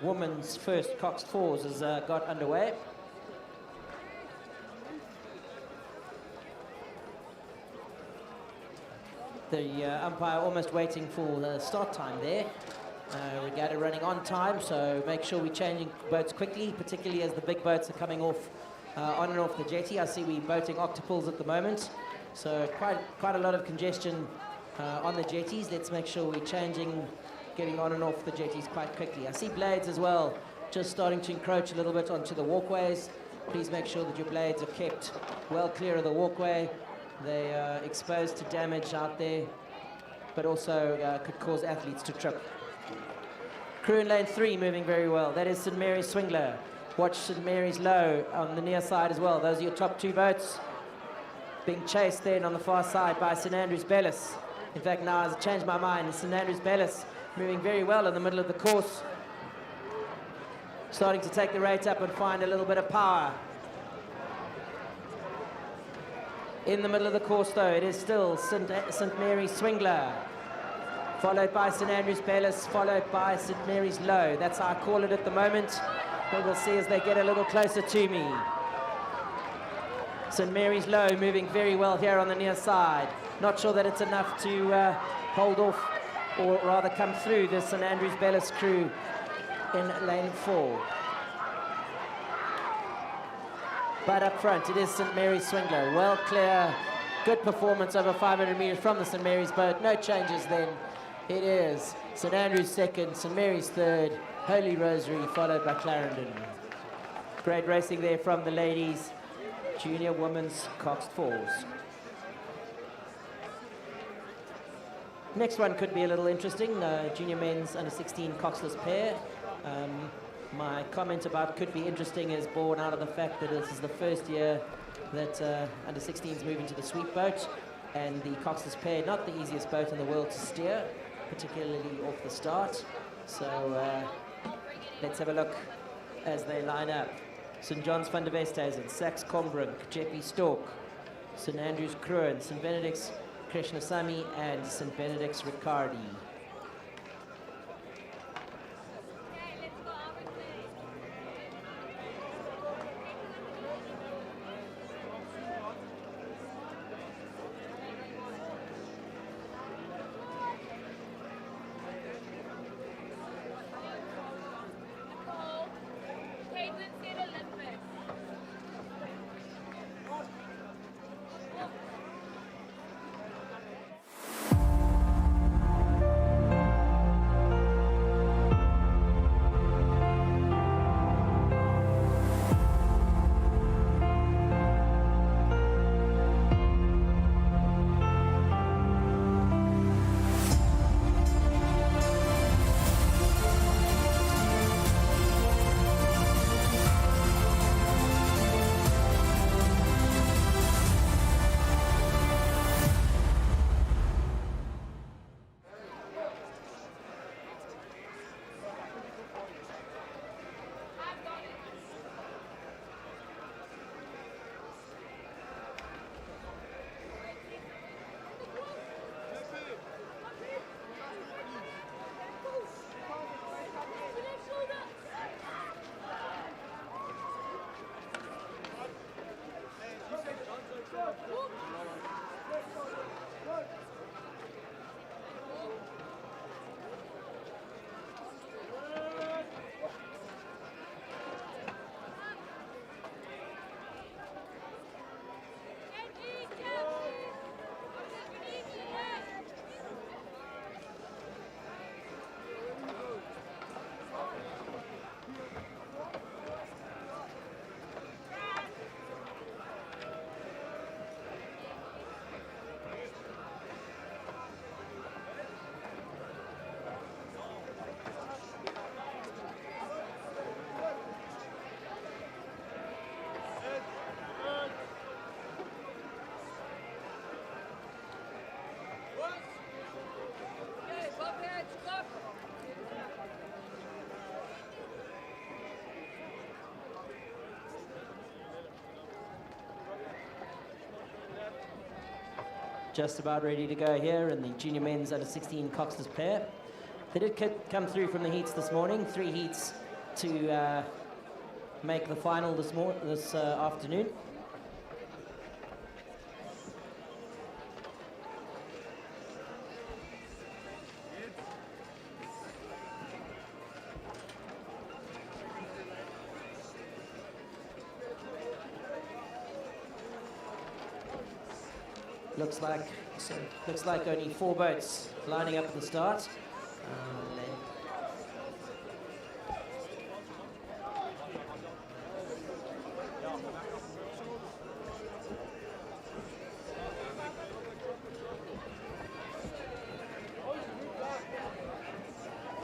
women's first Coxed fours has got underway. The umpire almost waiting for the start time there. Regatta running on time, so make sure we're changing boats quickly, particularly as the big boats are coming off on and off the jetty. I see we're boating Octopus at the moment, so quite a lot of congestion on the jetties. Let's make sure we're changing, getting on and off the jetties quite quickly. I see blades as well, just starting to encroach a little bit onto the walkways. Please make sure that your blades are kept well clear of the walkway. They are exposed to damage out there, but also could cause athletes to trip. Crew in lane 3 moving very well. That is St. Mary's Swingler. Watch St. Mary's Low on the near side as well. Those are your top 2 boats. Being chased then on the far side by St. Andrews Bellis. In fact, now I've changed my mind. St. Andrews Bellis moving very well in the middle of the course. Starting to take the rate up and find a little bit of power. In the middle of the course, though, it is still St. Mary's Swingler, followed by St. Andrews Bellis, followed by St. Mary's Low. That's how I call it at the moment, but we'll see as they get a little closer to me. St. Mary's Low moving very well here on the near side. Not sure that it's enough to hold off, or rather come through the St. Andrews Bellis crew in lane 4. But up front, it is St. Mary's Swingler. Well clear, good performance over 500 meters from the St. Mary's boat. No changes then. It is St. Andrews second, St. Mary's third, Holy Rosary followed by Clarendon. Great racing there from the ladies. Junior women's Coxed fours. Next one could be a little interesting. Junior men's under 16 Coxless pair. My comment about could be interesting is born out of the fact that this is the first year that under 16s move into the sweep boat, and the Coxless pair, not the easiest boat in the world to steer, particularly off the start. So let's have a look as they line up. St. John's van der Westhuizen, Sachs Combrink, Jeppy Stork, St. Andrews Kruin, St. Benedict's Krishnasamy, and St. Benedict's Riccardi. just about ready to go here in the junior men's under 16 Coxless pair. They did come through from the heats this morning, 3 heats to make the final this afternoon. Looks like only 4 boats lining up at the start.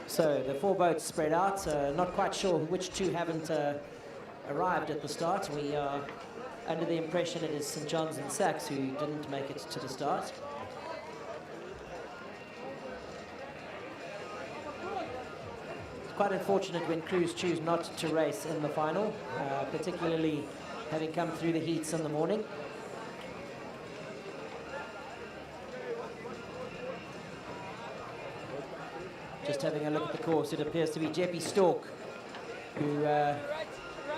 So the 4 boats spread out. Not quite sure which 2 haven't arrived at the start. We are under the impression it is St. John's and Sachs who didn't make it to the start. It's quite unfortunate when crews choose not to race in the final, particularly having come through the heats in the morning. Just having a look at the course, it appears to be Jeppy Stork, who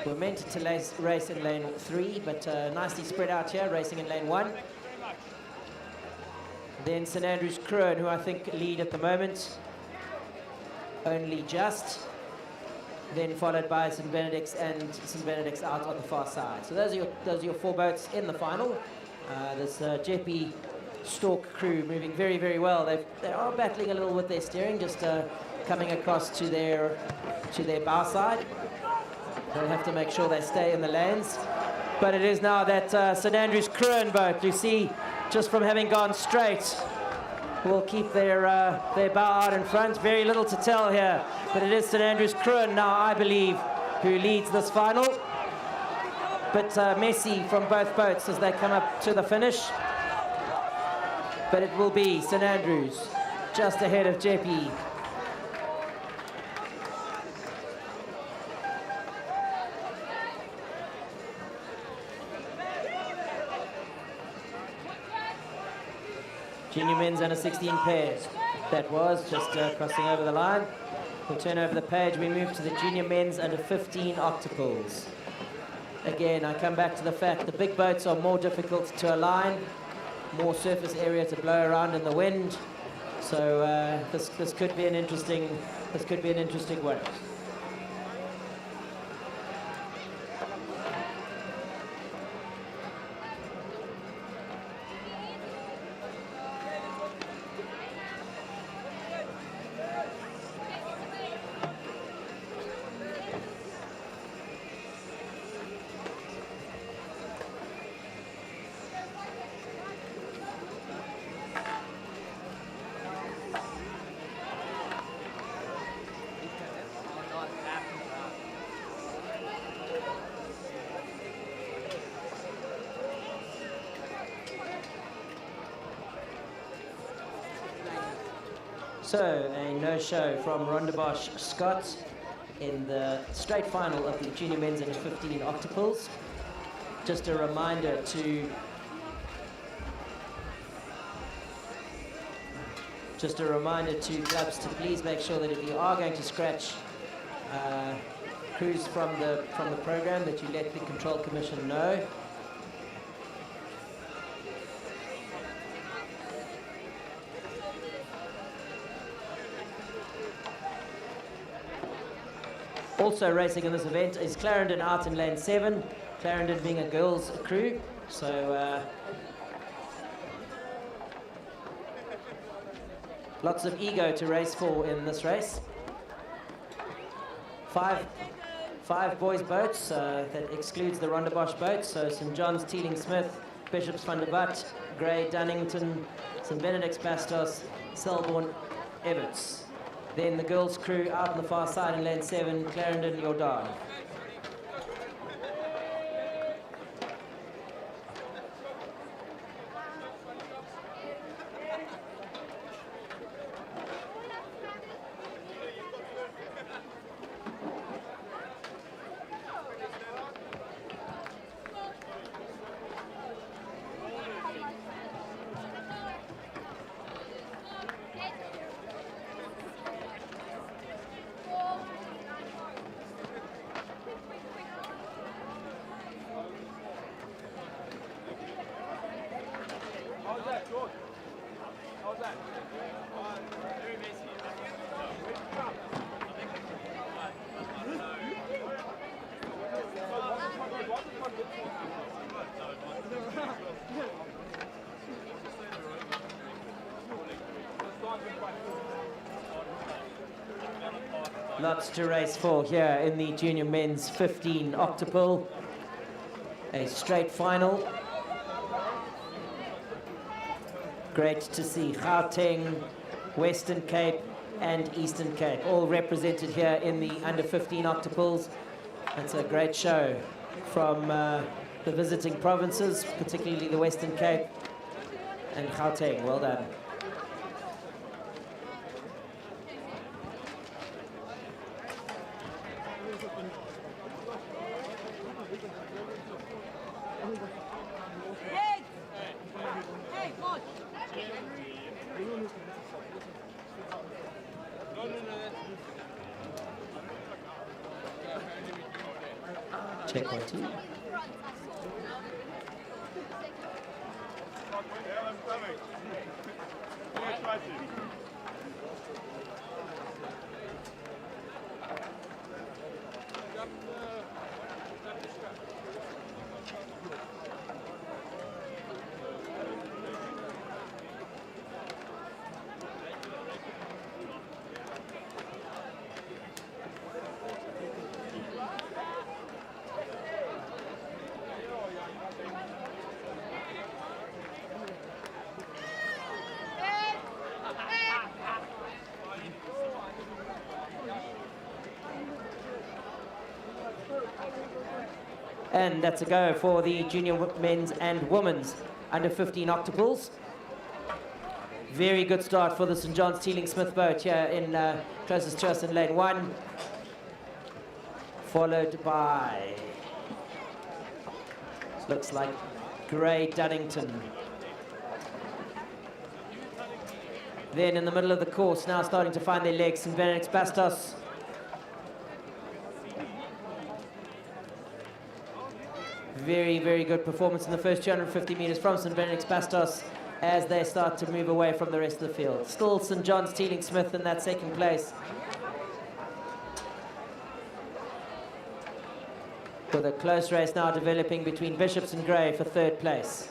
were meant to race in lane 3, but nicely spread out here, racing in lane 1. Then St. Andrew's Kruin, who I think lead at the moment, only just. Then followed by St. Benedict's, and St. Benedict's out on the far side. So those are your 4 boats in the final. This Jeppy Stork crew moving very, very well. They are battling a little with their steering, just coming across to their bow side. They'll have to make sure they stay in the lanes. But it is now that St. Andrew's Kruin boat, you see, just from having gone straight, will keep their bow out in front. Very little to tell here, but it is St. Andrew's Kruin now, I believe, who leads this final. But messy from both boats as they come up to the finish. But it will be St. Andrews just ahead of Jeppy. Junior men's under 16 pairs. That was just crossing over the line. We'll turn over the page. We move to the junior men's under 15 octopus. Again, I come back to the fact the big boats are more difficult to align, more surface area to blow around in the wind. So this could be an interesting one. So, a no-show from Rondebosch Scott in the straight final of the junior men's under 15 octopus. Just a reminder to clubs to please make sure that if you are going to scratch crews from the program, that you let the Control Commission know. Also racing in this event is Clarendon out in lane 7, Clarendon being a girls' crew. So lots of ego to race for in this race. Five boys' boats, that excludes the Rondebosch boats. So St. John's, Teeling Smith, Bishops van der Vat, Grey, Dunnington, St. Benedict's Bastos, Selborne, Everts. Then the girls' crew out on the far side in lane 7, Clarendon, Jordan. Lots to race for here in the junior men's 15 octuple. A straight final. Great to see Gauteng, Western Cape and Eastern Cape all represented here in the under 15 octuples. It's a great show from the visiting provinces, particularly the Western Cape and Gauteng. Well done. Check 1, 2. And that's a go for the junior men's and women's under 15 octuples. Very good start for the St. John's Teeling Smith boat here in closest to us in lane 1. Followed by, looks like Grey Dunnington. Then in the middle of the course, now starting to find their legs, St. Benedict's Bastos. Very, very good performance in the first 250 meters from St. Benedict's Bastos as they start to move away from the rest of the field. Still St. John's Teeling Smith in that second place, with a close race now developing between Bishops and Grey for third place.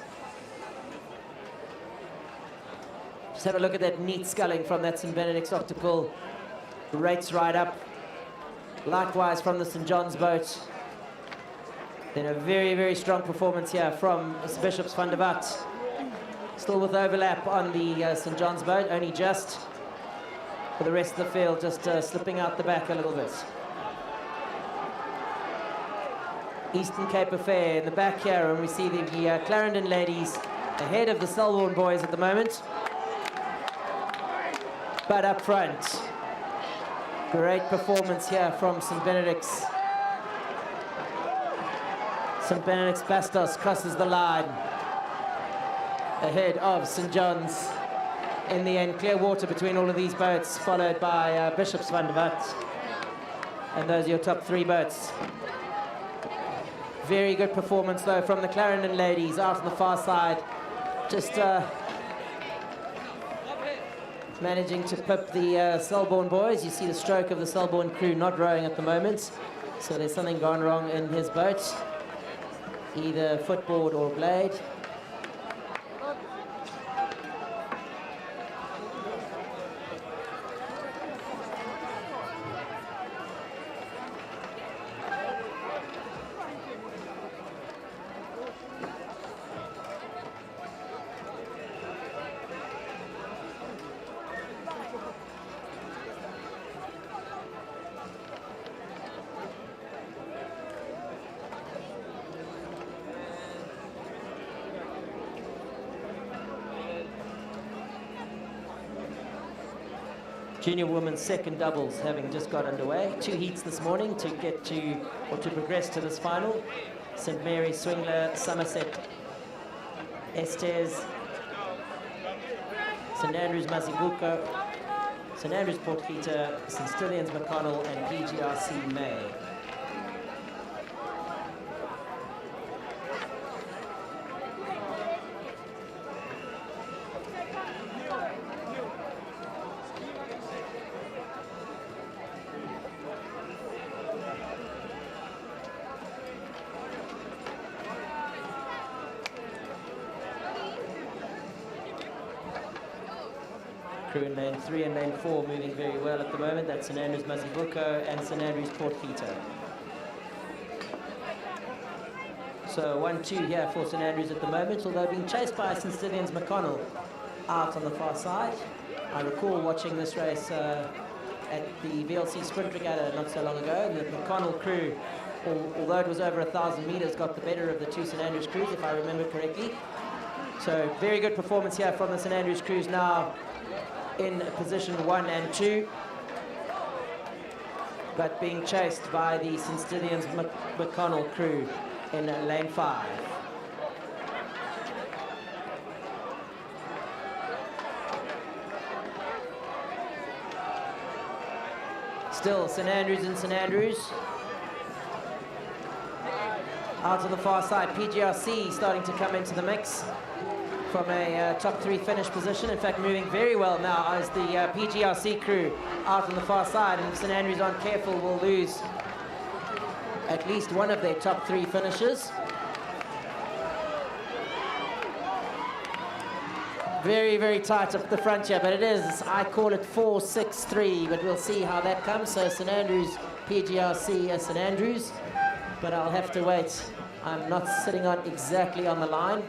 Just have a look at that neat sculling from that St. Benedict's octuple. Rates right up. Likewise from the St. John's boat. Then a very, very strong performance here from Bishops van der Walt. Still with overlap on the St. John's boat, only just. For the rest of the field, just slipping out the back a little bit. Eastern Cape Affair in the back here, and we see the Clarendon ladies ahead of the Selborne boys at the moment. But up front, great performance here from St. Benedict's. St. Benedict's Bastos crosses the line ahead of St. John's. In the end, clear water between all of these boats, followed by Bishops van der Walt. And those are your top 3 boats. Very good performance, though, from the Clarendon ladies out on the far side. Just managing to pip the Selborne boys. You see the stroke of the Selborne crew not rowing at the moment. So there's something gone wrong in his boat, either footboard or blade. Junior women's second doubles having just got underway. 2 heats this morning to get to, or to progress to this final. St. Mary's Swingler, Somerset Estes, St. Andrews Mazibuko, St. Andrews Port Peter, St. Stilians McConnell, and PGRC May. Crew in lane 3 and lane 4 moving very well at the moment. That's St Andrews Mazibuko and St Andrews Port Peter. So 1-2 here for St Andrews at the moment, although being chased by St Stithians McConnell out on the far side. I recall watching this race at the VLC Sprint Regatta not so long ago, and the McConnell crew, although it was over 1,000 metres, got the better of the two St Andrews crews, if I remember correctly. So very good performance here from the St Andrews crews, now in position 1 and 2, but being chased by the St Stithians McConnell crew in lane 5. Still St Andrews and St Andrews. Out on the far side, PGRC starting to come into the mix from a top 3 finish position. In fact, moving very well now as the PGRC crew out on the far side, and if St Andrews aren't careful, will lose at least one of their top 3 finishers. Very, very tight up the front here, but it is, I call it 4-6-3, but we'll see how that comes. So St Andrews, PGRC as St Andrews, but I'll have to wait. I'm not sitting on exactly on the line.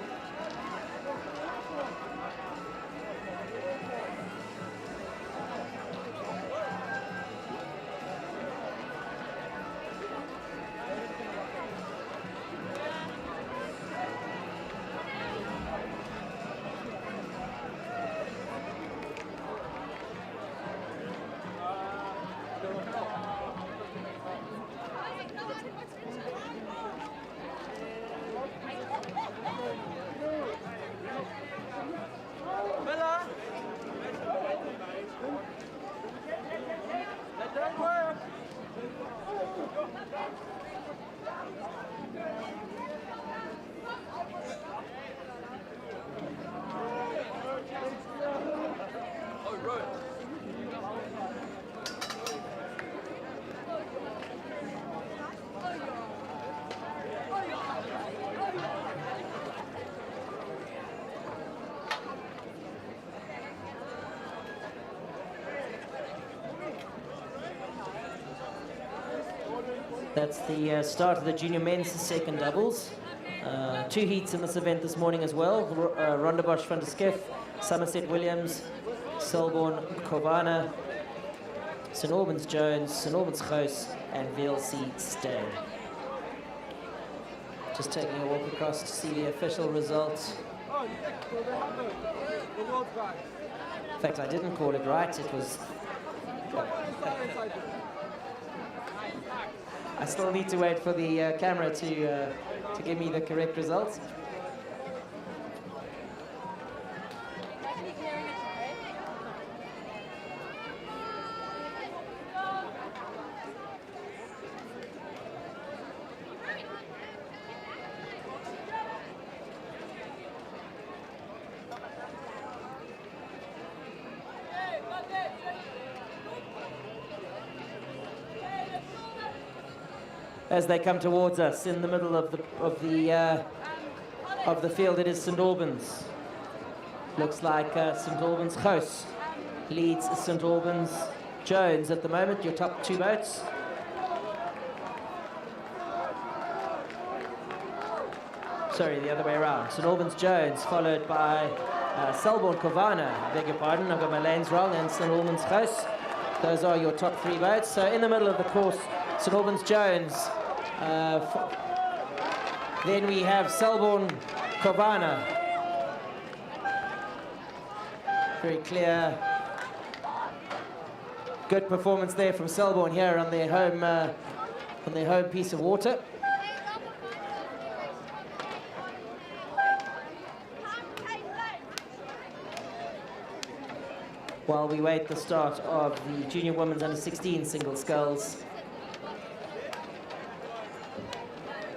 That's the start of the junior men's second doubles. 2 heats in this event this morning as well. Rondebosch van der Skef, Somerset Williams, Selborne Kovana, St Albans Jones, St Albans Gous, and VLC Stay. Just taking a walk across to see the official results. In fact, I didn't call it right. It was... I still need to wait for the camera to give me the correct results. As they come towards us in the middle of the field, it is St Albans. Looks like St Albans Gous leads St Albans Jones at the moment. Your top 2 boats. Sorry, the other way around. St Albans Jones followed by Selborne Kovana. Beg your pardon, I've got my lanes wrong. And St Albans Gous. Those are your top 3 boats. So in the middle of the course, St Albans Jones. Then we have Selborne Kovana. Very clear. Good performance there from Selborne here on their home piece of water. While we wait the start of the junior women's under-16 single sculls.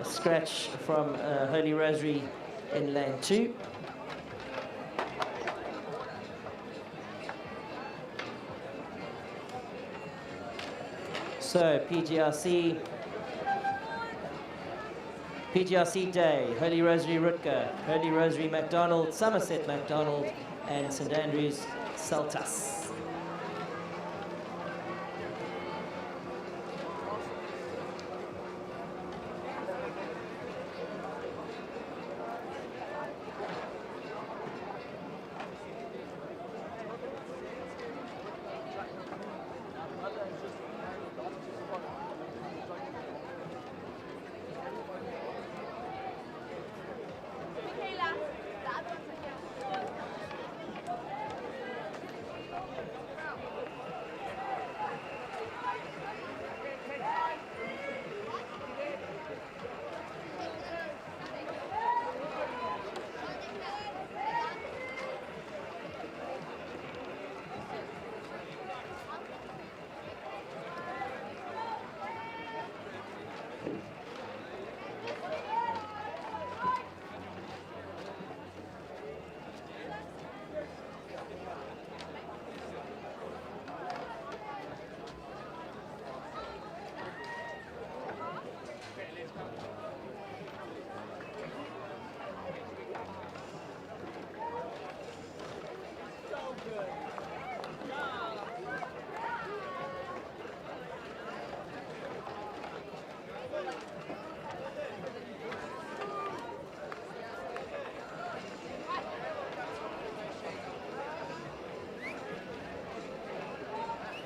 Scratch from Holy Rosary in lane 2. So PGRC Day, Holy Rosary Rutger, Holy Rosary MacDonald, Somerset MacDonald, and St Andrews Saltas.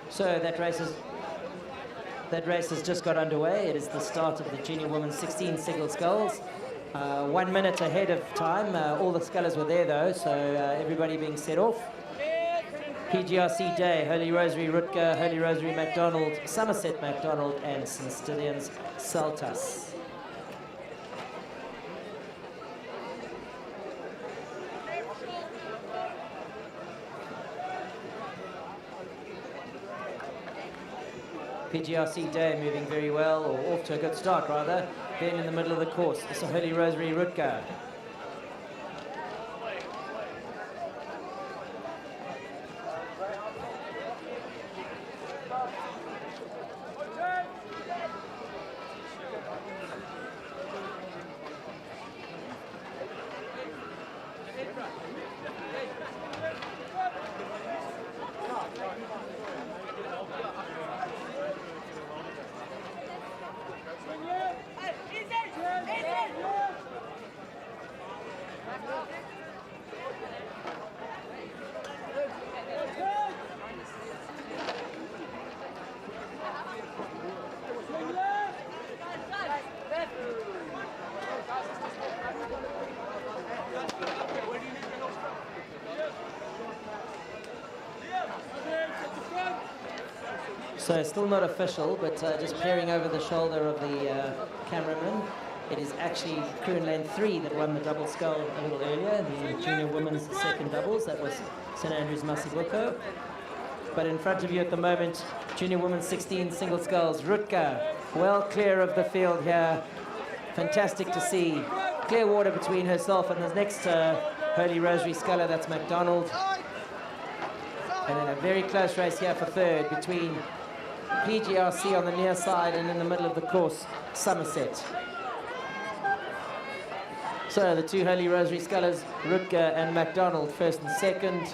So that race has just got underway. It is the start of the junior women's 16 single sculls. 1 minute ahead of time. All the scullers were there though, so everybody being set off. PGRC Day, Holy Rosary Rutger, Holy Rosary MacDonald, Somerset MacDonald, and St. Stithians Saltas. PGRC Day moving very well, or off to a good start rather. Then in the middle of the course, it's a Holy Rosary Rutger. So still not official, but just peering over the shoulder of the cameraman. It is actually crew in lane 3 that won the double scull a little earlier, the junior women's second doubles. That was St. Andrews Masibuko. But in front of you at the moment, junior women's 16 single sculls. Rutger, well clear of the field here. Fantastic to see. Clear water between herself and the next Holy Rosary sculler, that's MacDonald. And then a very close race here for third between PGRC on the near side and in the middle of the course, Somerset. So the two Holy Rosary scullers, Rutger and MacDonald, first and second.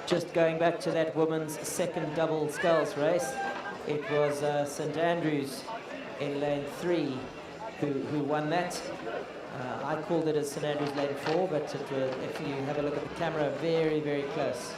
Just going back to that women's second double sculls race, it was St. Andrews in lane 3 who won that. I called it as St. Andrews lane 4, but if you have a look at the camera, very, very close.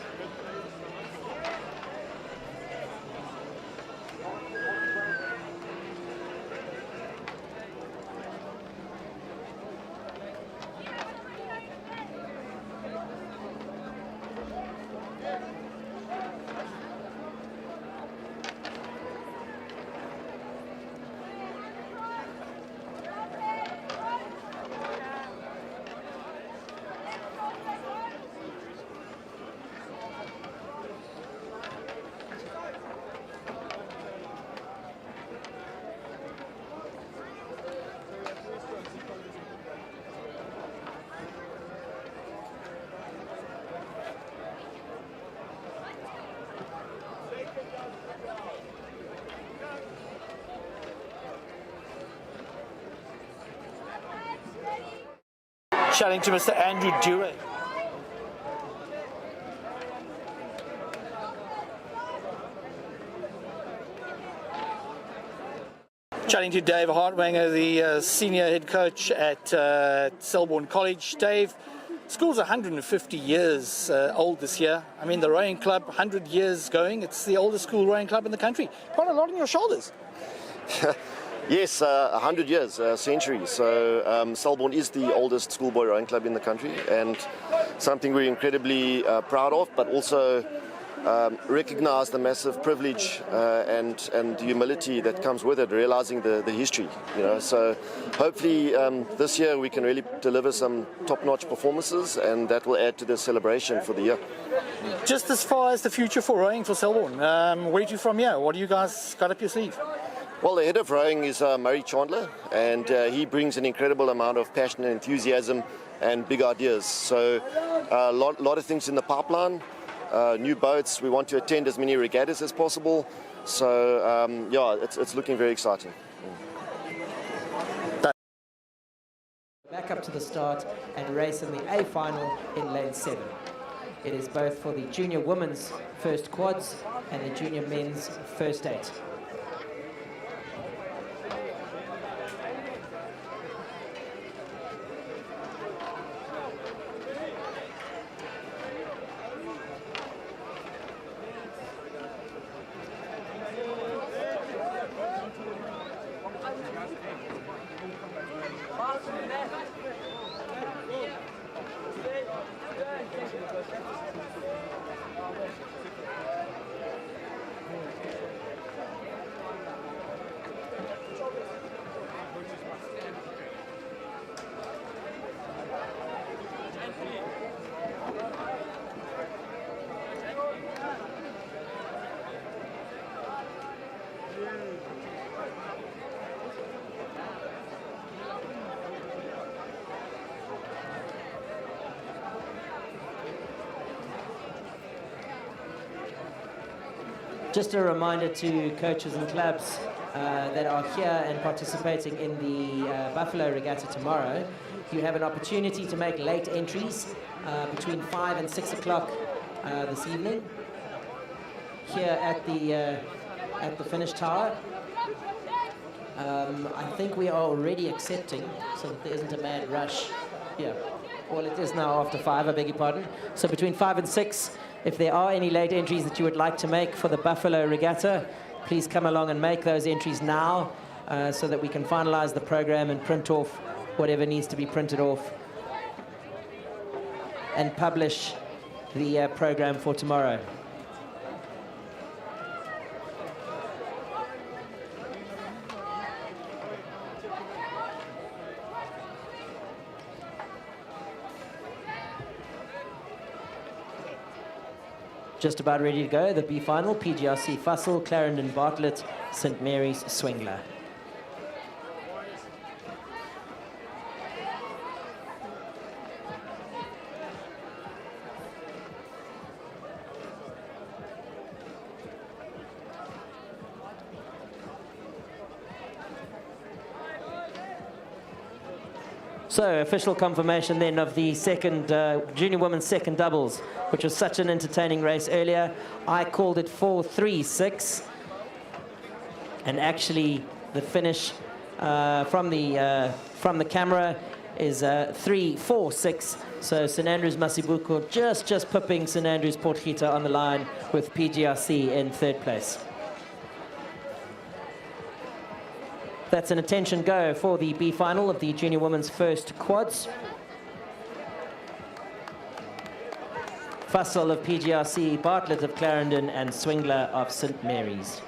Chatting to Mr. Andrew Dewey. Chatting to Dave Hartwanger, the senior head coach at Selborne College. Dave, school's 150 years old this year. I mean, the rowing club, 100 years going. It's the oldest school rowing club in the country. Quite a lot on your shoulders. Yes, 100 years, a century. So Selborne is the oldest schoolboy rowing club in the country, and something we're incredibly proud of, but also recognize the massive privilege and humility that comes with it, realizing the history. So hopefully this year we can really deliver some top-notch performances, and that will add to the celebration for the year. Just as far as the future for rowing for Selborne, where to from here? What do you guys got up your sleeve? Well, the head of rowing is Murray Chandler, and he brings an incredible amount of passion and enthusiasm and big ideas. So a lot of things in the pipeline, new boats. We want to attend as many regattas as possible. So yeah, it's looking very exciting. Back up to the start and race in the A final in lane 7. It is both for the junior women's first quads and the junior men's first 8. Just a reminder to coaches and clubs that are here and participating in the Buffalo Regatta tomorrow, you have an opportunity to make late entries between 5 and 6 o'clock this evening here at the finish tower. I think we are already accepting, so that there isn't a mad rush. Yeah, well, it is now after 5, I beg your pardon. So between 5 and 6, if there are any late entries that you would like to make for the Buffalo Regatta, please come along and make those entries now so that we can finalize the program and print off whatever needs to be printed off and publish the program for tomorrow. Just about ready to go, the B final, PGRC Fussell, Clarendon Bartlett, St Mary's Swingler. So, official confirmation then of the second junior women's second doubles, which was such an entertaining race earlier. I called it 4-3-6, and actually the finish from the camera is 3-4-6. So St Andrews Masibuko just pipping St Andrews Port Gita on the line with PGRC in third place. That's an attention go for the B final of the junior women's first quads. Fussell of PGRC, Bartlett of Clarendon, and Swingler of St Mary's.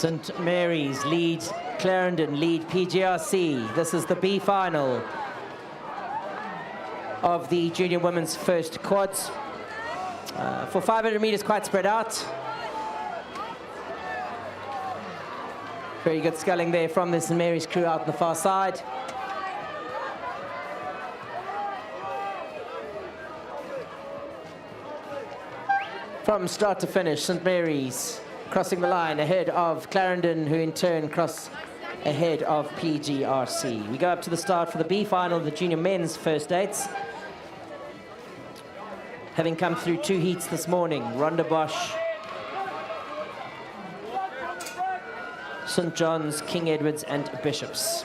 St. Mary's lead Clarendon, lead PGRC. This is the B final of the junior women's first quads. For 500 meters, quite spread out. Very good sculling there from the St. Mary's crew out on the far side. From start to finish, St. Mary's crossing the line ahead of Clarendon, who in turn cross ahead of PGRC. We go up to the start for the B final of the junior men's first eights. Having come through 2 heats this morning, Rondebosch, St. John's, King Edwards and Bishops.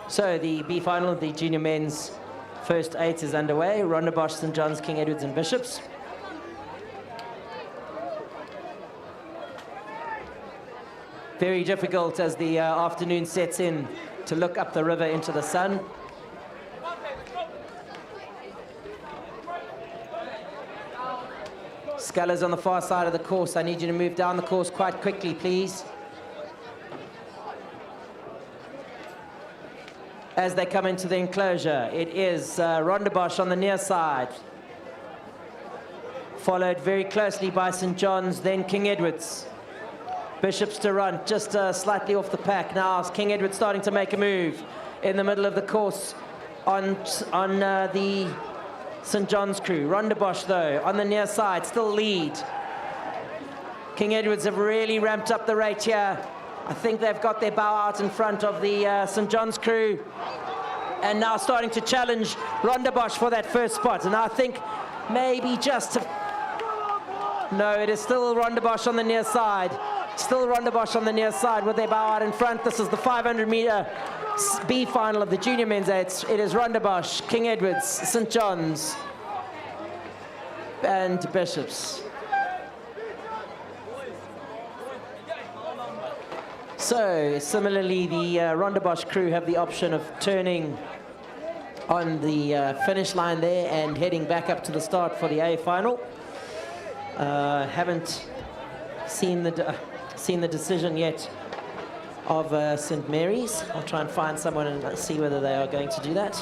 So the B final of the junior men's first 8 is underway. Rondebosch, St. John's, King Edwards and Bishops. Very difficult as the afternoon sets in to look up the river into the sun. Scullers on the far side of the course. I need you to move down the course quite quickly, please. As they come into the enclosure, it is Rondebosch on the near side, followed very closely by St. John's, then King Edwards. Bishops to run, just slightly off the pack now. King Edwards starting to make a move in the middle of the course on the St. John's crew. Rondebosch, though, on the near side, still lead. King Edwards have really ramped up the rate here. I think they've got their bow out in front of the St. John's crew, and now starting to challenge Rondebosch for that first spot. And I think maybe just to... No, it is still Rondebosch on the near side. Still Rondebosch on the near side with their bow out in front. This is the 500-meter B final of the junior men's eights. It is Rondebosch, King Edwards, St. John's, and Bishops. So, similarly, the Rondebosch crew have the option of turning on the finish line there and heading back up to the start for the A final. Haven't seen the decision yet of St. Mary's. I'll try and find someone and see whether they are going to do that.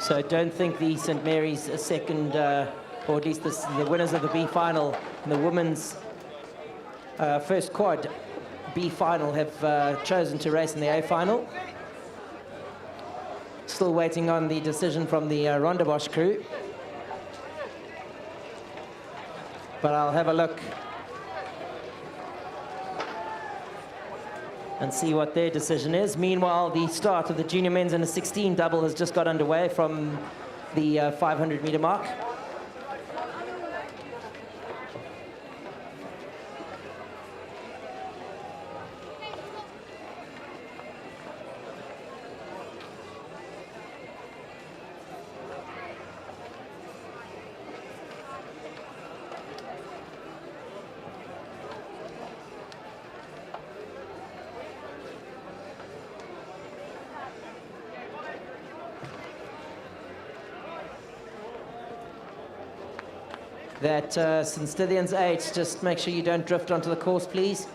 So I don't think the St. Mary's second, or at least the winners of the B final in the women's first quad B final have chosen to race in the A final. Still waiting on the decision from the Rondebosch crew. But I'll have a look and see what their decision is. Meanwhile, the start of the junior men's and the 16 double has just got underway from the 500-meter mark. That St. Stithians 8, just make sure you don't drift onto the course, please.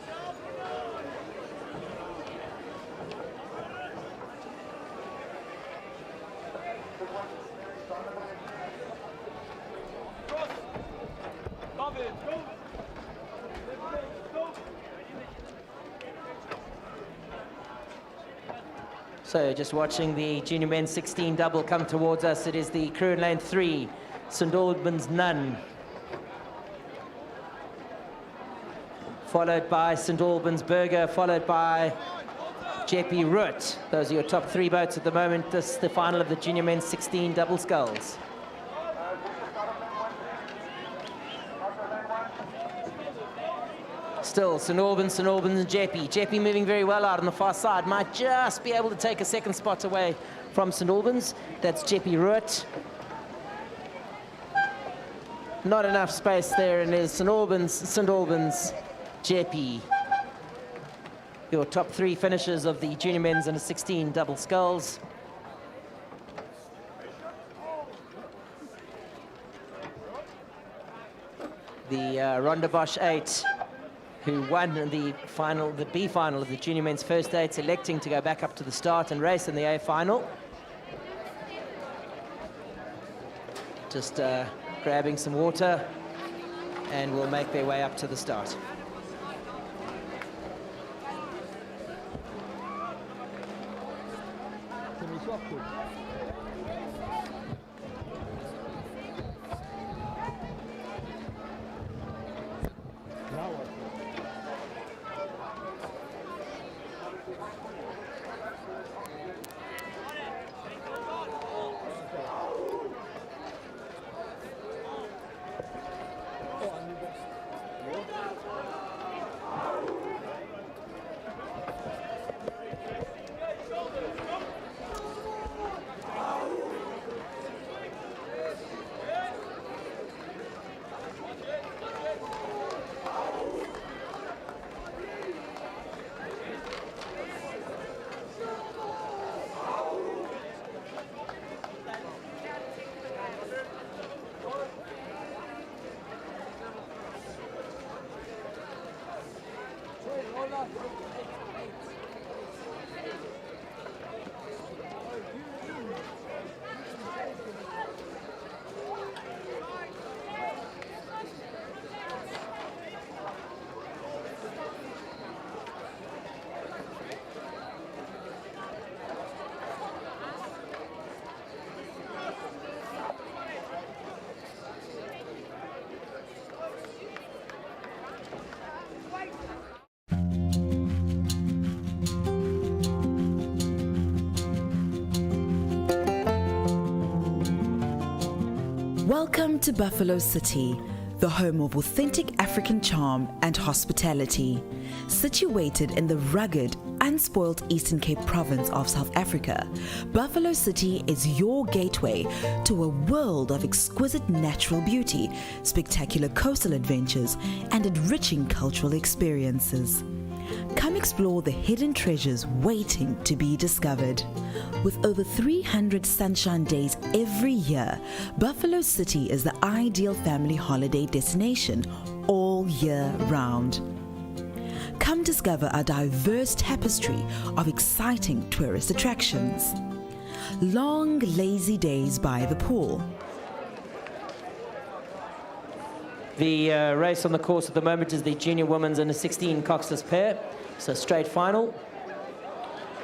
So just watching the junior men's 16 double come towards us. It is the crew in lane 3, St. Albans Nunn, followed by St. Albans Berger, followed by Jeppy Root. Those are your top 3 boats at the moment. This is the final of the junior men's 16 double sculls. Still, St. Albans and Jeppy. Jeppy moving very well out on the far side. Might just be able to take a second spot away from St. Albans. That's Jeppy Root. Not enough space there, and there's St. Albans, Jeppy. Your top 3 finishers of the junior men's and the 16 double sculls. The Rondebosch 8, who won the final, the B final of the junior men's first 8, electing to go back up to the start and race in the A final. Just grabbing some water, and will make their way up to the start. Welcome to Buffalo City, the home of authentic African charm and hospitality. Situated in the rugged, unspoiled Eastern Cape province of South Africa, Buffalo City is your gateway to a world of exquisite natural beauty, spectacular coastal adventures, and enriching cultural experiences. Come explore the hidden treasures waiting to be discovered. With over 300 sunshine days every year, Buffalo City is the ideal family holiday destination all year round. Come discover our diverse tapestry of exciting tourist attractions. long, lazy days by the pool. The race on the course at the moment is the junior women's under 16 Coxless pair. So straight final.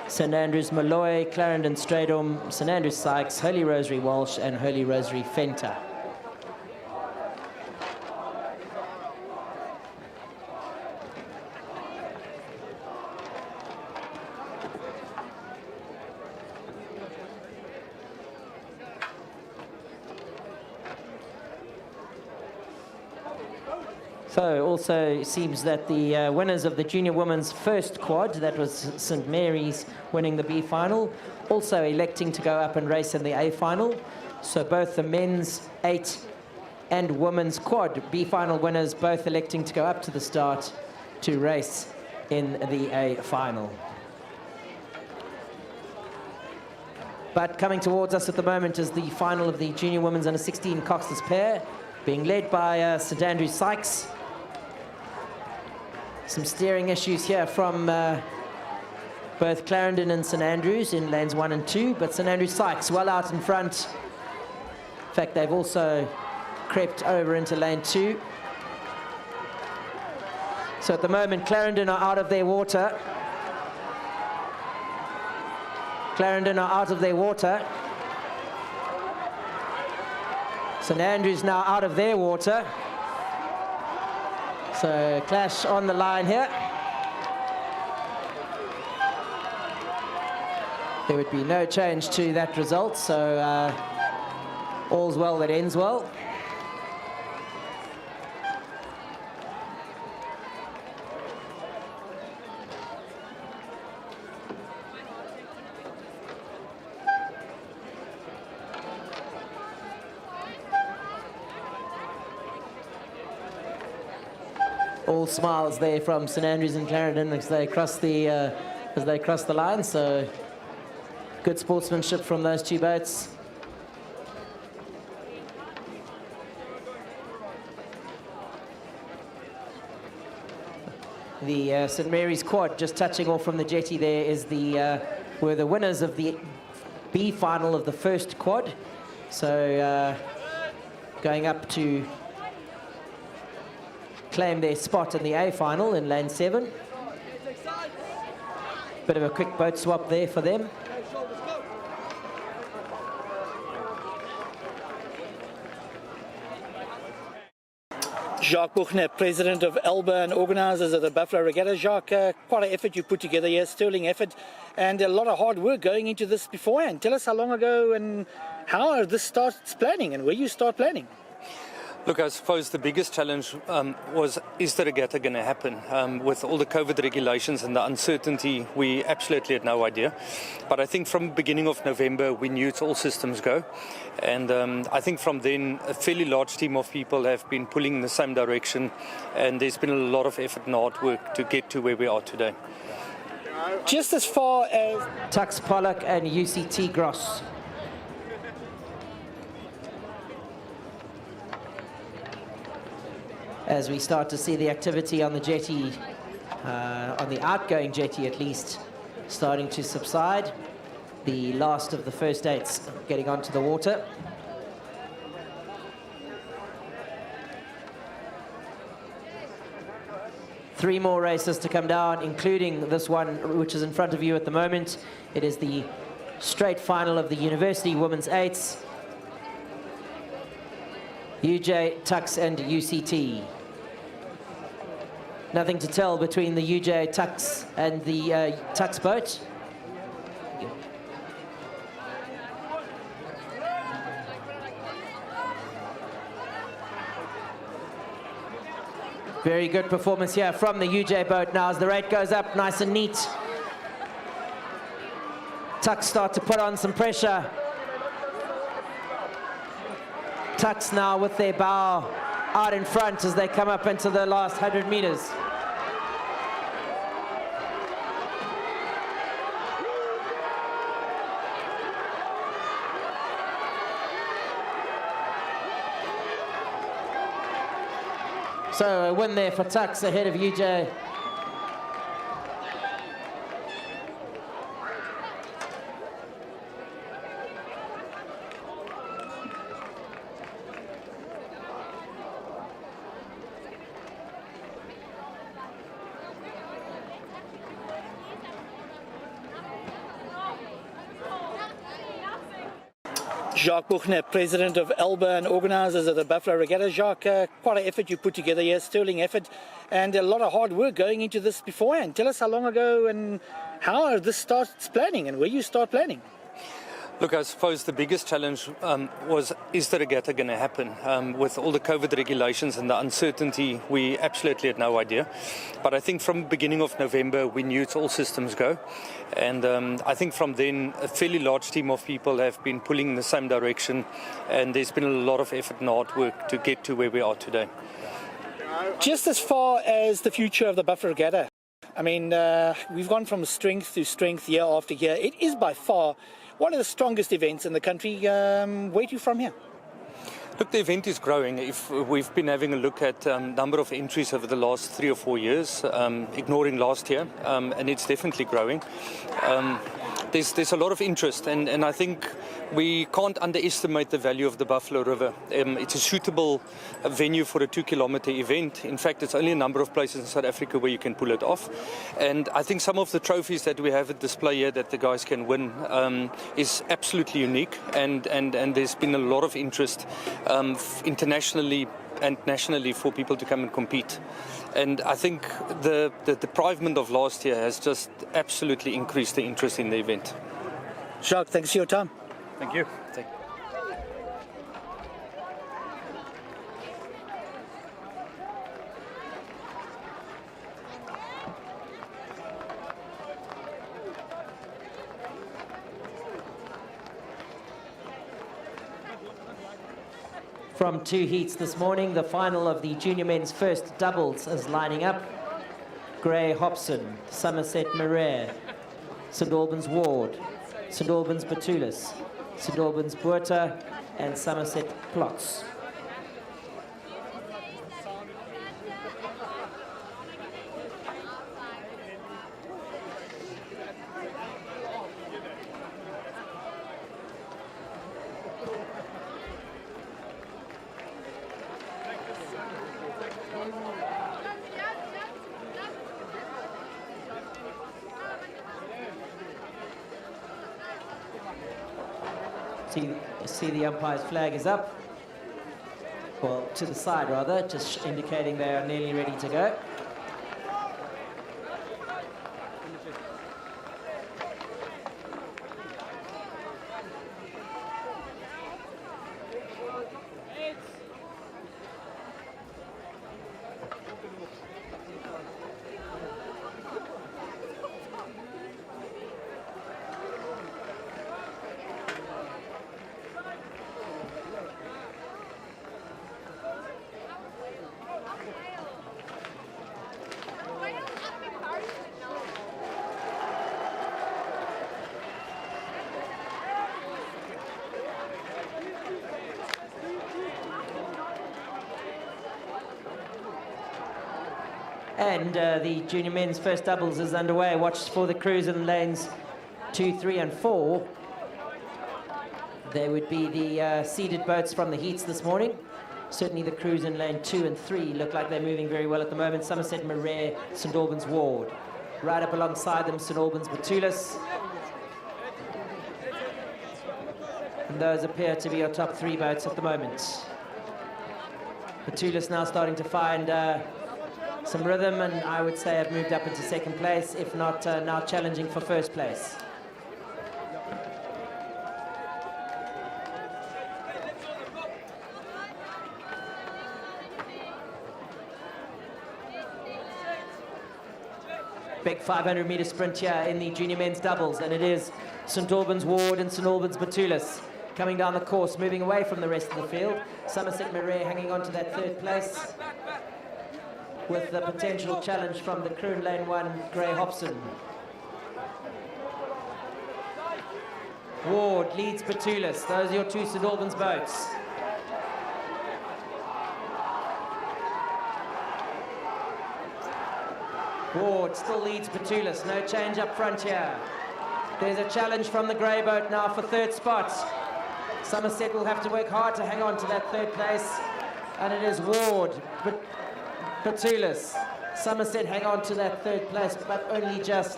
St Andrews Malloy, Clarendon Stradom, St Andrews Sykes, Holy Rosary Walsh and Holy Rosary Fenter. So also seems that the winners of the junior women's first quad, that was St Mary's winning the B final, also electing to go up and race in the A final. So both the men's 8 and women's quad B final winners both electing to go up to the start to race in the A final. But coming towards us at the moment is the final of the junior women's under 16 Coxless pair, being led by St Andrews Sykes. Some steering issues here from both Clarendon and St Andrews in lanes 1 and 2, but St Andrews Sykes well out in front. In fact, they've also crept over into lane 2. So at the moment, Clarendon are out of their water. Clarendon are out of their water. St Andrews now out of their water. So clash on the line here. There would be no change to that result, so all's well that ends well. All smiles there from St Andrews and Clarendon as they cross the line. So good sportsmanship from those two boats. The St Mary's quad just touching off from the jetty there is were the winners of the B final of the first quad. So going up to claim their spot in the A final in lane 7. Bit of a quick boat swap there for them. Jacques Buchner, president of Elba and organisers of the Buffalo Regatta. Jacques, quite an effort you put together here, sterling effort, and a lot of hard work going into this beforehand. Tell us how long ago and how this starts planning and where you start planning. Look, I suppose the biggest challenge was, is the regatta going to happen? With all the COVID regulations and the uncertainty, we absolutely had no idea. But I think from the beginning of November, we knew it's all systems go. And I think from then, a fairly large team of people have been pulling in the same direction. And there's been a lot of effort and hard work to get to where we are today. Just as far as Tux Pollock and UCT Gross. As we start to see the activity on the jetty, on the outgoing jetty at least, starting to subside. The last of the first 8s getting onto the water. Three more races to come down, including this one, which is in front of you at the moment. It is the straight final of the University Women's 8s. UJ, Tux and UCT. Nothing to tell between the UJ Tux and the Tux boat. Very good performance here from the UJ boat now as the rate goes up nice and neat. Tux start to put on some pressure. Tux now with their bow out in front as they come up into the last 100 meters. So a win there for Tux ahead of UJ. Jacques Buchner, president of ELBA and organisers of the Buffalo Regatta. Jacques, quite an effort you put together here, sterling effort, and a lot of hard work going into this beforehand. Tell us how long ago and how this starts planning and where you start planning. Look, I suppose the biggest challenge is the regatta going to happen? With all the COVID regulations and the uncertainty, we absolutely had no idea. But I think from the beginning of November, we knew it's all systems go. And I think from then, a fairly large team of people have been pulling in the same direction. And there's been a lot of effort and hard work to get to where we are today. Just as far as the future of the Buffalo Regatta, I mean, we've gone from strength to strength year after year. It is by far one of the strongest events in the country. Where to from here? Look, the event is growing. We've been having a look at number of entries over the last 3 or 4 years, ignoring last year, and it's definitely growing. There's a lot of interest, and I think we can't underestimate the value of the Buffalo River. It's a suitable venue for a 2-kilometer event. In fact, it's only a number of places in South Africa where you can pull it off. And I think some of the trophies that we have at display here that the guys can win is absolutely unique. And there's been a lot of interest internationally and nationally for people to come and compete. And I think the deprivement of last year has just absolutely increased the interest in the event. Jacques, thanks for your time. Thank you. Thank you. From 2 heats this morning, the final of the junior men's first doubles is lining up. Gray Hobson, Somerset Marais, St Albans Ward, St Albans Batulis, St Albans Buerta, and Somerset Plots. See the umpire's flag is up, well, to the side rather, just indicating they are nearly ready to go. And the junior men's first doubles is underway. Watch for the crews in lanes 2, 3, and 4. They would be the seeded boats from the heats this morning. Certainly the crews in lane 2 and 3 look like they're moving very well at the moment. Somerset Marais, St Albans Ward. Right up alongside them, St Albans Batulis. And those appear to be our top 3 boats at the moment. Batulis now starting to find some rhythm, and I would say have moved up into second place, if not now challenging for first place. Big 500-meter sprint here in the junior men's doubles, and it is St Albans Ward and St Albans Batulis coming down the course, moving away from the rest of the field. Somerset Marais hanging on to that 3rd place, with the potential challenge from the crew in lane 1, Gray Hobson. Ward leads Batulis. Those are your 2 St Albans boats. Ward still leads Batulis. No change up front here. There's a challenge from the Grey boat now for 3rd spot. Somerset will have to work hard to hang on to that 3rd place. And it is Ward, Batulis. Somerset hang on to that 3rd place, but only just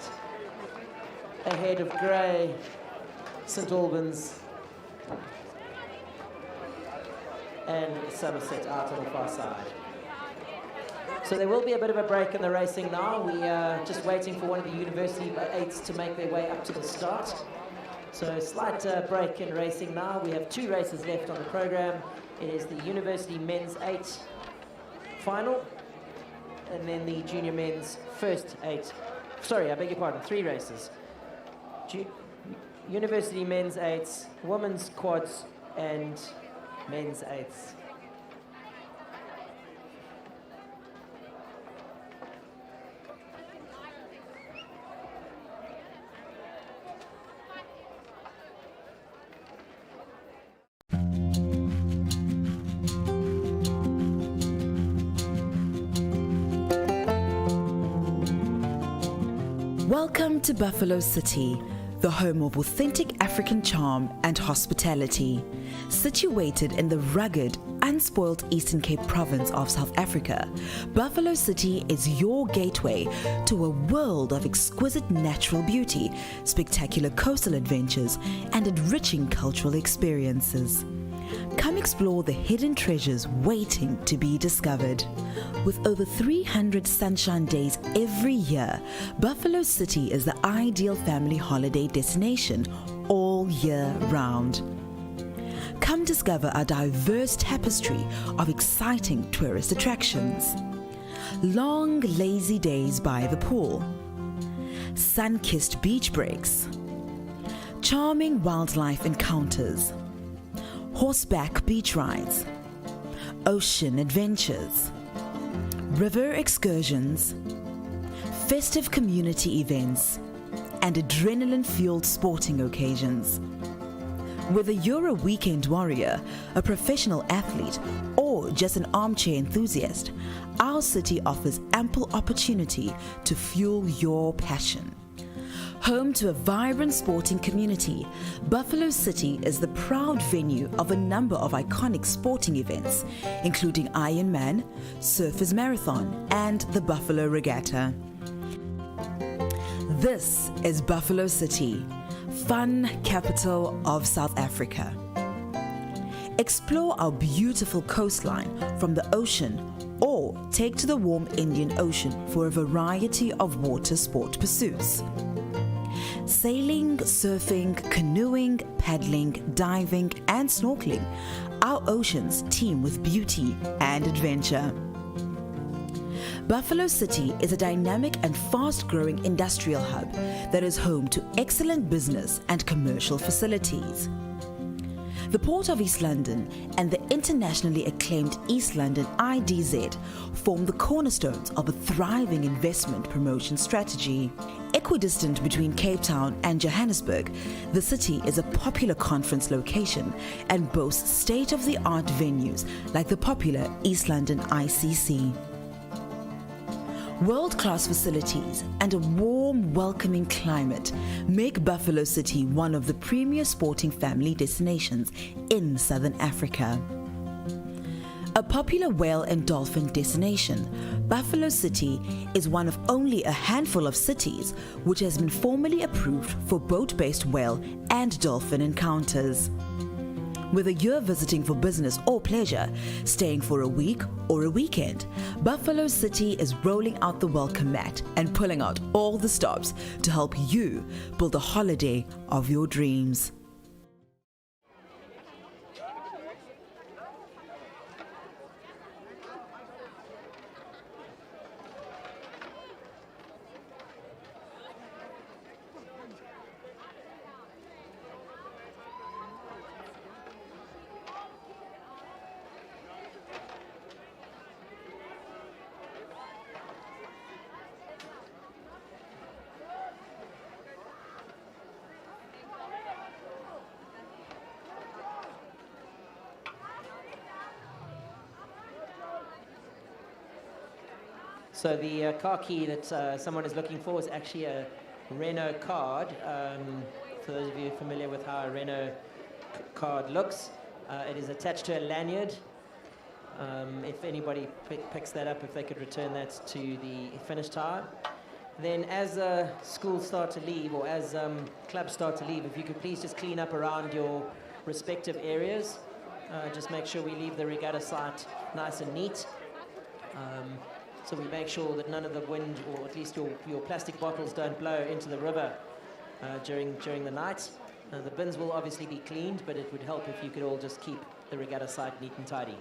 ahead of Grey, St Albans, and Somerset out on the far side. So there will be a bit of a break in the racing now. We are just waiting for one of the University 8s to make their way up to the start. So a slight break in racing now. We have 2 races left on the program. It is the University Men's 8 final, and then the Junior Men's first 8. Sorry, I beg your pardon, 3 races. University Men's 8s, Women's Quads, and Men's 8s. Welcome to Buffalo City, the home of authentic African charm and hospitality. Situated in the rugged, unspoiled Eastern Cape province of South Africa, Buffalo City is your gateway to a world of exquisite natural beauty, spectacular coastal adventures, and enriching cultural experiences. Come explore the hidden treasures waiting to be discovered. With over 300 sunshine days every year, Buffalo City is the ideal family holiday destination all year round. Come discover our diverse tapestry of exciting tourist attractions. Long, lazy days by the pool. Sun-kissed beach breaks. Charming wildlife encounters. Horseback beach rides, ocean adventures, river excursions, festive community events, and adrenaline-fueled sporting occasions. Whether you're a weekend warrior, a professional athlete, or just an armchair enthusiast, our city offers ample opportunity to fuel your passion. Home to a vibrant sporting community, Buffalo City is the proud venue of a number of iconic sporting events, including Ironman, Surfers Marathon, and the Buffalo Regatta. This is Buffalo City, fun capital of South Africa. Explore our beautiful coastline from the ocean, or take to the warm Indian Ocean for a variety of water sport pursuits. Sailing, surfing, canoeing, paddling, diving, and snorkeling, our oceans teem with beauty and adventure. Buffalo City is a dynamic and fast-growing industrial hub that is home to excellent business and commercial facilities. The Port of East London and the internationally acclaimed East London IDZ form the cornerstones of a thriving investment promotion strategy. Equidistant between Cape Town and Johannesburg, the city is a popular conference location and boasts state-of-the-art venues like the popular East London ICC. World-class facilities and a warm, welcoming climate make Buffalo City one of the premier sporting family destinations in Southern Africa. A popular whale and dolphin destination, Buffalo City is one of only a handful of cities which has been formally approved for boat-based whale and dolphin encounters. Whether you're visiting for business or pleasure, staying for a week or a weekend, Buffalo City is rolling out the welcome mat and pulling out all the stops to help you build a holiday of your dreams. So the car key that someone is looking for is actually a Renault card. For those of you familiar with how a Renault card looks, it is attached to a lanyard. If anybody picks that up, if they could return that to the finish time. Then as schools start to leave, or as clubs start to leave, if you could please just clean up around your respective areas. Just make sure we leave the regatta site nice and neat. So we make sure that none of the wind, or at least your plastic bottles, don't blow into the river during the night. The bins will obviously be cleaned, but it would help if you could all just keep the regatta site neat and tidy.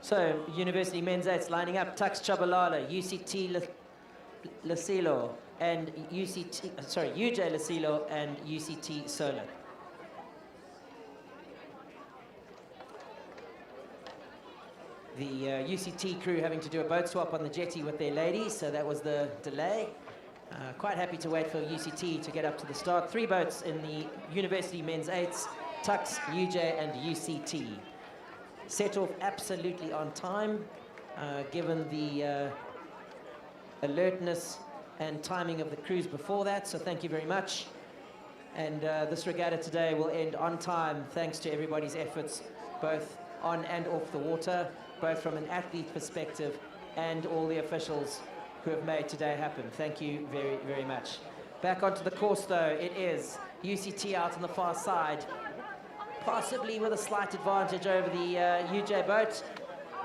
So, University men's eights lining up: Tux Chabalala, UCT Lasilo, and UJ Lasilo and UCT Solar. The UCT crew having to do a boat swap on the jetty with their ladies, so that was the delay. Quite happy to wait for UCT to get up to the start. 3 boats in the University men's eights: Tux, UJ, and UCT. Set off absolutely on time, given the alertness and timing of the crews before that, so thank you very much. And this regatta today will end on time, thanks to everybody's efforts, both on and off the water, both from an athlete perspective and all the officials who have made today happen. Thank you very, very much. Back onto the course, though, it is UCT out on the far side, possibly with a slight advantage over the UJ boat.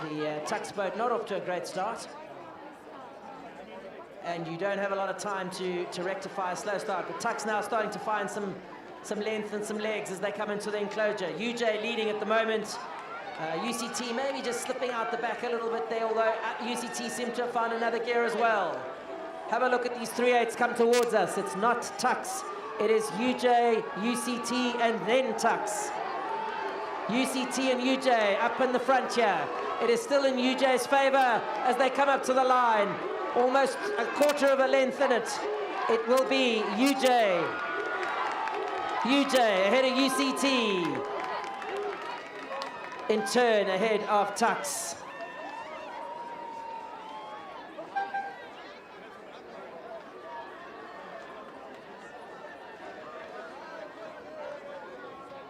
The Tux boat not off to a great start. And you don't have a lot of time to rectify a slow start. But Tux now starting to find some length and some legs as they come into the enclosure. UJ leading at the moment. UCT maybe just slipping out the back a little bit there, although UCT seem to have found another gear as well. Have a look at these 3/8s come towards us. It's not Tux. It is UJ, UCT, and then Tux. UCT and UJ up in the front here. It is still in UJ's favor as they come up to the line. Almost a quarter of a length in it. It will be UJ. UJ ahead of UCT. In turn ahead of Tux.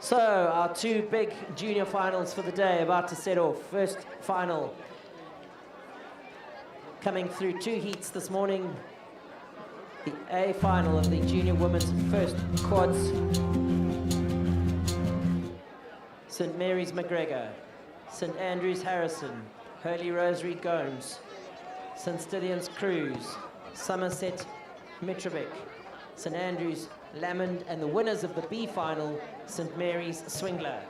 So, our 2 big junior finals for the day about to set off. First final coming through 2 heats this morning. The A final of the junior women's first quads. St. Mary's McGregor, St. Andrews Harrison, Holy Rosary Gomes, St. Stithians Cruz, Somerset Mitrovic, St. Andrews Lamond, and the winners of the B final, St. Mary's Swingler.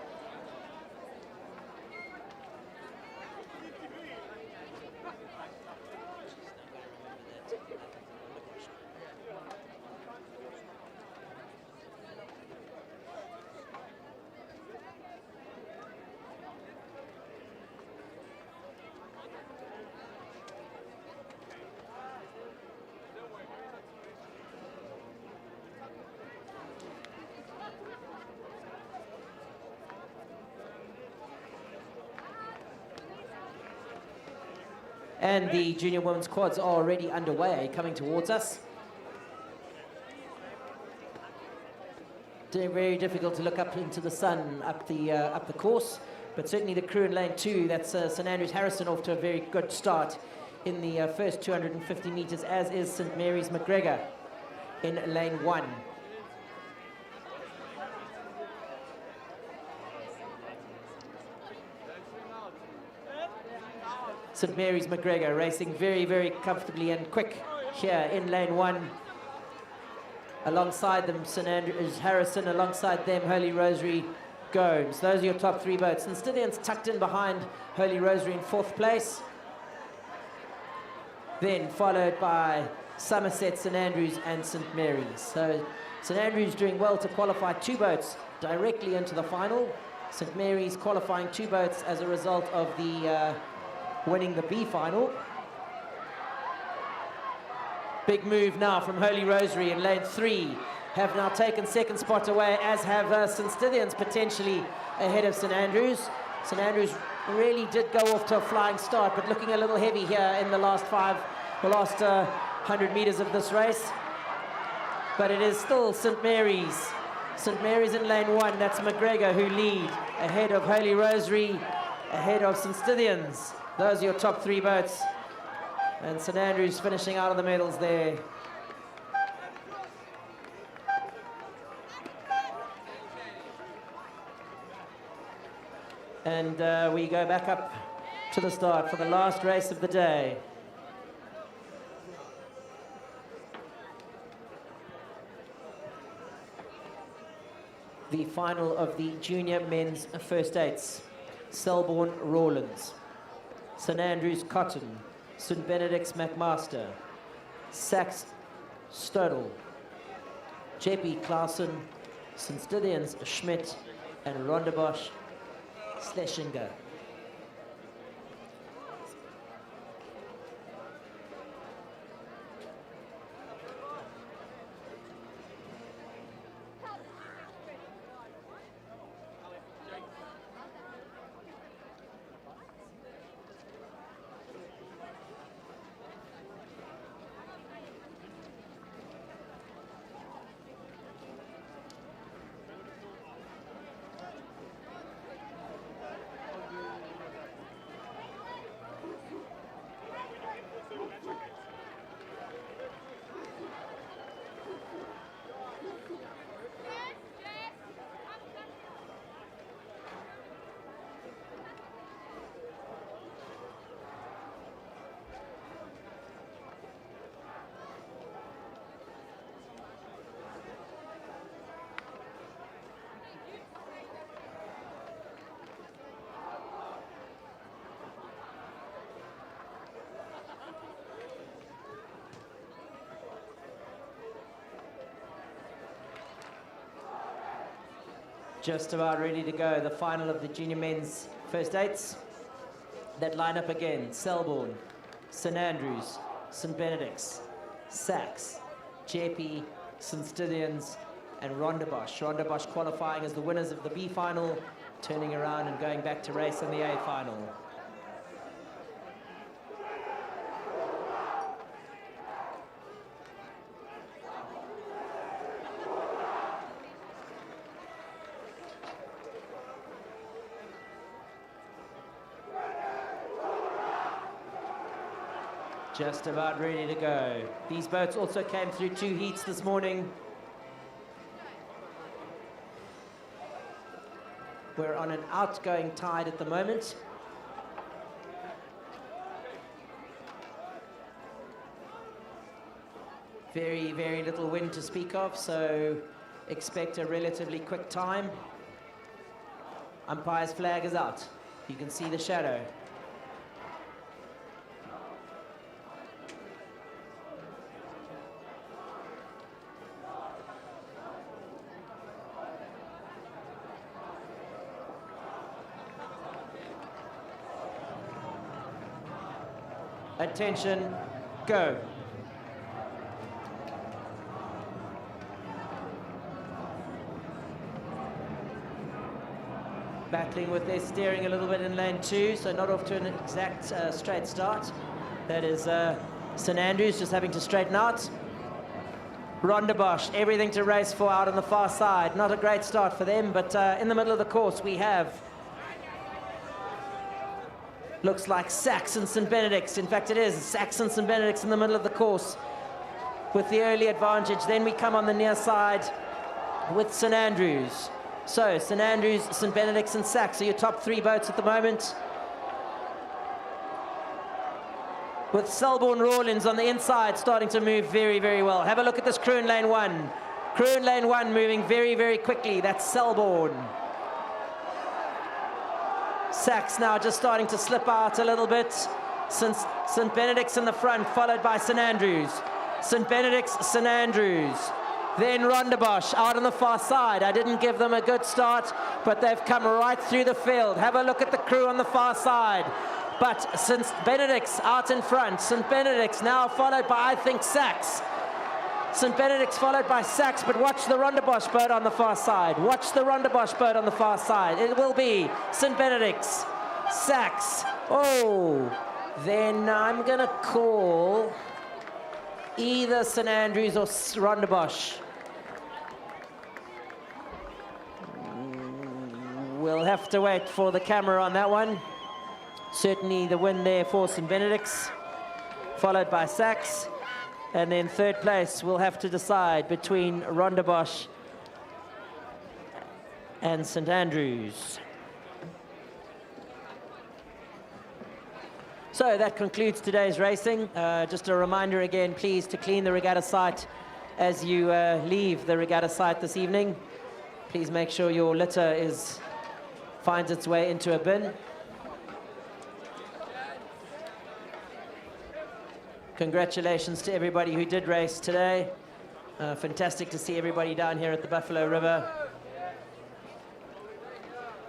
And the junior women's quads are already underway, coming towards us. Very difficult to look up into the sun up the course. But certainly the crew in lane 2, that's St Andrews Harrison, off to a very good start in the first 250 metres, as is St Mary's McGregor in lane 1. St Mary's McGregor racing very, very comfortably and quick here in lane 1. Alongside them, St Andrews Harrison, alongside them, Holy Rosary Gomes. Those are your top 3 boats. And Stylians tucked in behind Holy Rosary in 4th place. Then followed by Somerset, St Andrews and St Mary's. So St Andrews doing well to qualify 2 boats directly into the final. St Mary's qualifying 2 boats as a result of the winning the B final. Big move now from Holy Rosary in lane 3. Have now taken 2nd spot away, as have St Stylians potentially ahead of St Andrews. St Andrews really did go off to a flying start, but looking a little heavy here in the last 100 metres of this race. But it is still St Mary's. St Mary's in lane 1, that's McGregor who lead, ahead of Holy Rosary, ahead of St Stylians. Those are your top 3 boats. And St Andrews finishing out of the medals there. And we go back up to the start for the last race of the day. The final of the junior men's first eights. Selborne Rawlins, St Andrews Cotton, St Benedict's McMaster, Sachs Stodel, JP Clausen, St Stylians Schmidt, and Rondebosch Schlesinger. Just about ready to go. The final of the junior men's first eights. That line up again. Selborne, St Andrews, St Benedict's, Sachs, JP, St Stylians, and Rondebosch. Rondebosch qualifying as the winners of the B final, turning around and going back to race in the A final. Just about ready to go. These boats also came through 2 heats this morning. We're on an outgoing tide at the moment. Very, very little wind to speak of, so expect a relatively quick time. Umpire's flag is out. You can see the shadow. Attention, go. Battling with their steering a little bit in lane 2, so not off to an exact straight start. That is St Andrews just having to straighten out. Rondebosch, everything to race for out on the far side. Not a great start for them, but in the middle of the course we have looks like Sachs and St. Benedict's. In fact, it is Sachs and St. Benedict's in the middle of the course with the early advantage. Then we come on the near side with St. Andrews. So St. Andrews, St. Benedict's and Sachs are your top three boats at the moment, with Selborne Rawlins on the inside starting to move very, very well. Have a look at this crew in lane one. Crew in lane one moving very, very quickly. That's Selborne. Sachs now just starting to slip out a little bit. St. Benedict's in the front, followed by St. Andrews. St. Benedict's, St. Andrews. Then Rondebosch out on the far side. I didn't give them a good start, but they've come right through the field. Have a look at the crew on the far side. But St. Benedict's out in front. St. Benedict's now followed by, I think, Sachs. St. Benedict's followed by Sachs, but watch the Rondebosch boat on the far side. Watch the Rondebosch boat on the far side. It will be St. Benedict's, Sachs. Oh, then I'm going to call either St. Andrews or Rondebosch. We'll have to wait for the camera on that one. Certainly the win there for St. Benedict's, followed by Sachs. And then third place, we'll have to decide between Rondebosch and St. Andrews. So that concludes today's racing. Just a reminder again, please, to clean the regatta site as you leave the regatta site this evening. Please make sure your litter finds its way into a bin. Congratulations to everybody who did race today. Fantastic to see everybody down here at the Buffalo River.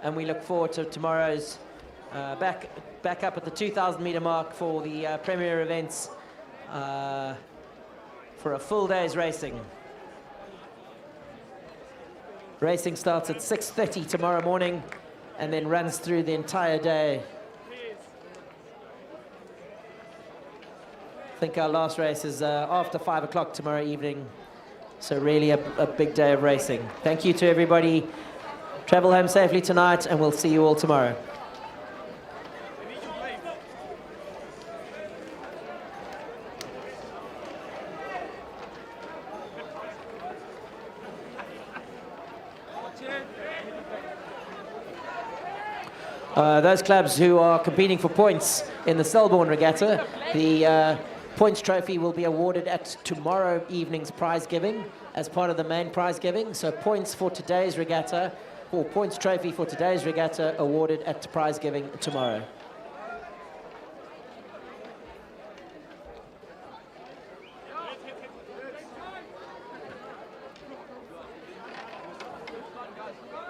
And we look forward to tomorrow's back up at the 2,000 meter mark for the premier events for a full day's racing. Racing starts at 6:30 tomorrow morning and then runs through the entire day. I think our last race is after 5 o'clock tomorrow evening. So really a big day of racing. Thank you to everybody. Travel home safely tonight, and we'll see you all tomorrow. Those clubs who are competing for points in the Selborne Regatta, the points trophy will be awarded at tomorrow evening's prize giving as part of the main prize giving. So points for today's regatta, or points trophy for today's regatta, awarded at prize giving tomorrow. Guys.